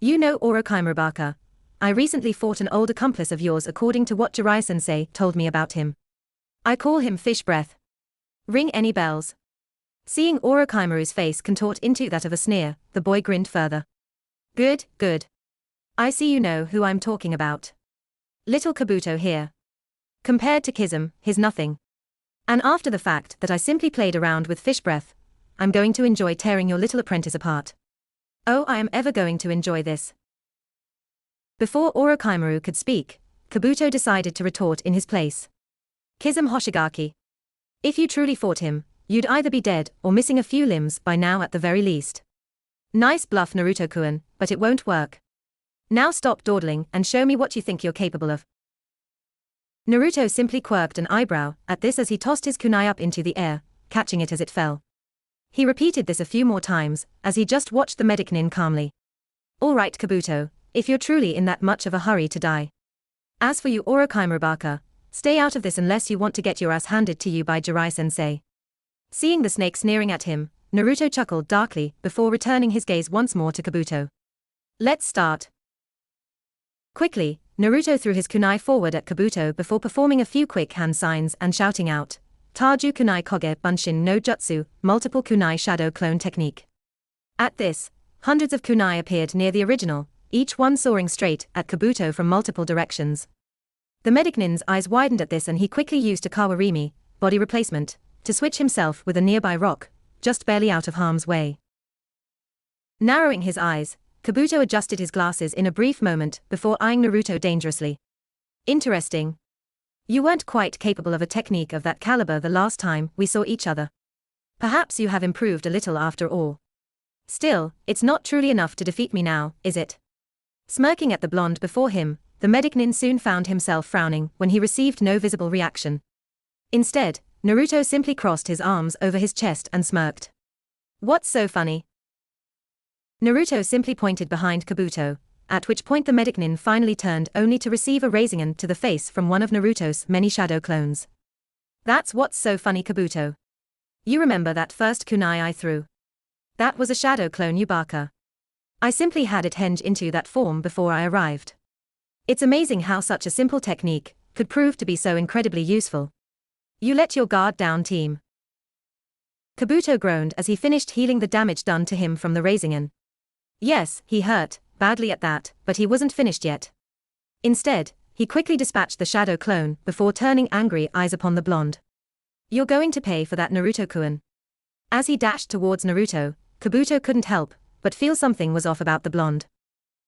You know Orochimaru Baka. I recently fought an old accomplice of yours according to what Jiraiya-sensei told me about him. I call him Fish Breath. Ring any bells? Seeing Orochimaru's face contort into that of a sneer, the boy grinned further. Good, good. I see you know who I'm talking about. Little Kabuto here. Compared to Kism, he's nothing. And after the fact that I simply played around with Fish Breath, I'm going to enjoy tearing your little apprentice apart. Oh, I am ever going to enjoy this. Before Orochimaru could speak, Kabuto decided to retort in his place. Kism Hoshigaki. If you truly fought him, you'd either be dead or missing a few limbs by now at the very least. Nice bluff, Naruto-kun, but it won't work. Now stop dawdling and show me what you think you're capable of. Naruto simply quirked an eyebrow at this as he tossed his kunai up into the air, catching it as it fell. He repeated this a few more times as he just watched the medic nin calmly. All right, Kabuto, if you're truly in that much of a hurry to die. As for you Orochimaru Baka, stay out of this unless you want to get your ass handed to you by Jiraiya-sensei. Seeing the snake sneering at him, Naruto chuckled darkly before returning his gaze once more to Kabuto. Let's start. Quickly, Naruto threw his kunai forward at Kabuto before performing a few quick hand signs and shouting out, Taju kunai koge bunshin no jutsu, multiple kunai shadow clone technique. At this, hundreds of kunai appeared near the original, each one soaring straight at Kabuto from multiple directions. The medic nin's eyes widened at this and he quickly used a kawarimi, body replacement, to switch himself with a nearby rock, just barely out of harm's way. Narrowing his eyes, Kabuto adjusted his glasses in a brief moment before eyeing Naruto dangerously. Interesting. You weren't quite capable of a technique of that caliber the last time we saw each other. Perhaps you have improved a little after all. Still, it's not truly enough to defeat me now, is it? Smirking at the blonde before him, the medic nin soon found himself frowning when he received no visible reaction. Instead, Naruto simply crossed his arms over his chest and smirked. What's so funny? Naruto simply pointed behind Kabuto, at which point the medic nin finally turned only to receive a Rasengan to the face from one of Naruto's many shadow clones. That's what's so funny, Kabuto. You remember that first kunai I threw? That was a shadow clone, Yubaka. I simply had it henge into that form before I arrived. It's amazing how such a simple technique could prove to be so incredibly useful. You let your guard down, team. Kabuto groaned as he finished healing the damage done to him from the Rasengan. Yes, he hurt badly at that, but he wasn't finished yet. Instead, he quickly dispatched the shadow clone before turning angry eyes upon the blonde. You're going to pay for that, Naruto-kun. As he dashed towards Naruto, Kabuto couldn't help but feel something was off about the blonde.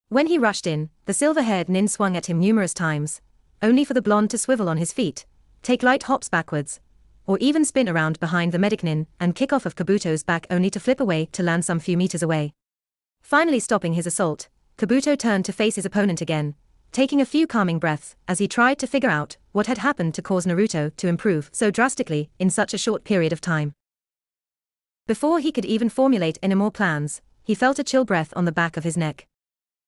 When he rushed in, the silver-haired nin swung at him numerous times, only for the blonde to swivel on his feet, take light hops backwards, or even spin around behind the medic nin and kick off of Kabuto's back only to flip away to land some few meters away. Finally stopping his assault, Kabuto turned to face his opponent again, taking a few calming breaths as he tried to figure out what had happened to cause Naruto to improve so drastically in such a short period of time. Before he could even formulate any more plans, he felt a chill breath on the back of his neck.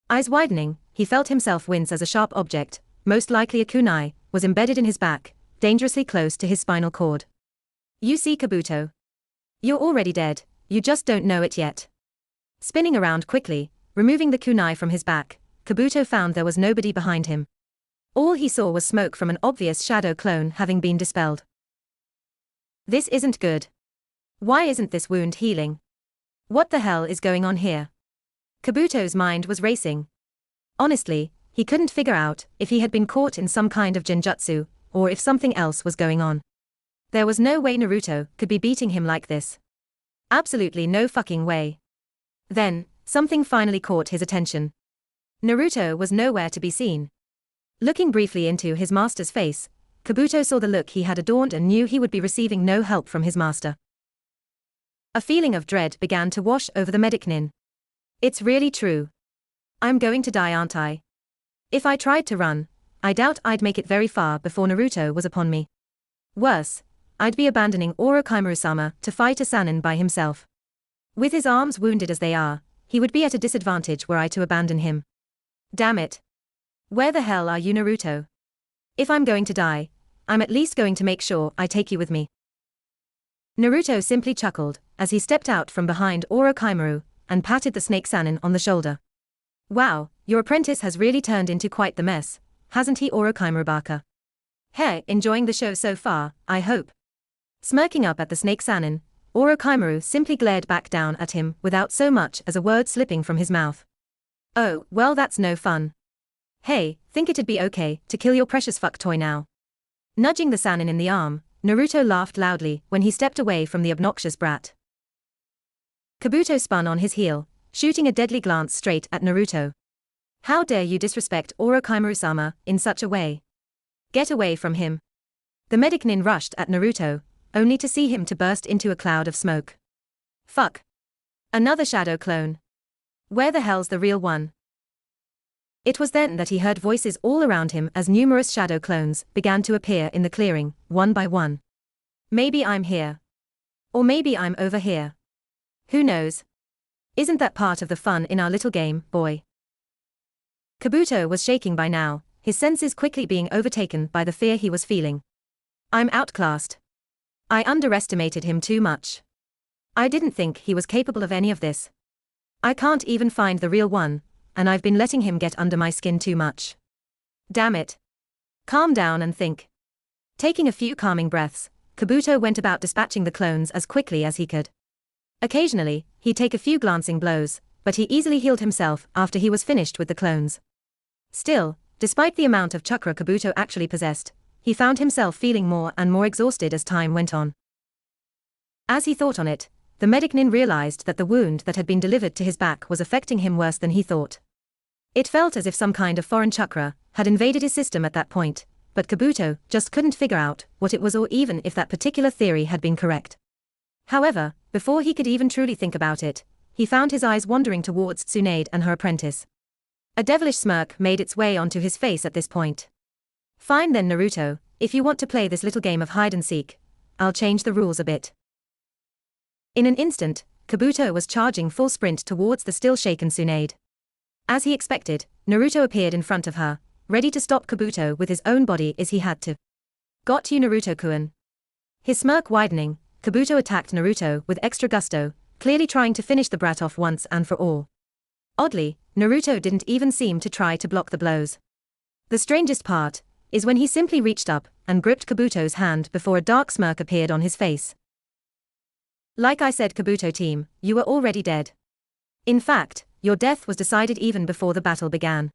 Eyes widening, he felt himself wince as a sharp object, most likely a kunai, was embedded in his back, dangerously close to his spinal cord. You see, Kabuto? You're already dead, you just don't know it yet. Spinning around quickly, removing the kunai from his back, Kabuto found there was nobody behind him. All he saw was smoke from an obvious shadow clone having been dispelled. This isn't good. Why isn't this wound healing? What the hell is going on here? Kabuto's mind was racing. Honestly, he couldn't figure out if he had been caught in some kind of genjutsu, or if something else was going on. There was no way Naruto could be beating him like this. Absolutely no fucking way. Then, something finally caught his attention. Naruto was nowhere to be seen. Looking briefly into his master's face, Kabuto saw the look he had adorned and knew he would be receiving no help from his master. A feeling of dread began to wash over the medic nin. It's really true. I'm going to die, aren't I? If I tried to run, I doubt I'd make it very far before Naruto was upon me. Worse, I'd be abandoning Orochimaru-sama to fight a Sannin by himself. With his arms wounded as they are, he would be at a disadvantage were I to abandon him. Damn it. Where the hell are you, Naruto? If I'm going to die, I'm at least going to make sure I take you with me. Naruto simply chuckled as he stepped out from behind Orochimaru and patted the snake Sannin on the shoulder. Wow, your apprentice has really turned into quite the mess, hasn't he, Orochimaru-baka? Hey, enjoying the show so far, I hope. Smirking up at the snake Sannin, Orochimaru simply glared back down at him without so much as a word slipping from his mouth. Oh, well, that's no fun. Hey, think it'd be okay to kill your precious fuck toy now? Nudging the Sannin in the arm, Naruto laughed loudly when he stepped away from the obnoxious brat. Kabuto spun on his heel, shooting a deadly glance straight at Naruto. How dare you disrespect Orochimaru-sama in such a way? Get away from him. The medic nin rushed at Naruto, only to see him to burst into a cloud of smoke. Fuck. Another shadow clone. Where the hell's the real one? It was then that he heard voices all around him as numerous shadow clones began to appear in the clearing, one by one. Maybe I'm here. Or maybe I'm over here. Who knows? Isn't that part of the fun in our little game, boy? Kabuto was shaking by now, his senses quickly being overtaken by the fear he was feeling. I'm outclassed. I underestimated him too much. I didn't think he was capable of any of this. I can't even find the real one, and I've been letting him get under my skin too much. Damn it. Calm down and think. Taking a few calming breaths, Kabuto went about dispatching the clones as quickly as he could. Occasionally, he'd take a few glancing blows, but he easily healed himself after he was finished with the clones. Still, despite the amount of chakra Kabuto actually possessed, he found himself feeling more and more exhausted as time went on. As he thought on it, the medic nin realized that the wound that had been delivered to his back was affecting him worse than he thought. It felt as if some kind of foreign chakra had invaded his system at that point, but Kabuto just couldn't figure out what it was or even if that particular theory had been correct. However, before he could even truly think about it, he found his eyes wandering towards Tsunade and her apprentice. A devilish smirk made its way onto his face at this point. Fine then, Naruto, if you want to play this little game of hide and seek, I'll change the rules a bit. In an instant, Kabuto was charging full sprint towards the still shaken Tsunade. As he expected, Naruto appeared in front of her, ready to stop Kabuto with his own body if he had to. Got you, Naruto-kun. His smirk widening, Kabuto attacked Naruto with extra gusto, clearly trying to finish the brat off once and for all. Oddly, Naruto didn't even seem to try to block the blows. The strangest part is when he simply reached up and gripped Kabuto's hand before a dark smirk appeared on his face. Like I said, Kabuto team, you were already dead. In fact, your death was decided even before the battle began.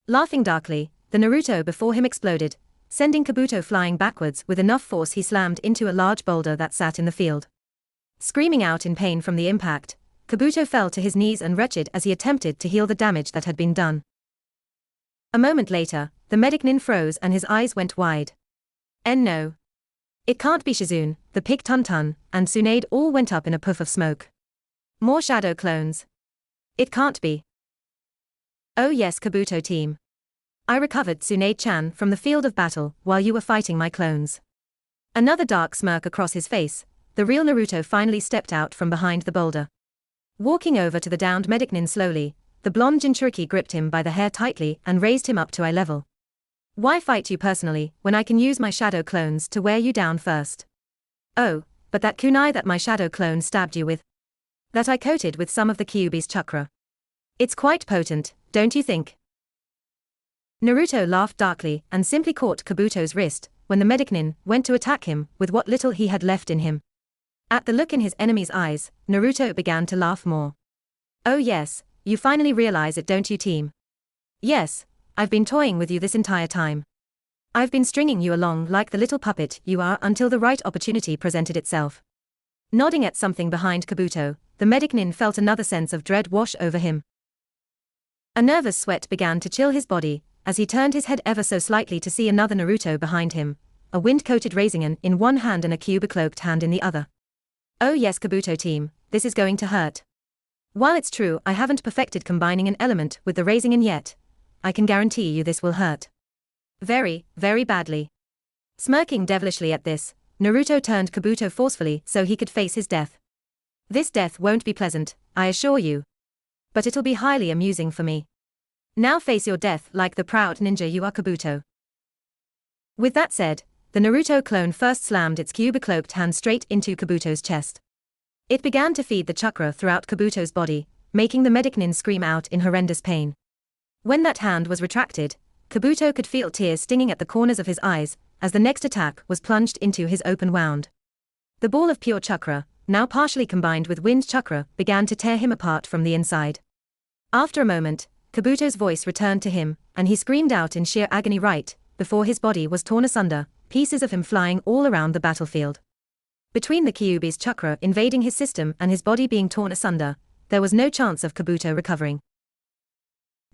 Laughing darkly, the Naruto before him exploded, sending Kabuto flying backwards with enough force he slammed into a large boulder that sat in the field. Screaming out in pain from the impact, Kabuto fell to his knees and wretched as he attempted to heal the damage that had been done. A moment later, the medic nin froze and his eyes went wide. No. It can't be Shizune, the pig Tun-Tun, and Tsunade all went up in a puff of smoke. More shadow clones. It can't be. Oh yes, Kabuto team. I recovered Tsunade-chan from the field of battle while you were fighting my clones. Another dark smirk across his face, the real Naruto finally stepped out from behind the boulder. Walking over to the downed medic nin slowly, the blonde Jinchuriki gripped him by the hair tightly and raised him up to eye level. Why fight you personally when I can use my shadow clones to wear you down first? Oh, but that kunai that my shadow clone stabbed you with. That I coated with some of the Kyuubi's chakra. It's quite potent, don't you think? Naruto laughed darkly and simply caught Kabuto's wrist when the medic nin went to attack him with what little he had left in him. At the look in his enemy's eyes, Naruto began to laugh more. Oh yes, you finally realize it, don't you team? Yes, I've been toying with you this entire time. I've been stringing you along like the little puppet you are until the right opportunity presented itself. Nodding at something behind Kabuto, the medic nin felt another sense of dread wash over him. A nervous sweat began to chill his body as he turned his head ever so slightly to see another Naruto behind him, a wind-coated Rasengan in one hand and a Kyuubi-cloaked hand in the other. Oh yes, Kabuto team, this is going to hurt. While it's true I haven't perfected combining an element with the Rasengan yet, I can guarantee you this will hurt. Very, very badly. Smirking devilishly at this, Naruto turned Kabuto forcefully so he could face his death. This death won't be pleasant, I assure you. But it'll be highly amusing for me. Now face your death like the proud ninja you are, Kabuto. With that said, the Naruto clone first slammed its Kyuubi-cloaked hand straight into Kabuto's chest. It began to feed the chakra throughout Kabuto's body, making the medic nin scream out in horrendous pain. When that hand was retracted, Kabuto could feel tears stinging at the corners of his eyes as the next attack was plunged into his open wound. The ball of pure chakra, now partially combined with wind chakra, began to tear him apart from the inside. After a moment, Kabuto's voice returned to him, and he screamed out in sheer agony right before his body was torn asunder, pieces of him flying all around the battlefield. Between the Kyuubi's chakra invading his system and his body being torn asunder, there was no chance of Kabuto recovering.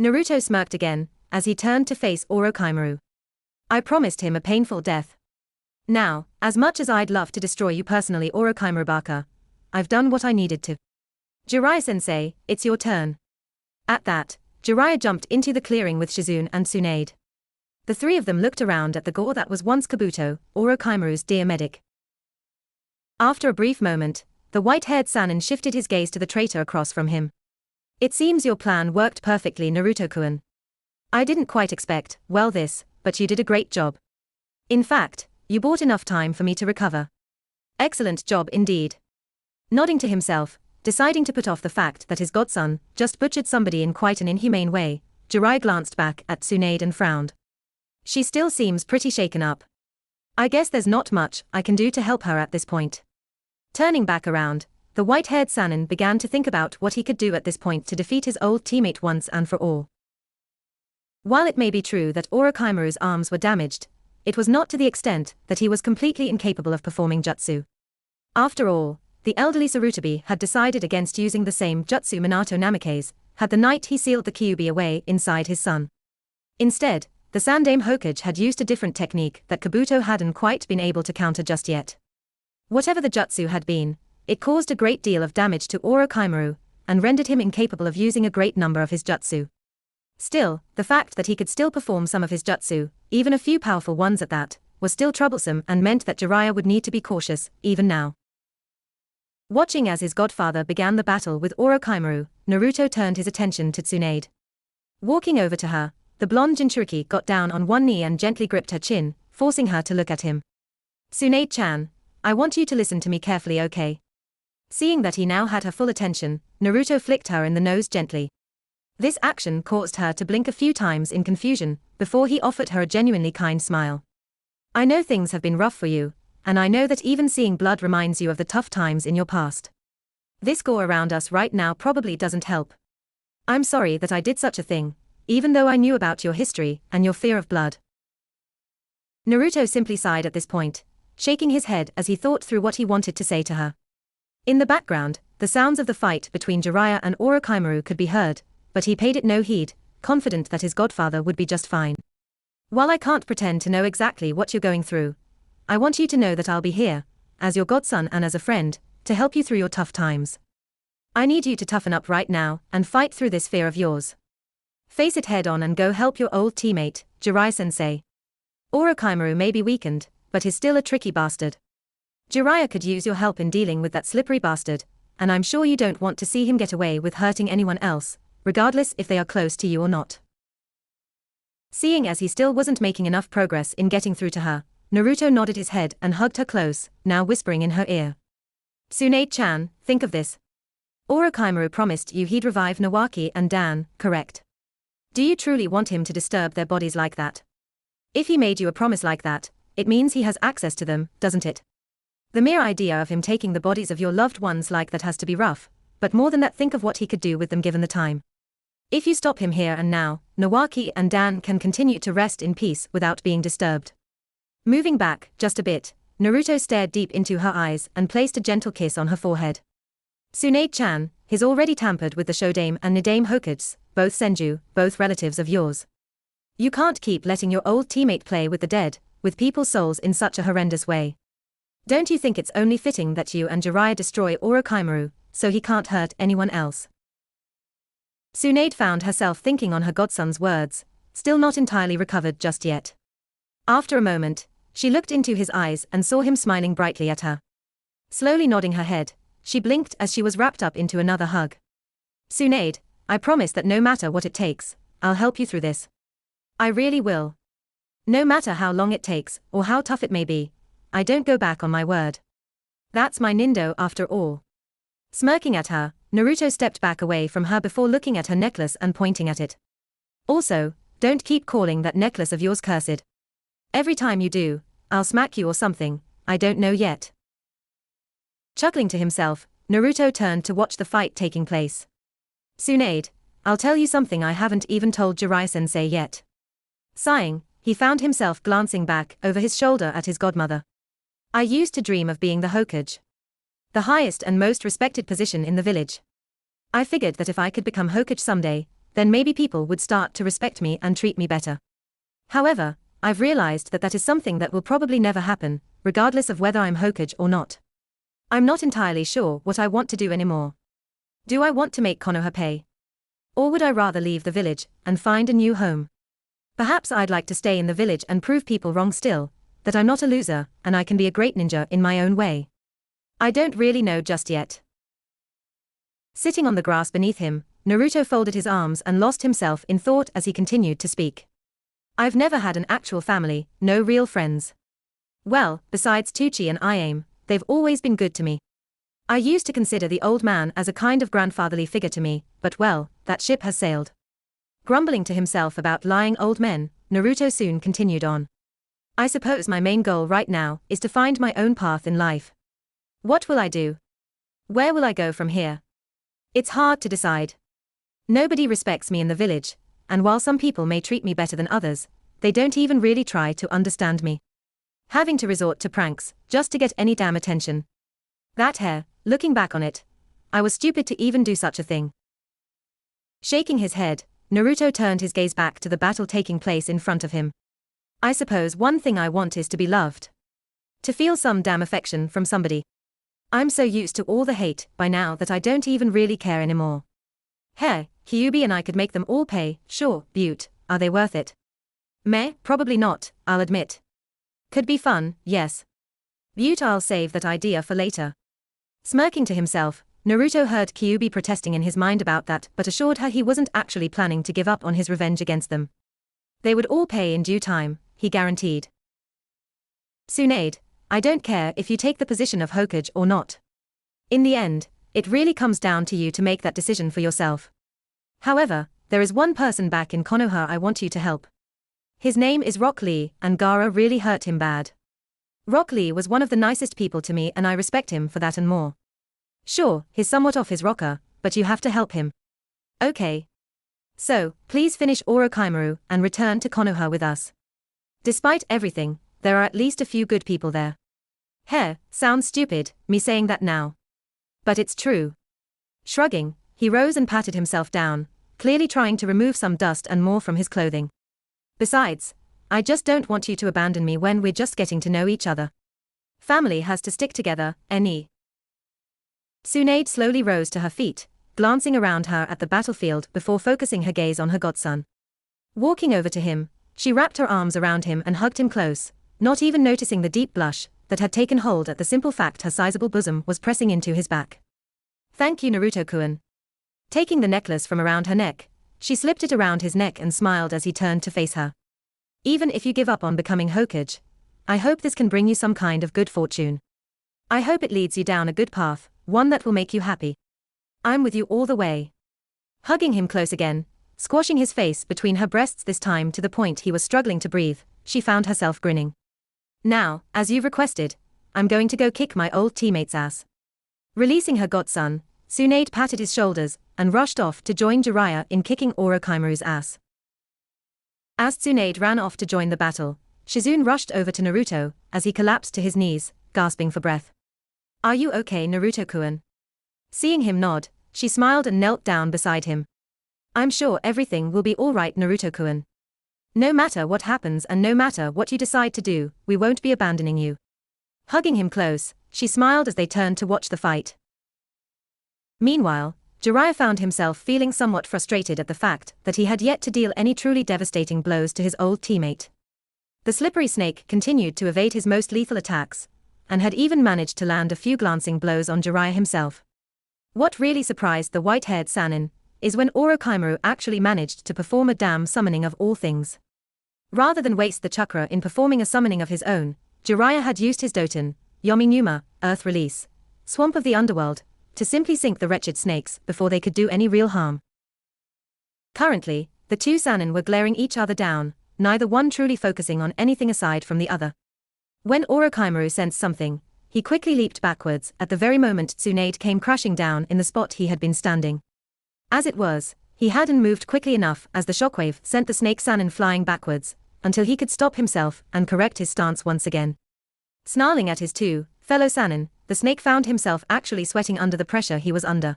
Naruto smirked again as he turned to face Orochimaru. I promised him a painful death. Now, as much as I'd love to destroy you personally, Orochimaru Baka, I've done what I needed to. Jiraiya-sensei, it's your turn. At that, Jiraiya jumped into the clearing with Shizune and Tsunade. The three of them looked around at the gore that was once Kabuto, Orochimaru's dear medic. After a brief moment, the white-haired Sannin shifted his gaze to the traitor across from him. It seems your plan worked perfectly, Naruto-kun. I didn't quite expect, well this, but you did a great job. In fact, you bought enough time for me to recover. Excellent job indeed. Nodding to himself, deciding to put off the fact that his godson just butchered somebody in quite an inhumane way, Jiraiya glanced back at Tsunade and frowned. She still seems pretty shaken up. I guess there's not much I can do to help her at this point. Turning back around, the white-haired Sannin began to think about what he could do at this point to defeat his old teammate once and for all. While it may be true that Orochimaru's arms were damaged, it was not to the extent that he was completely incapable of performing jutsu. After all, the elderly Sarutobi had decided against using the same jutsu Minato Namikaze had the night he sealed the Kyuubi away inside his son. Instead, the Sandaime Hokage had used a different technique that Kabuto hadn't quite been able to counter just yet. Whatever the jutsu had been, it caused a great deal of damage to Orochimaru, and rendered him incapable of using a great number of his jutsu. Still, the fact that he could still perform some of his jutsu, even a few powerful ones at that, was still troublesome and meant that Jiraiya would need to be cautious, even now. Watching as his godfather began the battle with Orochimaru, Naruto turned his attention to Tsunade. Walking over to her, the blonde Jinchuriki got down on one knee and gently gripped her chin, forcing her to look at him. Tsunade-chan, I want you to listen to me carefully, okay? Seeing that he now had her full attention, Naruto flicked her in the nose gently. This action caused her to blink a few times in confusion, before he offered her a genuinely kind smile. I know things have been rough for you, and I know that even seeing blood reminds you of the tough times in your past. This gore around us right now probably doesn't help. I'm sorry that I did such a thing, even though I knew about your history and your fear of blood. Naruto simply sighed at this point, shaking his head as he thought through what he wanted to say to her. In the background, the sounds of the fight between Jiraiya and Orochimaru could be heard, but he paid it no heed, confident that his godfather would be just fine. While I can't pretend to know exactly what you're going through, I want you to know that I'll be here, as your godson and as a friend, to help you through your tough times. I need you to toughen up right now and fight through this fear of yours. Face it head on and go help your old teammate, Jiraiya-sensei. Orochimaru may be weakened, but he's still a tricky bastard. Jiraiya could use your help in dealing with that slippery bastard, and I'm sure you don't want to see him get away with hurting anyone else, regardless if they are close to you or not. Seeing as he still wasn't making enough progress in getting through to her, Naruto nodded his head and hugged her close, now whispering in her ear. Tsunade-chan, think of this. Orochimaru promised you he'd revive Nawaki and Dan, correct? Do you truly want him to disturb their bodies like that? If he made you a promise like that, it means he has access to them, doesn't it? The mere idea of him taking the bodies of your loved ones like that has to be rough, but more than that, think of what he could do with them given the time. If you stop him here and now, Nawaki and Dan can continue to rest in peace without being disturbed. Moving back, just a bit, Naruto stared deep into her eyes and placed a gentle kiss on her forehead. Tsunade-chan, he's already tampered with the Shodame and Nidame Hokages, both Senju, both relatives of yours. You can't keep letting your old teammate play with the dead, with people's souls in such a horrendous way. Don't you think it's only fitting that you and Jiraiya destroy Orochimaru, so he can't hurt anyone else? Tsunade found herself thinking on her godson's words, still not entirely recovered just yet. After a moment, she looked into his eyes and saw him smiling brightly at her. Slowly nodding her head, she blinked as she was wrapped up into another hug. Tsunade, I promise that no matter what it takes, I'll help you through this. I really will. No matter how long it takes, or how tough it may be, I don't go back on my word. That's my Nindo after all. Smirking at her, Naruto stepped back away from her before looking at her necklace and pointing at it. Also, don't keep calling that necklace of yours cursed. Every time you do, I'll smack you or something, I don't know yet. Chuckling to himself, Naruto turned to watch the fight taking place. Tsunade, I'll tell you something I haven't even told Jiraiya-sensei yet. Sighing, he found himself glancing back over his shoulder at his godmother. I used to dream of being the Hokage, the highest and most respected position in the village. I figured that if I could become Hokage someday, then maybe people would start to respect me and treat me better. However, I've realized that that is something that will probably never happen, regardless of whether I'm Hokage or not. I'm not entirely sure what I want to do anymore. Do I want to make Konoha pay? Or would I rather leave the village and find a new home? Perhaps I'd like to stay in the village and prove people wrong still, that I'm not a loser and I can be a great ninja in my own way. I don't really know just yet. Sitting on the grass beneath him, Naruto folded his arms and lost himself in thought as he continued to speak. I've never had an actual family, no real friends. Well, besides Tucci and Iame, they've always been good to me. I used to consider the old man as a kind of grandfatherly figure to me, but well, that ship has sailed. Grumbling to himself about lying old men, Naruto soon continued on. I suppose my main goal right now is to find my own path in life. What will I do? Where will I go from here? It's hard to decide. Nobody respects me in the village, and while some people may treat me better than others, they don't even really try to understand me. Having to resort to pranks, just to get any damn attention. That hair, looking back on it, I was stupid to even do such a thing. Shaking his head, Naruto turned his gaze back to the battle taking place in front of him. I suppose one thing I want is to be loved. To feel some damn affection from somebody. I'm so used to all the hate by now that I don't even really care anymore. Hey, Kyuubi and I could make them all pay, sure, Butte, are they worth it? Meh, probably not, I'll admit. Could be fun, yes. But I'll save that idea for later. Smirking to himself, Naruto heard Kyuubi protesting in his mind about that but assured her he wasn't actually planning to give up on his revenge against them. They would all pay in due time, he guaranteed. Tsunade, I don't care if you take the position of Hokage or not. In the end, it really comes down to you to make that decision for yourself. However, there is one person back in Konoha I want you to help. His name is Rock Lee, and Gaara really hurt him bad. Rock Lee was one of the nicest people to me and I respect him for that and more. Sure, he's somewhat off his rocker, but you have to help him. Okay. So, please finish Orochimaru and return to Konoha with us. Despite everything, there are at least a few good people there. Sounds stupid, me saying that now. But it's true. Shrugging, he rose and patted himself down, clearly trying to remove some dust and more from his clothing. Besides, I just don't want you to abandon me when we're just getting to know each other. Family has to stick together, any. Tsunade slowly rose to her feet, glancing around her at the battlefield before focusing her gaze on her godson. Walking over to him, she wrapped her arms around him and hugged him close, not even noticing the deep blush that had taken hold at the simple fact her sizable bosom was pressing into his back. Thank you, Naruto-kun. Taking the necklace from around her neck, she slipped it around his neck and smiled as he turned to face her. Even if you give up on becoming Hokage, I hope this can bring you some kind of good fortune. I hope it leads you down a good path, one that will make you happy. I'm with you all the way. Hugging him close again, squashing his face between her breasts this time to the point he was struggling to breathe, she found herself grinning. Now, as you've requested, I'm going to go kick my old teammate's ass. Releasing her godson, Tsunade patted his shoulders and rushed off to join Jiraiya in kicking Orochimaru's ass. As Tsunade ran off to join the battle, Shizune rushed over to Naruto as he collapsed to his knees, gasping for breath. Are you okay, Naruto-kun? Seeing him nod, she smiled and knelt down beside him. I'm sure everything will be all right, Naruto-kun. No matter what happens and no matter what you decide to do, we won't be abandoning you. Hugging him close, she smiled as they turned to watch the fight. Meanwhile, Jiraiya found himself feeling somewhat frustrated at the fact that he had yet to deal any truly devastating blows to his old teammate. The slippery snake continued to evade his most lethal attacks, and had even managed to land a few glancing blows on Jiraiya himself. What really surprised the white-haired Sannin is when Orochimaru actually managed to perform a damn summoning of all things. Rather than waste the chakra in performing a summoning of his own, Jiraiya had used his Doton, Yomi-Numa, Earth Release, Swamp of the Underworld, to simply sink the wretched snakes before they could do any real harm. Currently, the two Sannin were glaring each other down, neither one truly focusing on anything aside from the other. When Orochimaru sensed something, he quickly leaped backwards at the very moment Tsunade came crashing down in the spot he had been standing. As it was, he hadn't moved quickly enough as the shockwave sent the snake Sannin flying backwards, until he could stop himself and correct his stance once again. Snarling at his two fellow Sannin, the snake found himself actually sweating under the pressure he was under.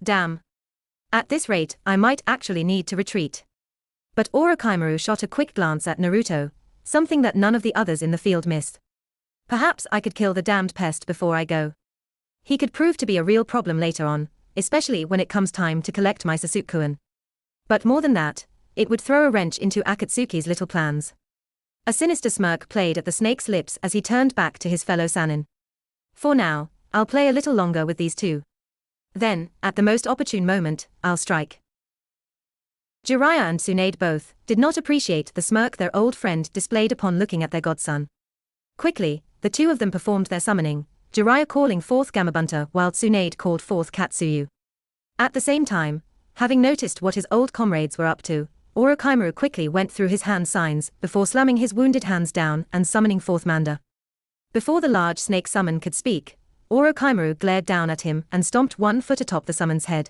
Damn. At this rate, I might actually need to retreat. But Orochimaru shot a quick glance at Naruto, something that none of the others in the field missed. Perhaps I could kill the damned pest before I go. He could prove to be a real problem later on, especially when it comes time to collect my Sasuke-kun. But more than that, it would throw a wrench into Akatsuki's little plans. A sinister smirk played at the snake's lips as he turned back to his fellow Sannin. For now, I'll play a little longer with these two. Then, at the most opportune moment, I'll strike. Jiraiya and Tsunade both did not appreciate the smirk their old friend displayed upon looking at their godson. Quickly, the two of them performed their summoning, Jiraiya calling forth Gamabunta while Tsunade called forth Katsuyu. At the same time, having noticed what his old comrades were up to, Orochimaru quickly went through his hand signs before slamming his wounded hands down and summoning forth Manda. Before the large snake summon could speak, Orochimaru glared down at him and stomped one foot atop the summon's head.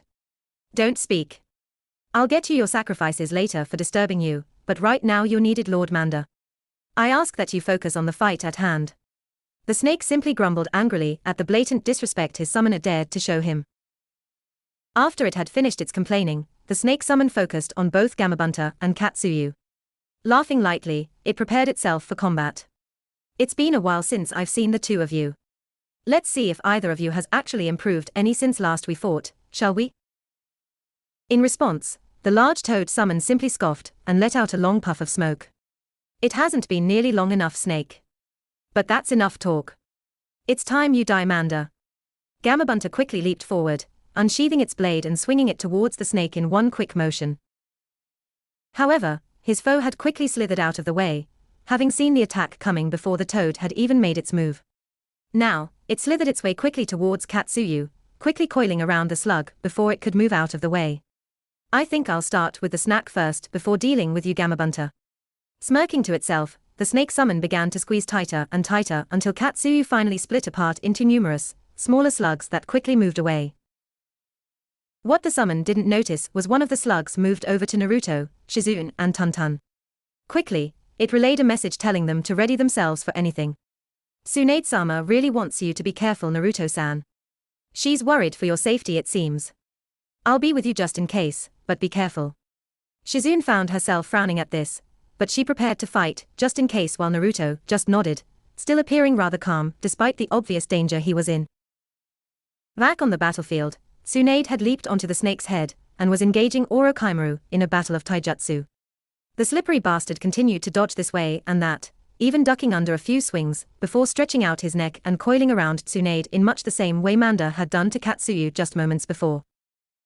Don't speak. I'll get you your sacrifices later for disturbing you, but right now you're needed, Lord Manda. I ask that you focus on the fight at hand. The snake simply grumbled angrily at the blatant disrespect his summoner dared to show him. After it had finished its complaining, the snake summon focused on both Gamabunta and Katsuyu. Laughing lightly, it prepared itself for combat. It's been a while since I've seen the two of you. Let's see if either of you has actually improved any since last we fought, shall we? In response, the large toad summon simply scoffed and let out a long puff of smoke. It hasn't been nearly long enough, Snake. But that's enough talk. It's time you die, Manda. Gamabunta quickly leaped forward, unsheathing its blade and swinging it towards the snake in one quick motion. However, his foe had quickly slithered out of the way, having seen the attack coming before the toad had even made its move. Now, it slithered its way quickly towards Katsuyu, quickly coiling around the slug before it could move out of the way. I think I'll start with the snack first before dealing with you, Gamabunta. Smirking to itself, the snake summon began to squeeze tighter and tighter until Katsuyu finally split apart into numerous, smaller slugs that quickly moved away. What the summon didn't notice was one of the slugs moved over to Naruto, Shizune, and Tun-Tun. Quickly, it relayed a message telling them to ready themselves for anything. Tsunade-sama really wants you to be careful, Naruto-san. She's worried for your safety, it seems. I'll be with you just in case, but be careful. Shizune found herself frowning at this, but she prepared to fight, just in case, while Naruto just nodded, still appearing rather calm despite the obvious danger he was in. Back on the battlefield, Tsunade had leaped onto the snake's head, and was engaging Orochimaru in a battle of taijutsu. The slippery bastard continued to dodge this way and that, even ducking under a few swings, before stretching out his neck and coiling around Tsunade in much the same way Manda had done to Katsuyu just moments before.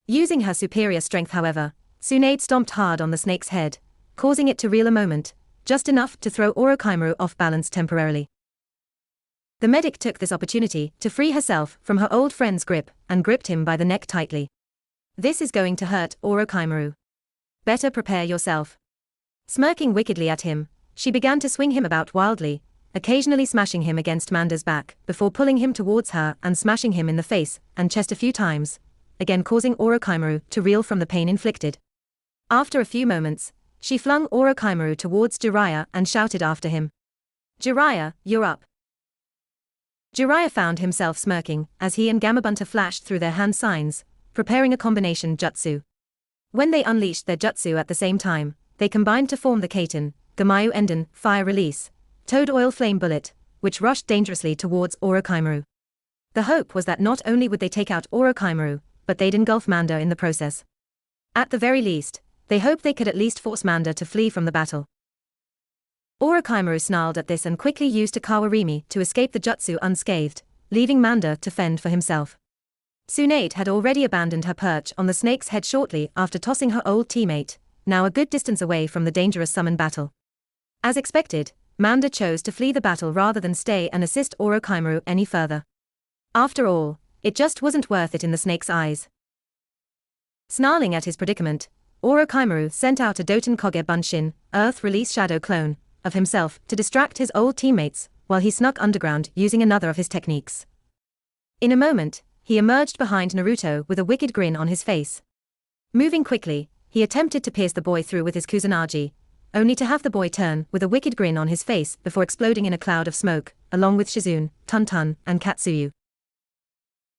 Using her superior strength, however, Tsunade stomped hard on the snake's head, causing it to reel a moment, just enough to throw Orochimaru off balance temporarily. The medic took this opportunity to free herself from her old friend's grip and gripped him by the neck tightly. This is going to hurt, Orochimaru. Better prepare yourself. Smirking wickedly at him, she began to swing him about wildly, occasionally smashing him against Manda's back before pulling him towards her and smashing him in the face and chest a few times, again causing Orochimaru to reel from the pain inflicted. After a few moments, she flung Orochimaru towards Jiraiya and shouted after him. Jiraiya, you're up. Jiraiya found himself smirking as he and Gamabunta flashed through their hand signs, preparing a combination jutsu. When they unleashed their jutsu at the same time, they combined to form the Kaiten, Gamayu Enden, Fire Release, Toad Oil Flame Bullet, which rushed dangerously towards Orochimaru. The hope was that not only would they take out Orochimaru, but they'd engulf Manda in the process. At the very least, they hoped they could at least force Manda to flee from the battle. Orochimaru snarled at this and quickly used a Kawarimi to escape the jutsu unscathed, leaving Manda to fend for himself. Tsunade had already abandoned her perch on the snake's head shortly after tossing her old teammate, now a good distance away from the dangerous summon battle. As expected, Manda chose to flee the battle rather than stay and assist Orochimaru any further. After all, it just wasn't worth it in the snake's eyes. Snarling at his predicament, Orochimaru sent out a Doton Koge Bunshin, Earth Release Shadow clone, of himself to distract his old teammates while he snuck underground using another of his techniques. In a moment, he emerged behind Naruto with a wicked grin on his face. Moving quickly, he attempted to pierce the boy through with his Kusanagi, only to have the boy turn with a wicked grin on his face before exploding in a cloud of smoke, along with Shizune, Tun-Tun, and Katsuyu.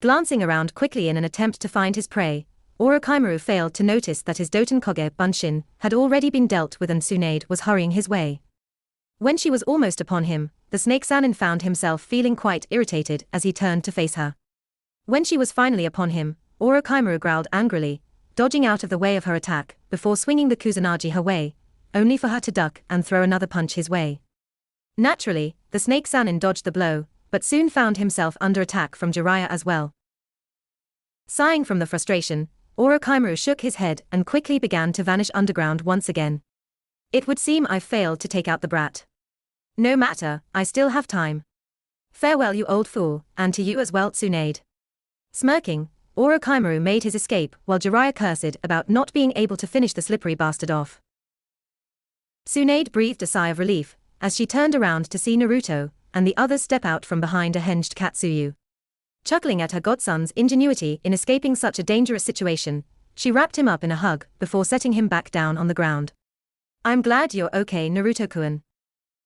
Glancing around quickly in an attempt to find his prey, Orochimaru failed to notice that his Doton Koge Bunshin had already been dealt with and Tsunade was hurrying his way. When she was almost upon him, the snake Sannin found himself feeling quite irritated as he turned to face her. When she was finally upon him, Orochimaru growled angrily, dodging out of the way of her attack before swinging the Kusanagi her way, only for her to duck and throw another punch his way. Naturally, the snake Sannin dodged the blow, but soon found himself under attack from Jiraiya as well. Sighing from the frustration, Orochimaru shook his head and quickly began to vanish underground once again. It would seem I've failed to take out the brat. No matter, I still have time. Farewell, you old fool, and to you as well, Tsunade. Smirking, Orochimaru made his escape while Jiraiya cursed about not being able to finish the slippery bastard off. Tsunade breathed a sigh of relief as she turned around to see Naruto and the others step out from behind a hinged Katsuyu. Chuckling at her godson's ingenuity in escaping such a dangerous situation, she wrapped him up in a hug before setting him back down on the ground. I'm glad you're okay, Naruto-kun.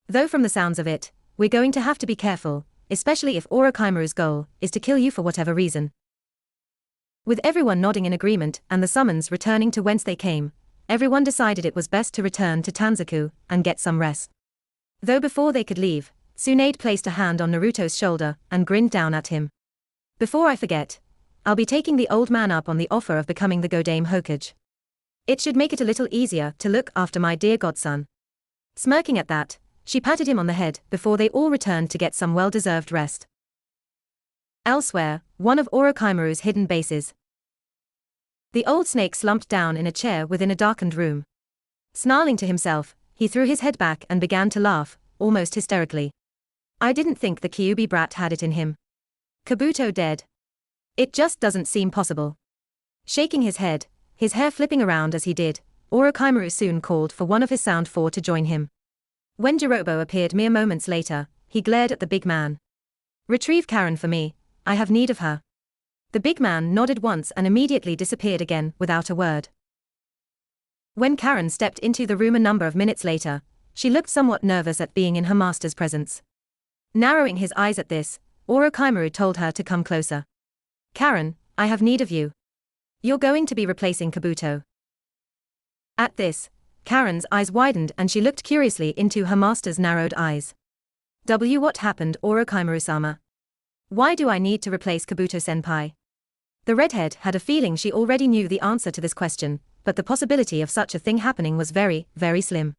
Though from the sounds of it, we're going to have to be careful, especially if Orochimaru's goal is to kill you for whatever reason. With everyone nodding in agreement and the summons returning to whence they came, everyone decided it was best to return to Tanzaku and get some rest. Though before they could leave, Tsunade placed a hand on Naruto's shoulder and grinned down at him. Before I forget, I'll be taking the old man up on the offer of becoming the Godame Hokage. It should make it a little easier to look after my dear godson. Smirking at that, She patted him on the head before they all returned to get some well-deserved rest. Elsewhere, one of Orochimaru's hidden bases. The old snake slumped down in a chair within a darkened room. Snarling to himself, he threw his head back and began to laugh, almost hysterically. I didn't think the Kyuubi brat had it in him. Kabuto dead. It just doesn't seem possible. Shaking his head, his hair flipping around as he did, Orochimaru soon called for one of his Sound Four to join him. When Jirobo appeared mere moments later, he glared at the big man. Retrieve Karen for me, I have need of her. The big man nodded once and immediately disappeared again without a word. When Karen stepped into the room a number of minutes later, she looked somewhat nervous at being in her master's presence. Narrowing his eyes at this, Orochimaru told her to come closer. Karen, I have need of you. You're going to be replacing Kabuto. At this, Karen's eyes widened and she looked curiously into her master's narrowed eyes. What happened, Orochimaru-sama? Why do I need to replace Kabuto-senpai? The redhead had a feeling she already knew the answer to this question, but the possibility of such a thing happening was very, very slim.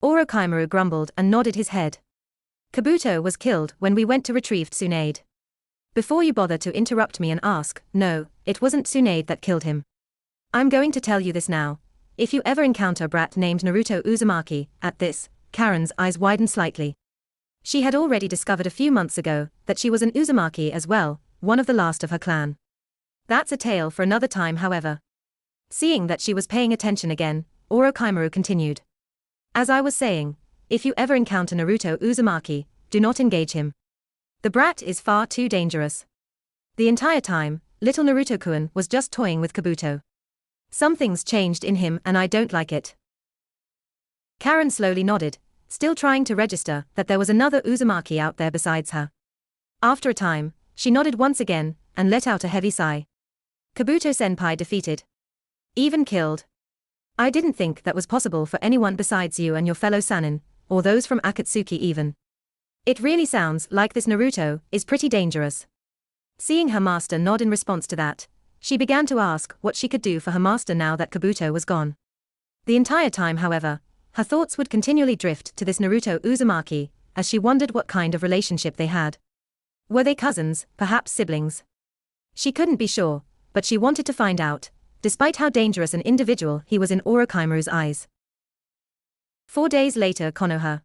Orochimaru grumbled and nodded his head. Kabuto was killed when we went to retrieve Tsunade. Before you bother to interrupt me and ask, no, it wasn't Tsunade that killed him. I'm going to tell you this now. If you ever encounter a brat named Naruto Uzumaki, at this, Karen's eyes widened slightly. She had already discovered a few months ago that she was an Uzumaki as well, one of the last of her clan. That's a tale for another time, however. Seeing that she was paying attention again, Orochimaru continued. As I was saying, if you ever encounter Naruto Uzumaki, do not engage him. The brat is far too dangerous. The entire time, little Naruto-kun was just toying with Kabuto. Something's changed in him and I don't like it. Karen slowly nodded, still trying to register that there was another Uzumaki out there besides her. After a time, she nodded once again and let out a heavy sigh. Kabuto-senpai defeated. Even killed. I didn't think that was possible for anyone besides you and your fellow Sannin, or those from Akatsuki even. It really sounds like this Naruto is pretty dangerous. Seeing her master nod in response to that, she began to ask what she could do for her master now that Kabuto was gone. The entire time, however, her thoughts would continually drift to this Naruto Uzumaki, as she wondered what kind of relationship they had. Were they cousins, perhaps siblings? She couldn't be sure, but she wanted to find out, despite how dangerous an individual he was in Orochimaru's eyes. 4 days later, Konoha.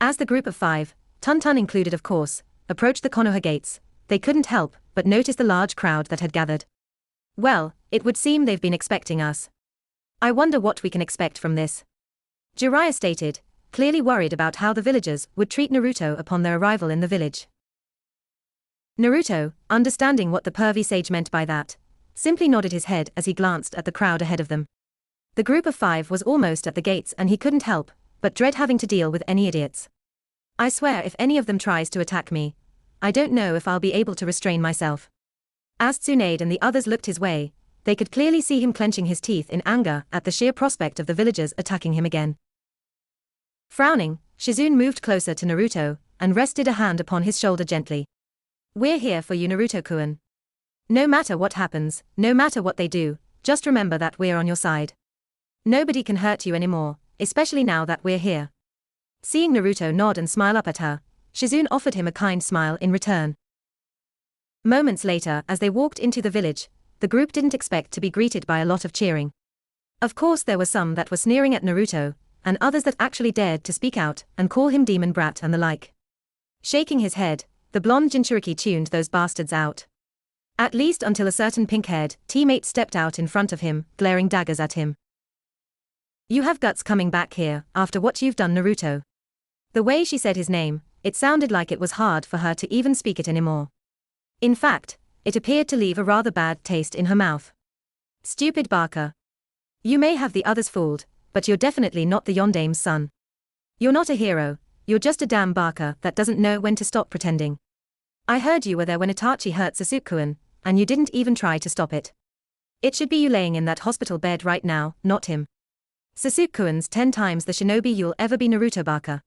As the group of 5, Tun included of course, approached the Konoha gates, they couldn't help but notice the large crowd that had gathered. Well, it would seem they've been expecting us. I wonder what we can expect from this. Jiraiya stated, clearly worried about how the villagers would treat Naruto upon their arrival in the village. Naruto, understanding what the pervy sage meant by that, simply nodded his head as he glanced at the crowd ahead of them. The group of 5 was almost at the gates and he couldn't help but dread having to deal with any idiots. I swear if any of them tries to attack me, I don't know if I'll be able to restrain myself. As Tsunade and the others looked his way, they could clearly see him clenching his teeth in anger at the sheer prospect of the villagers attacking him again. Frowning, Shizune moved closer to Naruto and rested a hand upon his shoulder gently. We're here for you, Naruto-kun. No matter what happens, no matter what they do, just remember that we're on your side. Nobody can hurt you anymore, especially now that we're here. Seeing Naruto nod and smile up at her, Shizune offered him a kind smile in return. Moments later, as they walked into the village, the group didn't expect to be greeted by a lot of cheering. Of course there were some that were sneering at Naruto, and others that actually dared to speak out and call him demon brat and the like. Shaking his head, the blonde Jinchuriki tuned those bastards out. At least until a certain pink-haired teammate stepped out in front of him, glaring daggers at him. You have guts coming back here, after what you've done, Naruto. The way she said his name, it sounded like it was hard for her to even speak it anymore. In fact, it appeared to leave a rather bad taste in her mouth. Stupid Barker. You may have the others fooled, but you're definitely not the Yondame's son. You're not a hero, you're just a damn Barker that doesn't know when to stop pretending. I heard you were there when Itachi hurt Sasuke-kun, and you didn't even try to stop it. It should be you laying in that hospital bed right now, not him. Sasuke-kun's 10 times the shinobi you'll ever be, Naruto Barker.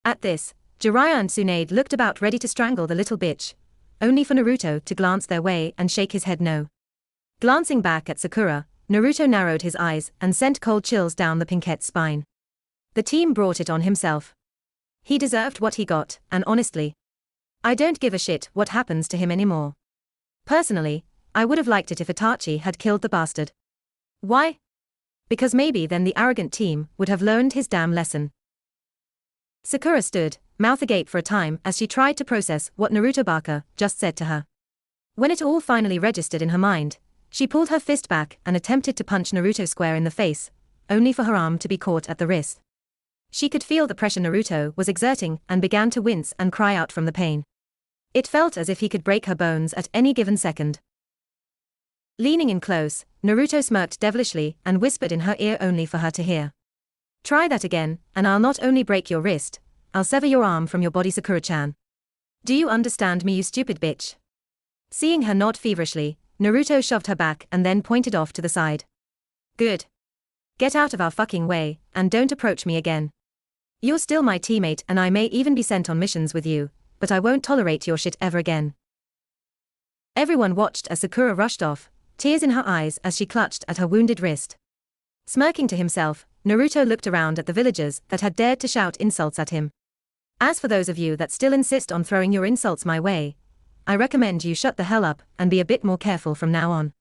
At this, Jiraiya and Tsunade looked about ready to strangle the little bitch, only for Naruto to glance their way and shake his head no. Glancing back at Sakura, Naruto narrowed his eyes and sent cold chills down the pinkette's spine. The team brought it on himself. He deserved what he got, and honestly, I don't give a shit what happens to him anymore. Personally, I would have liked it if Itachi had killed the bastard. Why? Because maybe then the arrogant team would have learned his damn lesson. Sakura stood, mouth agape for a time as she tried to process what Naruto Baka just said to her. When it all finally registered in her mind, she pulled her fist back and attempted to punch Naruto square in the face, only for her arm to be caught at the wrist. She could feel the pressure Naruto was exerting and began to wince and cry out from the pain. It felt as if he could break her bones at any given second. Leaning in close, Naruto smirked devilishly and whispered in her ear only for her to hear. "Try that again, and I'll not only break your wrist, I'll sever your arm from your body, Sakura-chan. Do you understand me, you stupid bitch?" Seeing her nod feverishly, Naruto shoved her back and then pointed off to the side. "Good. Get out of our fucking way, and don't approach me again. You're still my teammate and I may even be sent on missions with you, but I won't tolerate your shit ever again." Everyone watched as Sakura rushed off, tears in her eyes as she clutched at her wounded wrist. Smirking to himself, Naruto looked around at the villagers that had dared to shout insults at him. "As for those of you that still insist on throwing your insults my way, I recommend you shut the hell up and be a bit more careful from now on.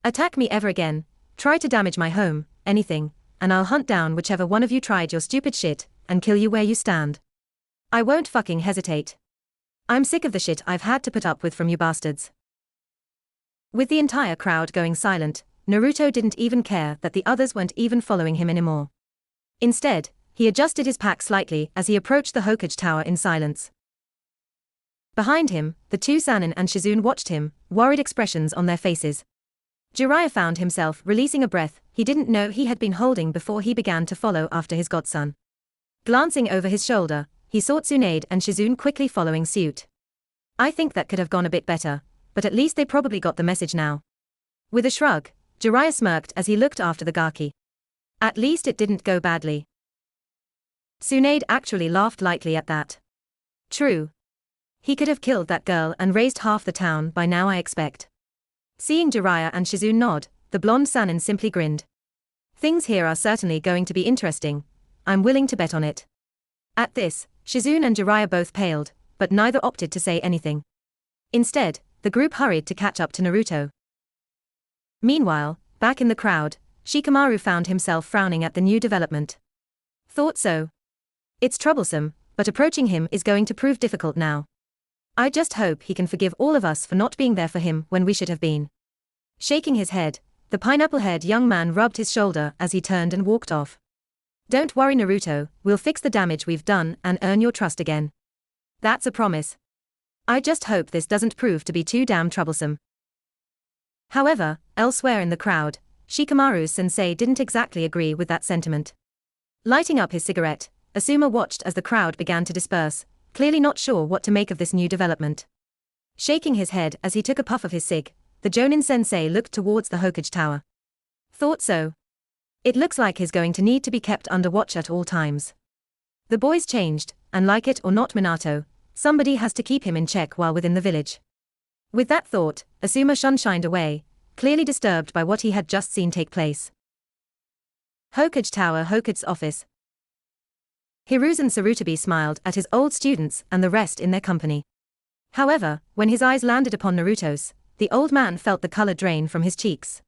Attack me ever again, try to damage my home, anything, and I'll hunt down whichever one of you tried your stupid shit and kill you where you stand. I won't fucking hesitate. I'm sick of the shit I've had to put up with from you bastards." With the entire crowd going silent, Naruto didn't even care that the others weren't even following him anymore. Instead, he adjusted his pack slightly as he approached the Hokage Tower in silence. Behind him, the two Sannin and Shizune watched him, worried expressions on their faces. Jiraiya found himself releasing a breath he didn't know he had been holding before he began to follow after his godson. Glancing over his shoulder, he saw Tsunade and Shizune quickly following suit. "I think that could have gone a bit better, but at least they probably got the message now." With a shrug, Jiraiya smirked as he looked after the Gaki. "At least it didn't go badly." Tsunade actually laughed lightly at that. "True. He could have killed that girl and raised half the town by now, I expect." Seeing Jiraiya and Shizune nod, the blonde Sannin simply grinned. "Things here are certainly going to be interesting. I'm willing to bet on it." At this, Shizune and Jiraiya both paled, but neither opted to say anything. Instead, the group hurried to catch up to Naruto. Meanwhile, back in the crowd, Shikamaru found himself frowning at the new development. "Thought so. It's troublesome, but approaching him is going to prove difficult now. I just hope he can forgive all of us for not being there for him when we should have been." Shaking his head, the pineapple-haired young man rubbed his shoulder as he turned and walked off. "Don't worry, Naruto, we'll fix the damage we've done and earn your trust again. That's a promise. I just hope this doesn't prove to be too damn troublesome." However, elsewhere in the crowd, Shikamaru's sensei didn't exactly agree with that sentiment. Lighting up his cigarette, Asuma watched as the crowd began to disperse, clearly not sure what to make of this new development. Shaking his head as he took a puff of his cig, the Jonin sensei looked towards the Hokage Tower. "Thought so. It looks like he's going to need to be kept under watch at all times. The boy's changed, and like it or not, Minato, somebody has to keep him in check while within the village." With that thought, Asuma shined away, clearly disturbed by what he had just seen take place. Hokage Tower, Hokage's office. Hiruzen Sarutobi smiled at his old students and the rest in their company. However, when his eyes landed upon Naruto's, the old man felt the color drain from his cheeks.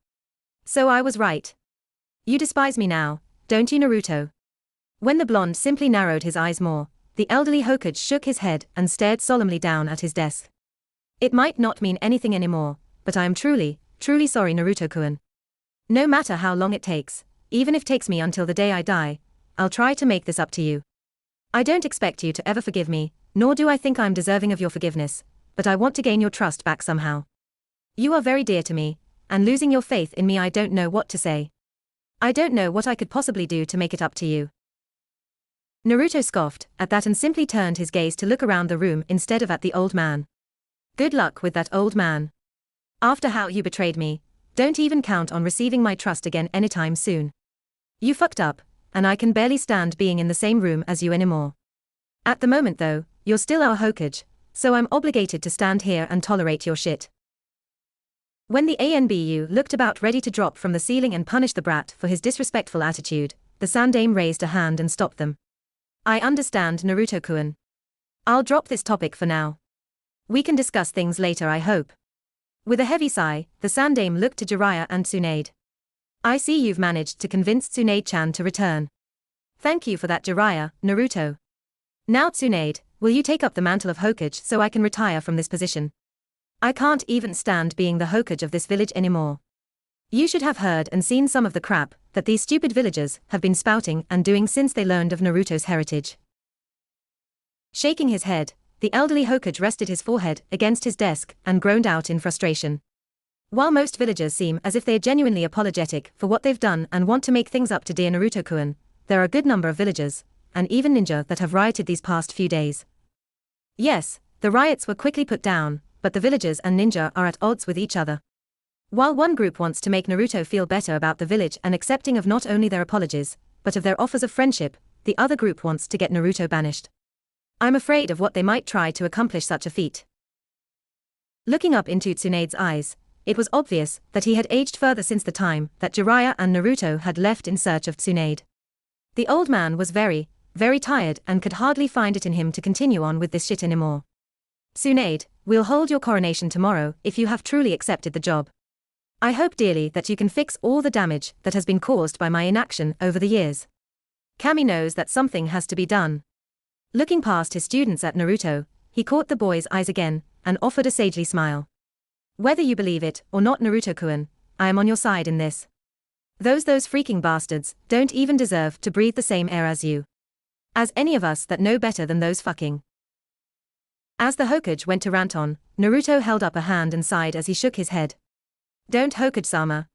"So I was right. You despise me now, don't you, Naruto?" When the blonde simply narrowed his eyes more, the elderly Hokage shook his head and stared solemnly down at his desk. "It might not mean anything anymore, but I am truly, truly sorry, Naruto-kun. No matter how long it takes, even if it takes me until the day I die, I'll try to make this up to you. I don't expect you to ever forgive me, nor do I think I'm deserving of your forgiveness, but I want to gain your trust back somehow. You are very dear to me, and losing your faith in me, I don't know what to say. I don't know what I could possibly do to make it up to you." Naruto scoffed at that and simply turned his gaze to look around the room instead of at the old man. "Good luck with that, old man. After how you betrayed me, don't even count on receiving my trust again anytime soon. You fucked up, and I can barely stand being in the same room as you anymore. At the moment though, you're still our Hokage, so I'm obligated to stand here and tolerate your shit." When the ANBU looked about ready to drop from the ceiling and punish the brat for his disrespectful attitude, the Sandaime raised a hand and stopped them. I understand, Naruto-kun. I'll drop this topic for now. We can discuss things later, I hope. With a heavy sigh, the Sandaime looked to Jiraiya and Tsunade. I see you've managed to convince Tsunade-chan to return. Thank you for that, Jiraiya, Naruto. Now Tsunade, will you take up the mantle of Hokage so I can retire from this position? I can't even stand being the Hokage of this village anymore. You should have heard and seen some of the crap that these stupid villagers have been spouting and doing since they learned of Naruto's heritage. Shaking his head, the elderly Hokage rested his forehead against his desk and groaned out in frustration. While most villagers seem as if they are genuinely apologetic for what they've done and want to make things up to dear Naruto-kun, there are a good number of villagers, and even ninja, that have rioted these past few days. Yes, the riots were quickly put down, but the villagers and ninja are at odds with each other. While one group wants to make Naruto feel better about the village and accepting of not only their apologies, but of their offers of friendship, the other group wants to get Naruto banished. I'm afraid of what they might try to accomplish such a feat. Looking up into Tsunade's eyes, it was obvious that he had aged further since the time that Jiraiya and Naruto had left in search of Tsunade. The old man was very, very tired and could hardly find it in him to continue on with this shit anymore. Tsunade, we'll hold your coronation tomorrow if you have truly accepted the job. I hope dearly that you can fix all the damage that has been caused by my inaction over the years. Kami knows that something has to be done. Looking past his students at Naruto, he caught the boy's eyes again and offered a sagely smile. Whether you believe it or not, Naruto-kun, I am on your side in this. Those freaking bastards don't even deserve to breathe the same air as you. As any of us that know better than those fucking. As the Hokage went to rant on, Naruto held up a hand and sighed as he shook his head. Don't, Hokage-sama.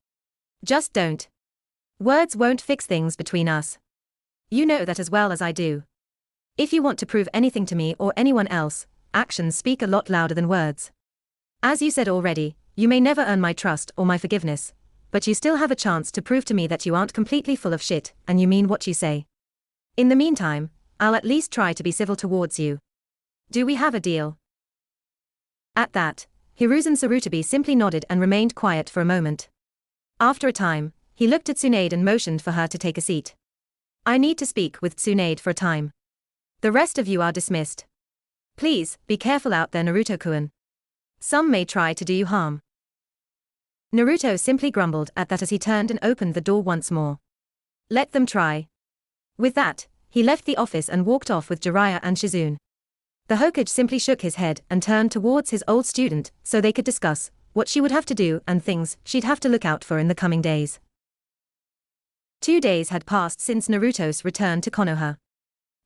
Just don't. Words won't fix things between us. You know that as well as I do. If you want to prove anything to me or anyone else, actions speak a lot louder than words. As you said already, you may never earn my trust or my forgiveness, but you still have a chance to prove to me that you aren't completely full of shit and you mean what you say. In the meantime, I'll at least try to be civil towards you. Do we have a deal? At that, Hiruzen Sarutobi simply nodded and remained quiet for a moment. After a time, he looked at Tsunade and motioned for her to take a seat. I need to speak with Tsunade for a time. The rest of you are dismissed. Please, be careful out there, Naruto-kun. Some may try to do you harm. Naruto simply grumbled at that as he turned and opened the door once more. Let them try. With that, he left the office and walked off with Jiraiya and Shizune. The Hokage simply shook his head and turned towards his old student so they could discuss what she would have to do and things she'd have to look out for in the coming days. 2 days had passed since Naruto's return to Konoha.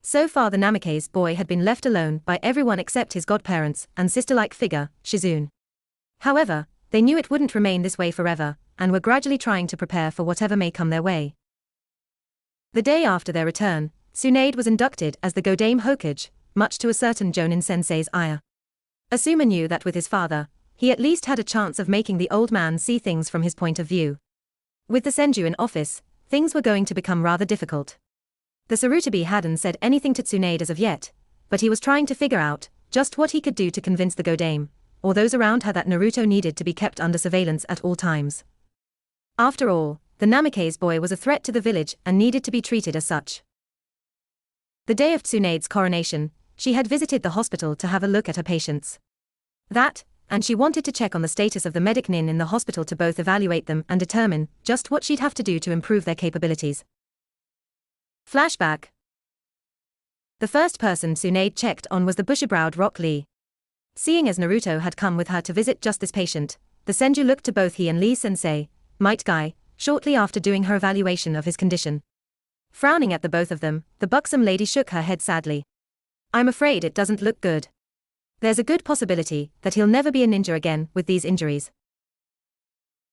So far the Namikaze boy had been left alone by everyone except his godparents and sister-like figure, Shizune. However, they knew it wouldn't remain this way forever, and were gradually trying to prepare for whatever may come their way. The day after their return, Tsunade was inducted as the Godame Hokage, much to a certain Jonin-sensei's ire. Asuma knew that with his father, he at least had a chance of making the old man see things from his point of view. With the Senju in office, things were going to become rather difficult. The Sarutobi hadn't said anything to Tsunade as of yet, but he was trying to figure out just what he could do to convince the Godame, or those around her, that Naruto needed to be kept under surveillance at all times. After all, the Namikaze boy was a threat to the village and needed to be treated as such. The day of Tsunade's coronation, she had visited the hospital to have a look at her patients. That, and she wanted to check on the status of the medic nin in the hospital to both evaluate them and determine just what she'd have to do to improve their capabilities. Flashback. The first person Tsunade checked on was the bushy-browed Rock Lee. Seeing as Naruto had come with her to visit just this patient, the Senju looked to both he and Lee-sensei, Might Guy, shortly after doing her evaluation of his condition. Frowning at the both of them, the buxom lady shook her head sadly. I'm afraid it doesn't look good. There's a good possibility that he'll never be a ninja again with these injuries.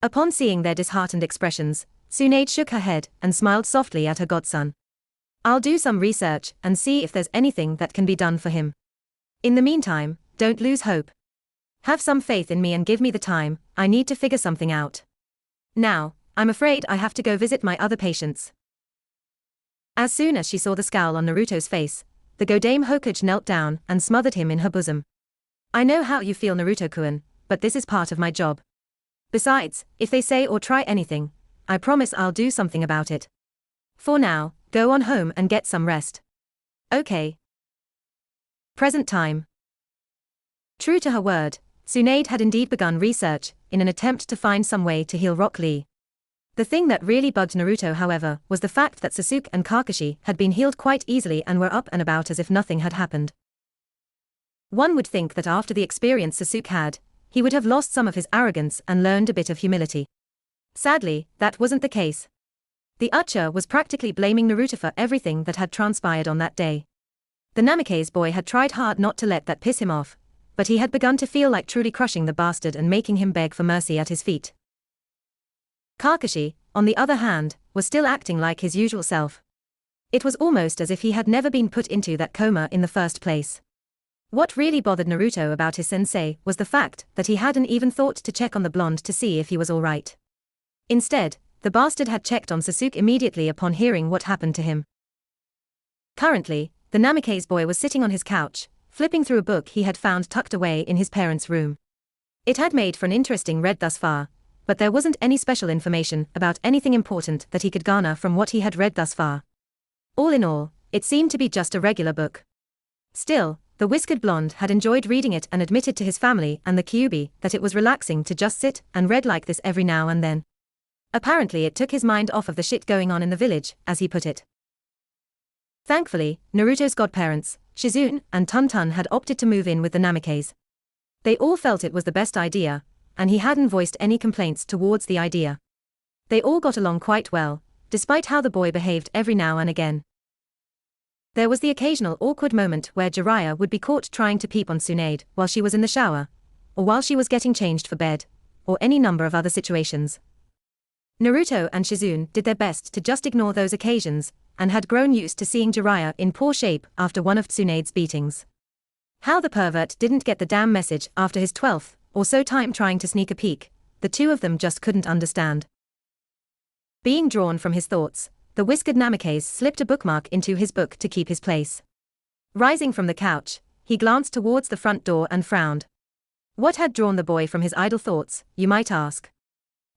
Upon seeing their disheartened expressions, Tsunade shook her head and smiled softly at her godson. I'll do some research and see if there's anything that can be done for him. In the meantime, don't lose hope. Have some faith in me and give me the time I need to figure something out. Now, I'm afraid I have to go visit my other patients. As soon as she saw the scowl on Naruto's face, the Godame Hokage knelt down and smothered him in her bosom. I know how you feel, Naruto-kun, but this is part of my job. Besides, if they say or try anything, I promise I'll do something about it. For now, go on home and get some rest. Okay. Present time. True to her word, Tsunade had indeed begun research, in an attempt to find some way to heal Rock Lee. The thing that really bugged Naruto, however, was the fact that Sasuke and Kakashi had been healed quite easily and were up and about as if nothing had happened. One would think that after the experience Sasuke had, he would have lost some of his arrogance and learned a bit of humility. Sadly, that wasn't the case. The Uchiha was practically blaming Naruto for everything that had transpired on that day. The Namikaze boy had tried hard not to let that piss him off, but he had begun to feel like truly crushing the bastard and making him beg for mercy at his feet. Kakashi, on the other hand, was still acting like his usual self. It was almost as if he had never been put into that coma in the first place. What really bothered Naruto about his sensei was the fact that he hadn't even thought to check on the blonde to see if he was alright. Instead, the bastard had checked on Sasuke immediately upon hearing what happened to him. Currently, the Namikaze boy was sitting on his couch, flipping through a book he had found tucked away in his parents' room. It had made for an interesting read thus far, but there wasn't any special information about anything important that he could garner from what he had read thus far. All in all, it seemed to be just a regular book. Still, the whiskered blonde had enjoyed reading it and admitted to his family and the Kyuubi that it was relaxing to just sit and read like this every now and then. Apparently it took his mind off of the shit going on in the village, as he put it. Thankfully, Naruto's godparents, Shizune and Tun had opted to move in with the Namikaze. They all felt it was the best idea, and he hadn't voiced any complaints towards the idea. They all got along quite well, despite how the boy behaved every now and again. There was the occasional awkward moment where Jiraiya would be caught trying to peep on Tsunade while she was in the shower, or while she was getting changed for bed, or any number of other situations. Naruto and Shizune did their best to just ignore those occasions, and had grown used to seeing Jiraiya in poor shape after one of Tsunade's beatings. How the pervert didn't get the damn message after his 12th or so time trying to sneak a peek, the two of them just couldn't understand. Being drawn from his thoughts, the whiskered Namikaze slipped a bookmark into his book to keep his place. Rising from the couch, he glanced towards the front door and frowned. What had drawn the boy from his idle thoughts, you might ask?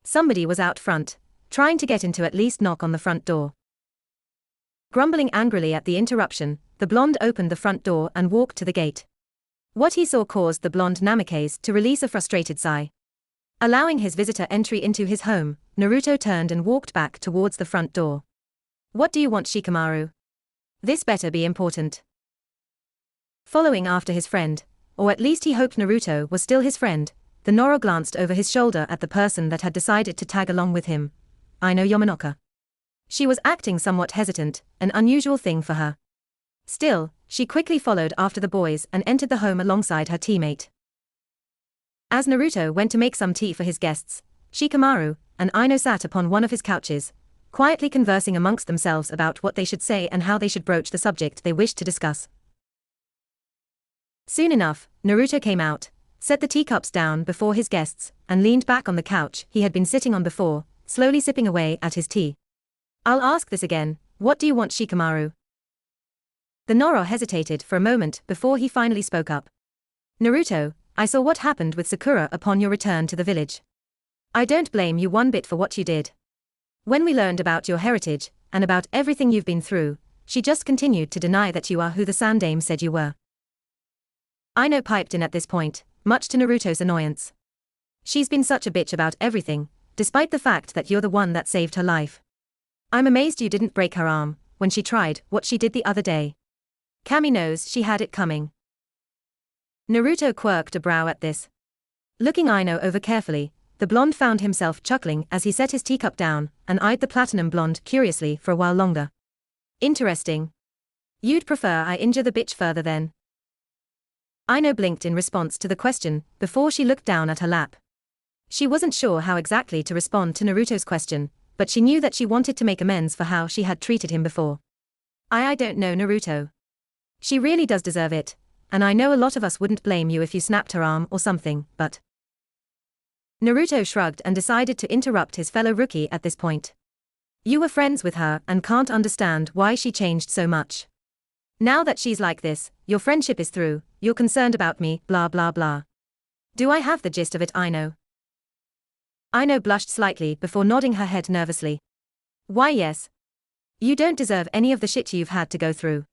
Somebody was out front, trying to get in to at least knock on the front door. Grumbling angrily at the interruption, the blonde opened the front door and walked to the gate. What he saw caused the blonde Namikaze to release a frustrated sigh. Allowing his visitor entry into his home, Naruto turned and walked back towards the front door. What do you want, Shikamaru? This better be important. Following after his friend, or at least he hoped Naruto was still his friend, the Noro glanced over his shoulder at the person that had decided to tag along with him, Ino Yamanoka. She was acting somewhat hesitant, an unusual thing for her. Still, she quickly followed after the boys and entered the home alongside her teammate. As Naruto went to make some tea for his guests, Shikamaru and Ino sat upon one of his couches, quietly conversing amongst themselves about what they should say and how they should broach the subject they wished to discuss. Soon enough, Naruto came out, set the teacups down before his guests, and leaned back on the couch he had been sitting on before, slowly sipping away at his tea. I'll ask this again, what do you want, Shikamaru? The Noro hesitated for a moment before he finally spoke up. Naruto, I saw what happened with Sakura upon your return to the village. I don't blame you one bit for what you did. When we learned about your heritage, and about everything you've been through, she just continued to deny that you are who the Sandame said you were. Ino piped in at this point, much to Naruto's annoyance. She's been such a bitch about everything, despite the fact that you're the one that saved her life. I'm amazed you didn't break her arm when she tried what she did the other day. Kami knows she had it coming. Naruto quirked a brow at this. Looking Ino over carefully, the blonde found himself chuckling as he set his teacup down and eyed the platinum blonde curiously for a while longer. Interesting. You'd prefer I injure the bitch further then? Ino blinked in response to the question before she looked down at her lap. She wasn't sure how exactly to respond to Naruto's question, but she knew that she wanted to make amends for how she had treated him before. I don't know, Naruto. She really does deserve it, and I know a lot of us wouldn't blame you if you snapped her arm or something, but... Naruto shrugged and decided to interrupt his fellow rookie at this point. You were friends with her and can't understand why she changed so much. Now that she's like this, your friendship is through, you're concerned about me, blah blah blah. Do I have the gist of it, Ino? Ino blushed slightly before nodding her head nervously. Why yes. You don't deserve any of the shit you've had to go through.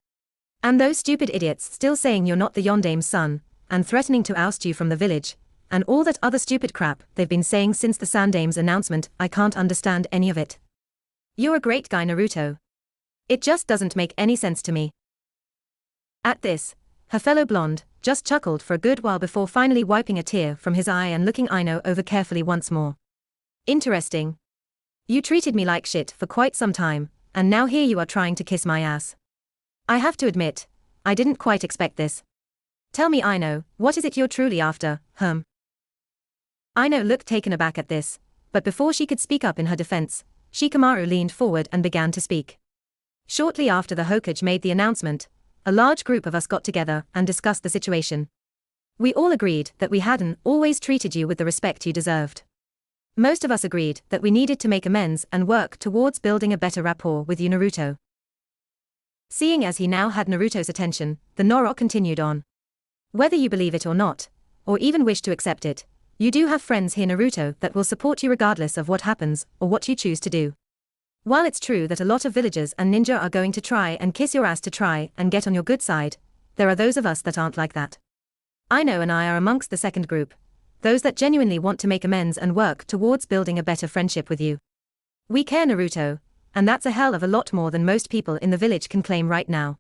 And those stupid idiots still saying you're not the Yondame's son, and threatening to oust you from the village, and all that other stupid crap they've been saying since the Sandame's announcement. I can't understand any of it. You're a great guy, Naruto. It just doesn't make any sense to me. At this, her fellow blonde just chuckled for a good while before finally wiping a tear from his eye and looking Aino over carefully once more. Interesting. You treated me like shit for quite some time, and now here you are trying to kiss my ass. I have to admit, I didn't quite expect this. Tell me, Aino, what is it you're truly after, Aino looked taken aback at this, but before she could speak up in her defense, Shikamaru leaned forward and began to speak. Shortly after the Hokage made the announcement, a large group of us got together and discussed the situation. We all agreed that we hadn't always treated you with the respect you deserved. Most of us agreed that we needed to make amends and work towards building a better rapport with you, Naruto. Seeing as he now had Naruto's attention, the Noro continued on. Whether you believe it or not, or even wish to accept it, you do have friends here, Naruto, that will support you regardless of what happens or what you choose to do. While it's true that a lot of villagers and ninja are going to try and kiss your ass to try and get on your good side, there are those of us that aren't like that. Aino and I are amongst the second group, those that genuinely want to make amends and work towards building a better friendship with you. We care, Naruto, and that's a hell of a lot more than most people in the village can claim right now.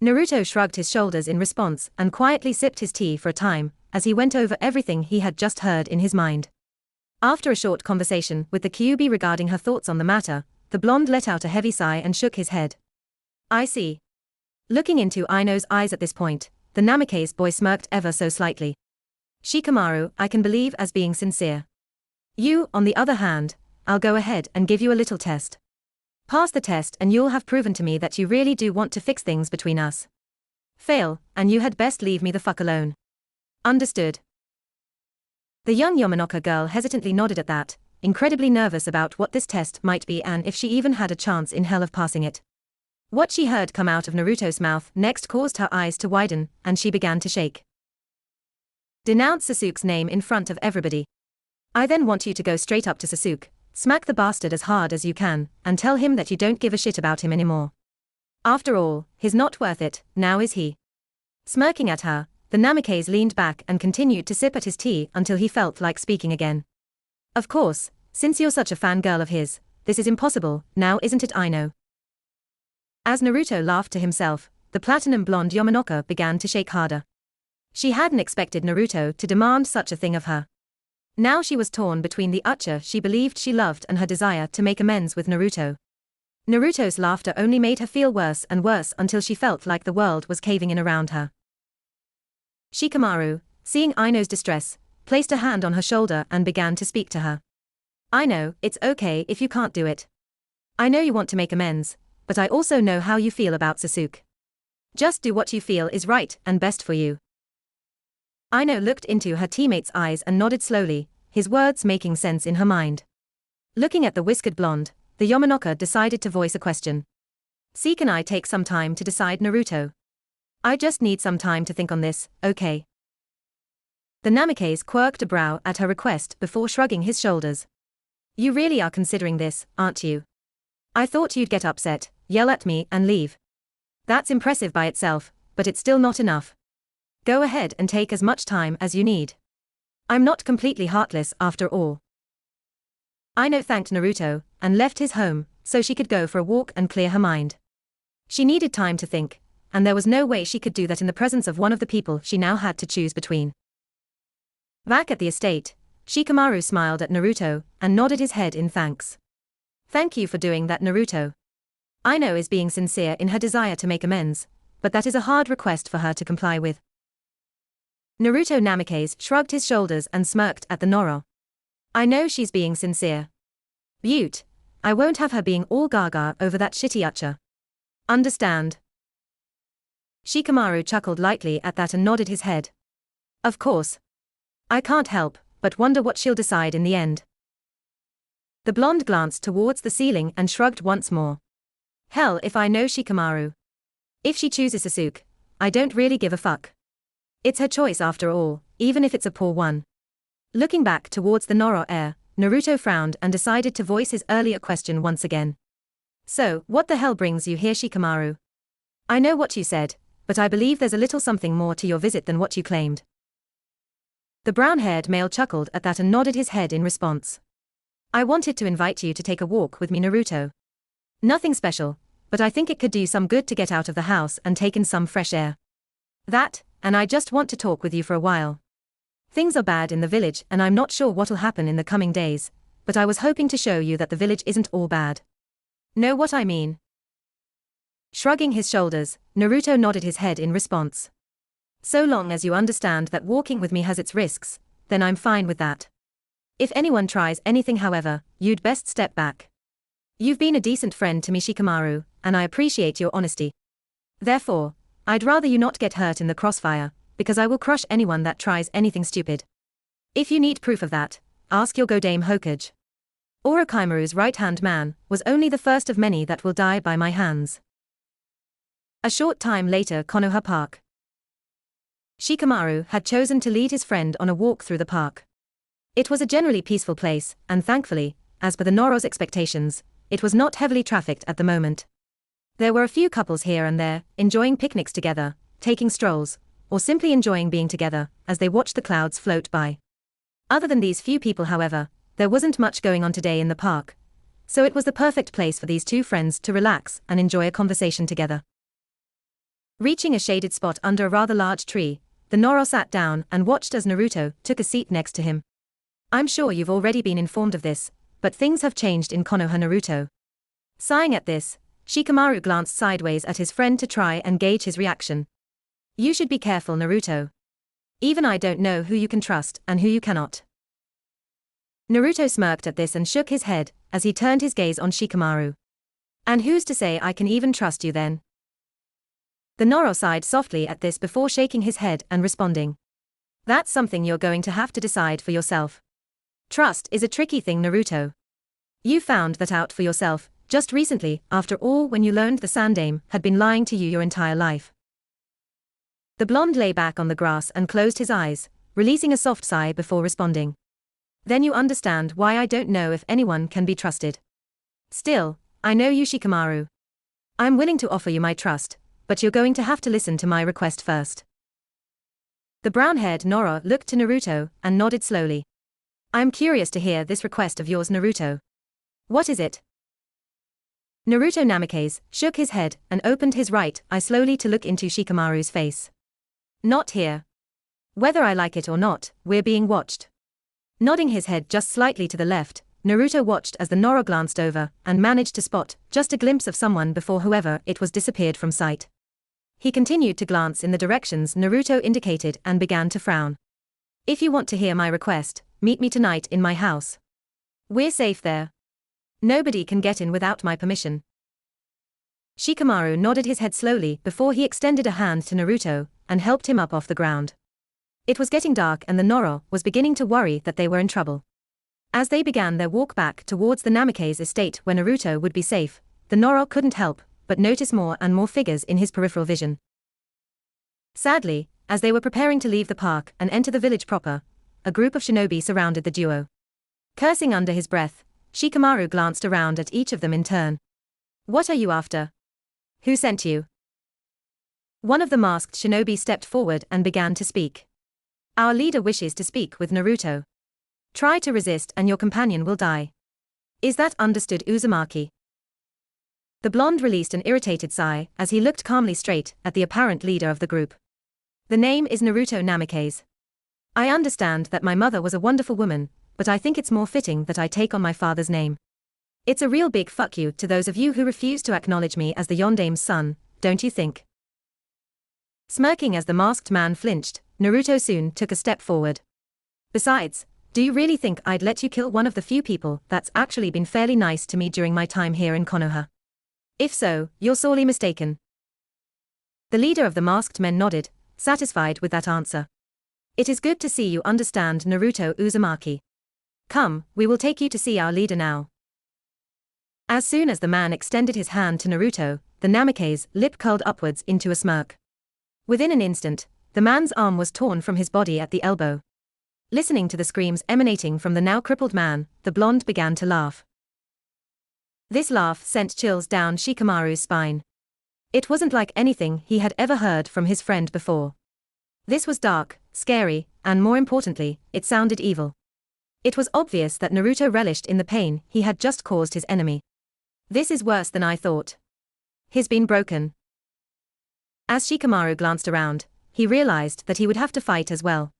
Naruto shrugged his shoulders in response and quietly sipped his tea for a time, as he went over everything he had just heard in his mind. After a short conversation with the Kyuubi regarding her thoughts on the matter, the blonde let out a heavy sigh and shook his head. I see. Looking into Aino's eyes at this point, the Namikaze boy smirked ever so slightly. Shikamaru, I can believe as being sincere. You, on the other hand, I'll go ahead and give you a little test. Pass the test and you'll have proven to me that you really do want to fix things between us. Fail, and you had best leave me the fuck alone. Understood. The young Yamanaka girl hesitantly nodded at that, incredibly nervous about what this test might be and if she even had a chance in hell of passing it. What she heard come out of Naruto's mouth next caused her eyes to widen, and she began to shake. Denounce Sasuke's name in front of everybody. I then want you to go straight up to Sasuke, smack the bastard as hard as you can, and tell him that you don't give a shit about him anymore. After all, he's not worth it, now is he? Smirking at her, the Namikaze leaned back and continued to sip at his tea until he felt like speaking again. Of course, since you're such a fangirl of his, this is impossible, now isn't it, Aino? As Naruto laughed to himself, the platinum blonde Yamanaka began to shake harder. She hadn't expected Naruto to demand such a thing of her. Now she was torn between the Uchiha she believed she loved and her desire to make amends with Naruto. Naruto's laughter only made her feel worse and worse until she felt like the world was caving in around her. Shikamaru, seeing Aino's distress, placed a hand on her shoulder and began to speak to her. Aino, it's okay if you can't do it. I know you want to make amends, but I also know how you feel about Sasuke. Just do what you feel is right and best for you. Aino looked into her teammate's eyes and nodded slowly, his words making sense in her mind. Looking at the whiskered blonde, the Yamanaka decided to voice a question. See, can I take some time to decide, Naruto? I just need some time to think on this, okay? The Namikaze quirked a brow at her request before shrugging his shoulders. You really are considering this, aren't you? I thought you'd get upset, yell at me and leave. That's impressive by itself, but it's still not enough. Go ahead and take as much time as you need. I'm not completely heartless after all. Aino thanked Naruto and left his home so she could go for a walk and clear her mind. She needed time to think, and there was no way she could do that in the presence of one of the people she now had to choose between. Back at the estate, Shikamaru smiled at Naruto and nodded his head in thanks. Thank you for doing that, Naruto. Aino is being sincere in her desire to make amends, but that is a hard request for her to comply with. Naruto Namikaze shrugged his shoulders and smirked at the Noro. I know she's being sincere. Butte, I won't have her being all gaga over that shitty Uchiha. Understand? Shikamaru chuckled lightly at that and nodded his head. Of course. I can't help but wonder what she'll decide in the end. The blonde glanced towards the ceiling and shrugged once more. Hell if I know Shikamaru. If she chooses Sasuke, I don't really give a fuck. It's her choice after all, even if it's a poor one. Looking back towards the Noro heir, Naruto frowned and decided to voice his earlier question once again. So, what the hell brings you here, Shikamaru? I know what you said, but I believe there's a little something more to your visit than what you claimed. The brown-haired male chuckled at that and nodded his head in response. I wanted to invite you to take a walk with me, Naruto. Nothing special, but I think it could do some good to get out of the house and take in some fresh air. That, and I just want to talk with you for a while. Things are bad in the village and I'm not sure what'll happen in the coming days, but I was hoping to show you that the village isn't all bad. Know what I mean? Shrugging his shoulders, Naruto nodded his head in response. So long as you understand that walking with me has its risks, then I'm fine with that. If anyone tries anything, however, you'd best step back. You've been a decent friend to me, Shikamaru, and I appreciate your honesty. Therefore, I'd rather you not get hurt in the crossfire, because I will crush anyone that tries anything stupid. If you need proof of that, ask your Godame Hokage. Orochimaru's right-hand man was only the first of many that will die by my hands. A short time later, Konoha Park. Shikamaru had chosen to lead his friend on a walk through the park. It was a generally peaceful place, and thankfully, as per the Noro's expectations, it was not heavily trafficked at the moment. There were a few couples here and there, enjoying picnics together, taking strolls, or simply enjoying being together, as they watched the clouds float by. Other than these few people, however, there wasn't much going on today in the park, so it was the perfect place for these two friends to relax and enjoy a conversation together. Reaching a shaded spot under a rather large tree, the Noro sat down and watched as Naruto took a seat next to him. I'm sure you've already been informed of this, but things have changed in Konoha, Naruto. Sighing at this, Shikamaru glanced sideways at his friend to try and gauge his reaction. You should be careful, Naruto. Even I don't know who you can trust and who you cannot. Naruto smirked at this and shook his head as he turned his gaze on Shikamaru. And who's to say I can even trust you then? The Noro sighed softly at this before shaking his head and responding. That's something you're going to have to decide for yourself. Trust is a tricky thing, Naruto. You found that out for yourself just recently, after all, when you learned the Sandaime had been lying to you your entire life. The blonde lay back on the grass and closed his eyes, releasing a soft sigh before responding. Then you understand why I don't know if anyone can be trusted. Still, I know you, Shikamaru. I'm willing to offer you my trust, but you're going to have to listen to my request first. The brown-haired Noro looked to Naruto and nodded slowly. I'm curious to hear this request of yours, Naruto. What is it? Naruto Namikaze shook his head and opened his right eye slowly to look into Shikamaru's face. Not here. Whether I like it or not, we're being watched. Nodding his head just slightly to the left, Naruto watched as the Noro glanced over and managed to spot just a glimpse of someone before whoever it was disappeared from sight. He continued to glance in the directions Naruto indicated and began to frown. If you want to hear my request, meet me tonight in my house. We're safe there. Nobody can get in without my permission. Shikamaru nodded his head slowly before he extended a hand to Naruto and helped him up off the ground. It was getting dark and the Noro was beginning to worry that they were in trouble. As they began their walk back towards the Namikaze estate where Naruto would be safe, the Noro couldn't help but notice more and more figures in his peripheral vision. Sadly, as they were preparing to leave the park and enter the village proper, a group of shinobi surrounded the duo. Cursing under his breath, Shikamaru glanced around at each of them in turn. What are you after? Who sent you? One of the masked shinobi stepped forward and began to speak. Our leader wishes to speak with Naruto. Try to resist and your companion will die. Is that understood, Uzumaki? The blonde released an irritated sigh as he looked calmly straight at the apparent leader of the group. The name is Naruto Namikaze. I understand that my mother was a wonderful woman, but I think it's more fitting that I take on my father's name. It's a real big fuck you to those of you who refuse to acknowledge me as the Yondaime's son, don't you think? Smirking as the masked man flinched, Naruto soon took a step forward. Besides, do you really think I'd let you kill one of the few people that's actually been fairly nice to me during my time here in Konoha? If so, you're sorely mistaken. The leader of the masked men nodded, satisfied with that answer. It is good to see you understand, Naruto Uzumaki. Come, we will take you to see our leader now. As soon as the man extended his hand to Naruto, the Namikaze lip curled upwards into a smirk. Within an instant, the man's arm was torn from his body at the elbow. Listening to the screams emanating from the now crippled man, the blonde began to laugh. This laugh sent chills down Shikamaru's spine. It wasn't like anything he had ever heard from his friend before. This was dark, scary, and more importantly, it sounded evil. It was obvious that Naruto relished in the pain he had just caused his enemy. This is worse than I thought. He's been broken. As Shikamaru glanced around, he realized that he would have to fight as well.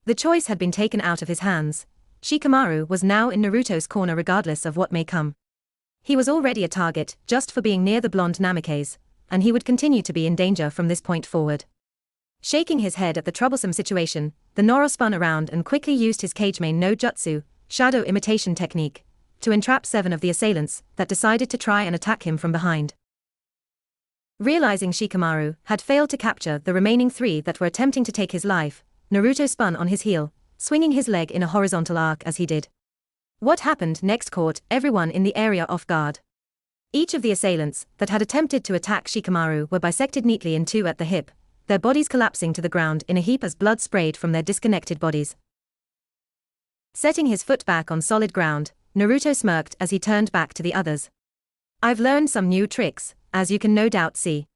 The choice had been taken out of his hands. Shikamaru was now in Naruto's corner regardless of what may come. He was already a target just for being near the blonde Namikaze, and he would continue to be in danger from this point forward. Shaking his head at the troublesome situation, the Noro spun around and quickly used his Kagemain no Jutsu, shadow imitation technique, to entrap 7 of the assailants that decided to try and attack him from behind. Realizing Shikamaru had failed to capture the remaining 3 that were attempting to take his life, Naruto spun on his heel, swinging his leg in a horizontal arc as he did. What happened next caught everyone in the area off guard. Each of the assailants that had attempted to attack Shikamaru were bisected neatly in 2 at the hip, their bodies collapsing to the ground in a heap as blood sprayed from their disconnected bodies. Setting his foot back on solid ground, Naruto smirked as he turned back to the others. I've learned some new tricks, as you can no doubt see.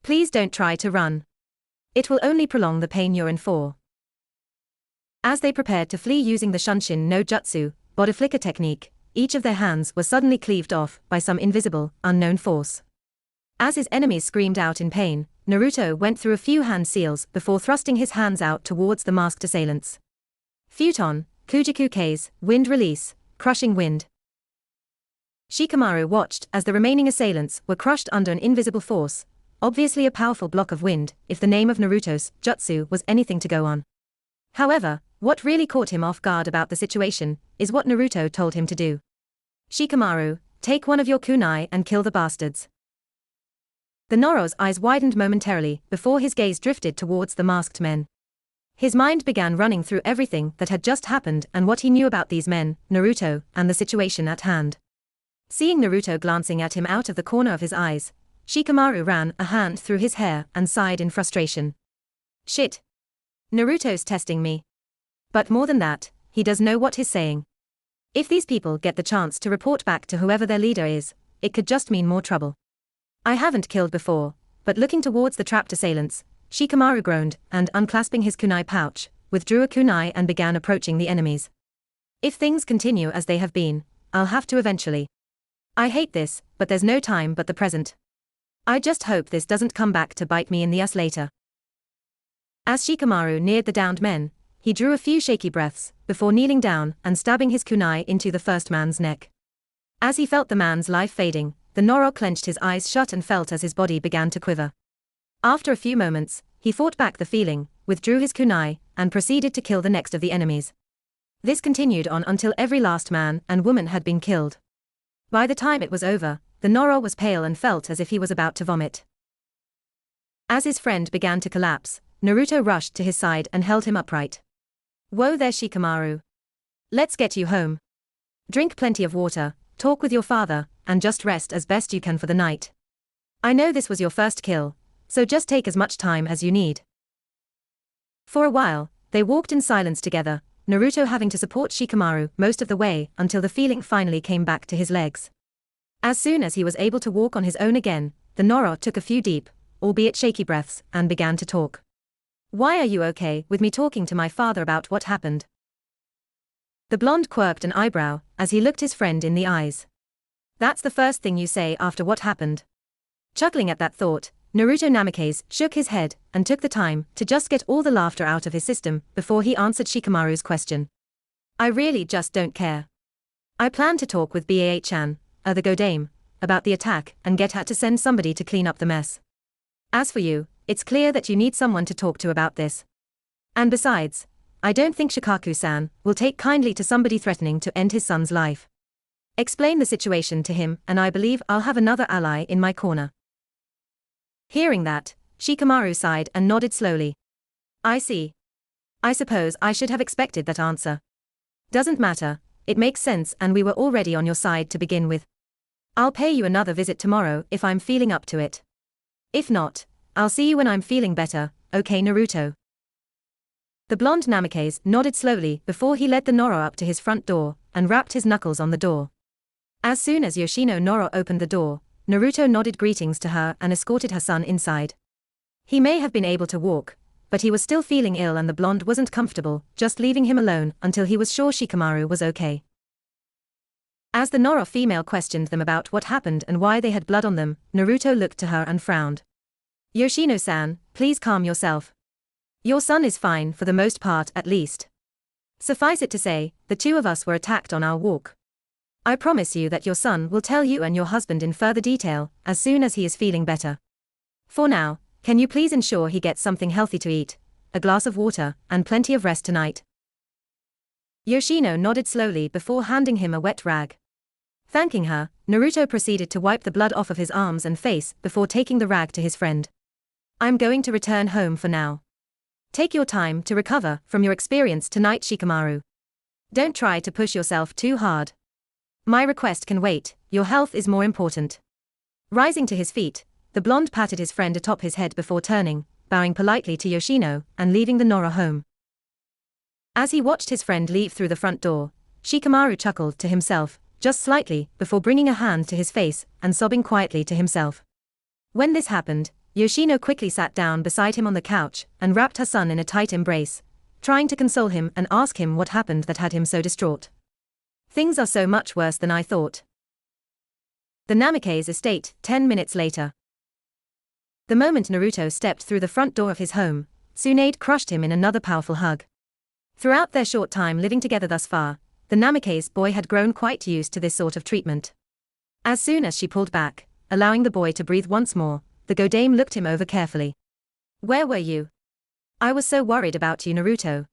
Please don't try to run. It will only prolong the pain you're in for. As they prepared to flee using the Shunshin no Jutsu, body flicker technique, each of their hands were suddenly cleaved off by some invisible, unknown force. As his enemies screamed out in pain, Naruto went through a few hand seals before thrusting his hands out towards the masked assailants. Futon, Kujaku K's, wind release, crushing wind. Shikamaru watched as the remaining assailants were crushed under an invisible force, obviously a powerful block of wind if the name of Naruto's jutsu was anything to go on. However, what really caught him off guard about the situation is what Naruto told him to do. Shikamaru, take one of your kunai and kill the bastards. The Noro's eyes widened momentarily before his gaze drifted towards the masked men. His mind began running through everything that had just happened and what he knew about these men, Naruto, and the situation at hand. Seeing Naruto glancing at him out of the corner of his eyes, Shikamaru ran a hand through his hair and sighed in frustration. Shit. Naruto's testing me. But more than that, he does know what he's saying. If these people get the chance to report back to whoever their leader is, it could just mean more trouble. I haven't killed before, but looking towards the trapped assailants, Shikamaru groaned and, unclasping his kunai pouch, withdrew a kunai and began approaching the enemies. If things continue as they have been, I'll have to eventually. I hate this, but there's no time but the present. I just hope this doesn't come back to bite me in the ass later. As Shikamaru neared the downed men, he drew a few shaky breaths before kneeling down and stabbing his kunai into the first man's neck. As he felt the man's life fading, the Noro clenched his eyes shut and felt as his body began to quiver. After a few moments, he fought back the feeling, withdrew his kunai, and proceeded to kill the next of the enemies. This continued on until every last man and woman had been killed. By the time it was over, the Noro was pale and felt as if he was about to vomit. As his friend began to collapse, Naruto rushed to his side and held him upright. Whoa there, Shikamaru. Let's get you home. Drink plenty of water, talk with your father, and just rest as best you can for the night. I know this was your first kill, so just take as much time as you need. For a while, they walked in silence together, Naruto having to support Shikamaru most of the way until the feeling finally came back to his legs. As soon as he was able to walk on his own again, the Noro took a few deep, albeit shaky breaths, and began to talk. Why are you okay with me talking to my father about what happened? The blonde quirked an eyebrow as he looked his friend in the eyes. That's the first thing you say after what happened. Chuckling at that thought, Naruto Namikaze shook his head and took the time to just get all the laughter out of his system before he answered Shikamaru's question. I really just don't care. I plan to talk with Baa-chan, the Godame, about the attack and get her to send somebody to clean up the mess. As for you, it's clear that you need someone to talk to about this. And besides, I don't think Shikaku-san will take kindly to somebody threatening to end his son's life. Explain the situation to him and I believe I'll have another ally in my corner. Hearing that, Shikamaru sighed and nodded slowly. I see. I suppose I should have expected that answer. Doesn't matter, it makes sense and we were already on your side to begin with. I'll pay you another visit tomorrow if I'm feeling up to it. If not, I'll see you when I'm feeling better, okay Naruto? The blonde Namikaze nodded slowly before he led the Noro up to his front door and rapped his knuckles on the door. As soon as Yoshino Noro opened the door, Naruto nodded greetings to her and escorted her son inside. He may have been able to walk, but he was still feeling ill and the blonde wasn't comfortable, just leaving him alone until he was sure Shikamaru was okay. As the Noro female questioned them about what happened and why they had blood on them, Naruto looked to her and frowned. Yoshino-san, please calm yourself. Your son is fine for the most part at least. Suffice it to say, the two of us were attacked on our walk. I promise you that your son will tell you and your husband in further detail, as soon as he is feeling better. For now, can you please ensure he gets something healthy to eat, a glass of water, and plenty of rest tonight? Yoshino nodded slowly before handing him a wet rag. Thanking her, Naruto proceeded to wipe the blood off of his arms and face before taking the rag to his friend. I'm going to return home for now. Take your time to recover from your experience tonight, Shikamaru. Don't try to push yourself too hard. My request can wait, your health is more important. Rising to his feet, the blonde patted his friend atop his head before turning, bowing politely to Yoshino, and leaving the Nora home. As he watched his friend leave through the front door, Shikamaru chuckled to himself, just slightly, before bringing a hand to his face and sobbing quietly to himself. When this happened, Yoshino quickly sat down beside him on the couch and wrapped her son in a tight embrace, trying to console him and ask him what happened that had him so distraught. Things are so much worse than I thought. The Namikaze estate, 10 minutes later. The moment Naruto stepped through the front door of his home, Tsunade crushed him in another powerful hug. Throughout their short time living together thus far, the Namikaze boy had grown quite used to this sort of treatment. As soon as she pulled back, allowing the boy to breathe once more, the Godame looked him over carefully. Where were you? I was so worried about you, Naruto.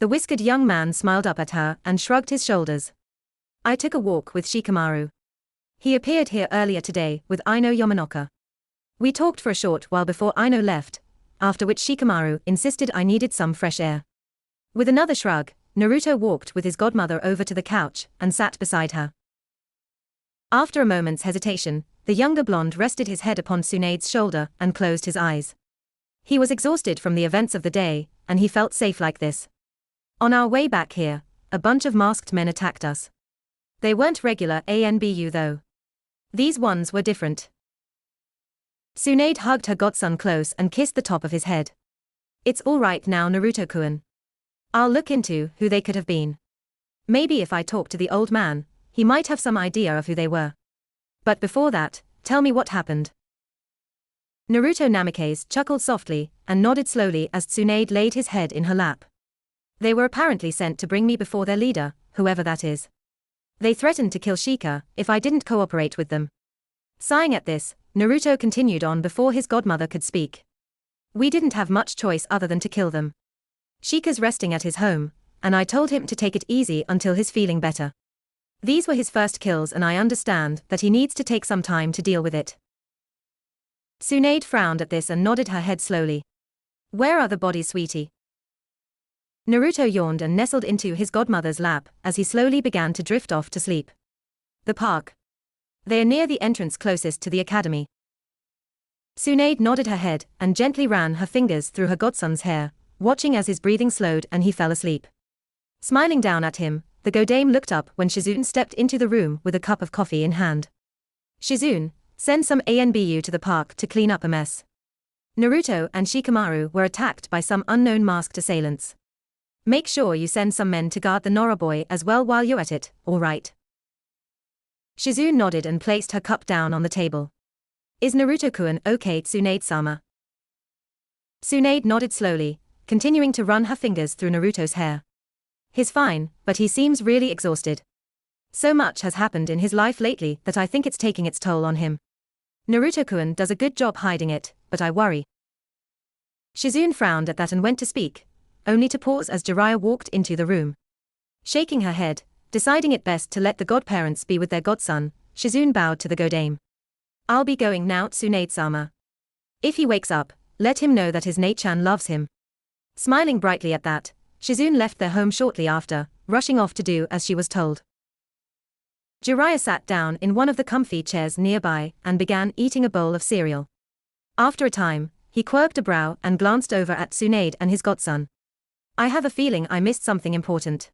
The whiskered young man smiled up at her and shrugged his shoulders. I took a walk with Shikamaru. He appeared here earlier today with Ino Yamanaka. We talked for a short while before Ino left, after which Shikamaru insisted I needed some fresh air. With another shrug, Naruto walked with his godmother over to the couch and sat beside her. After a moment's hesitation, the younger blonde rested his head upon Tsunade's shoulder and closed his eyes. He was exhausted from the events of the day, and he felt safe like this. On our way back here, a bunch of masked men attacked us. They weren't regular ANBU though. These ones were different. Tsunade hugged her godson close and kissed the top of his head. It's all right now, Naruto-kun. I'll look into who they could have been. Maybe if I talk to the old man, he might have some idea of who they were. But before that, tell me what happened. Naruto Namikaze chuckled softly and nodded slowly as Tsunade laid his head in her lap. They were apparently sent to bring me before their leader, whoever that is. They threatened to kill Shika if I didn't cooperate with them. Sighing at this, Naruto continued on before his godmother could speak. We didn't have much choice other than to kill them. Shika's resting at his home, and I told him to take it easy until he's feeling better. These were his first kills and I understand that he needs to take some time to deal with it. Tsunade frowned at this and nodded her head slowly. Where are the bodies, sweetie? Naruto yawned and nestled into his godmother's lap as he slowly began to drift off to sleep. The park. They are near the entrance closest to the academy. Tsunade nodded her head and gently ran her fingers through her godson's hair, watching as his breathing slowed and he fell asleep. Smiling down at him, the Godame looked up when Shizune stepped into the room with a cup of coffee in hand. Shizune, send some ANBU to the park to clean up a mess. Naruto and Shikamaru were attacked by some unknown masked assailants. Make sure you send some men to guard the Nora boy as well while you're at it, all right? Shizune nodded and placed her cup down on the table. Is Naruto-kun okay, Tsunade-sama? Tsunade nodded slowly, continuing to run her fingers through Naruto's hair. He's fine, but he seems really exhausted. So much has happened in his life lately that I think it's taking its toll on him. Naruto-kun does a good job hiding it, but I worry. Shizune frowned at that and went to speak, only to pause as Jiraiya walked into the room. Shaking her head, deciding it best to let the godparents be with their godson, Shizune bowed to the Godame. I'll be going now, Tsunade-sama. If he wakes up, let him know that his Nei-chan loves him. Smiling brightly at that, Shizune left their home shortly after, rushing off to do as she was told. Jiraiya sat down in one of the comfy chairs nearby and began eating a bowl of cereal. After a time, he quirked a brow and glanced over at Tsunade and his godson. I have a feeling I missed something important.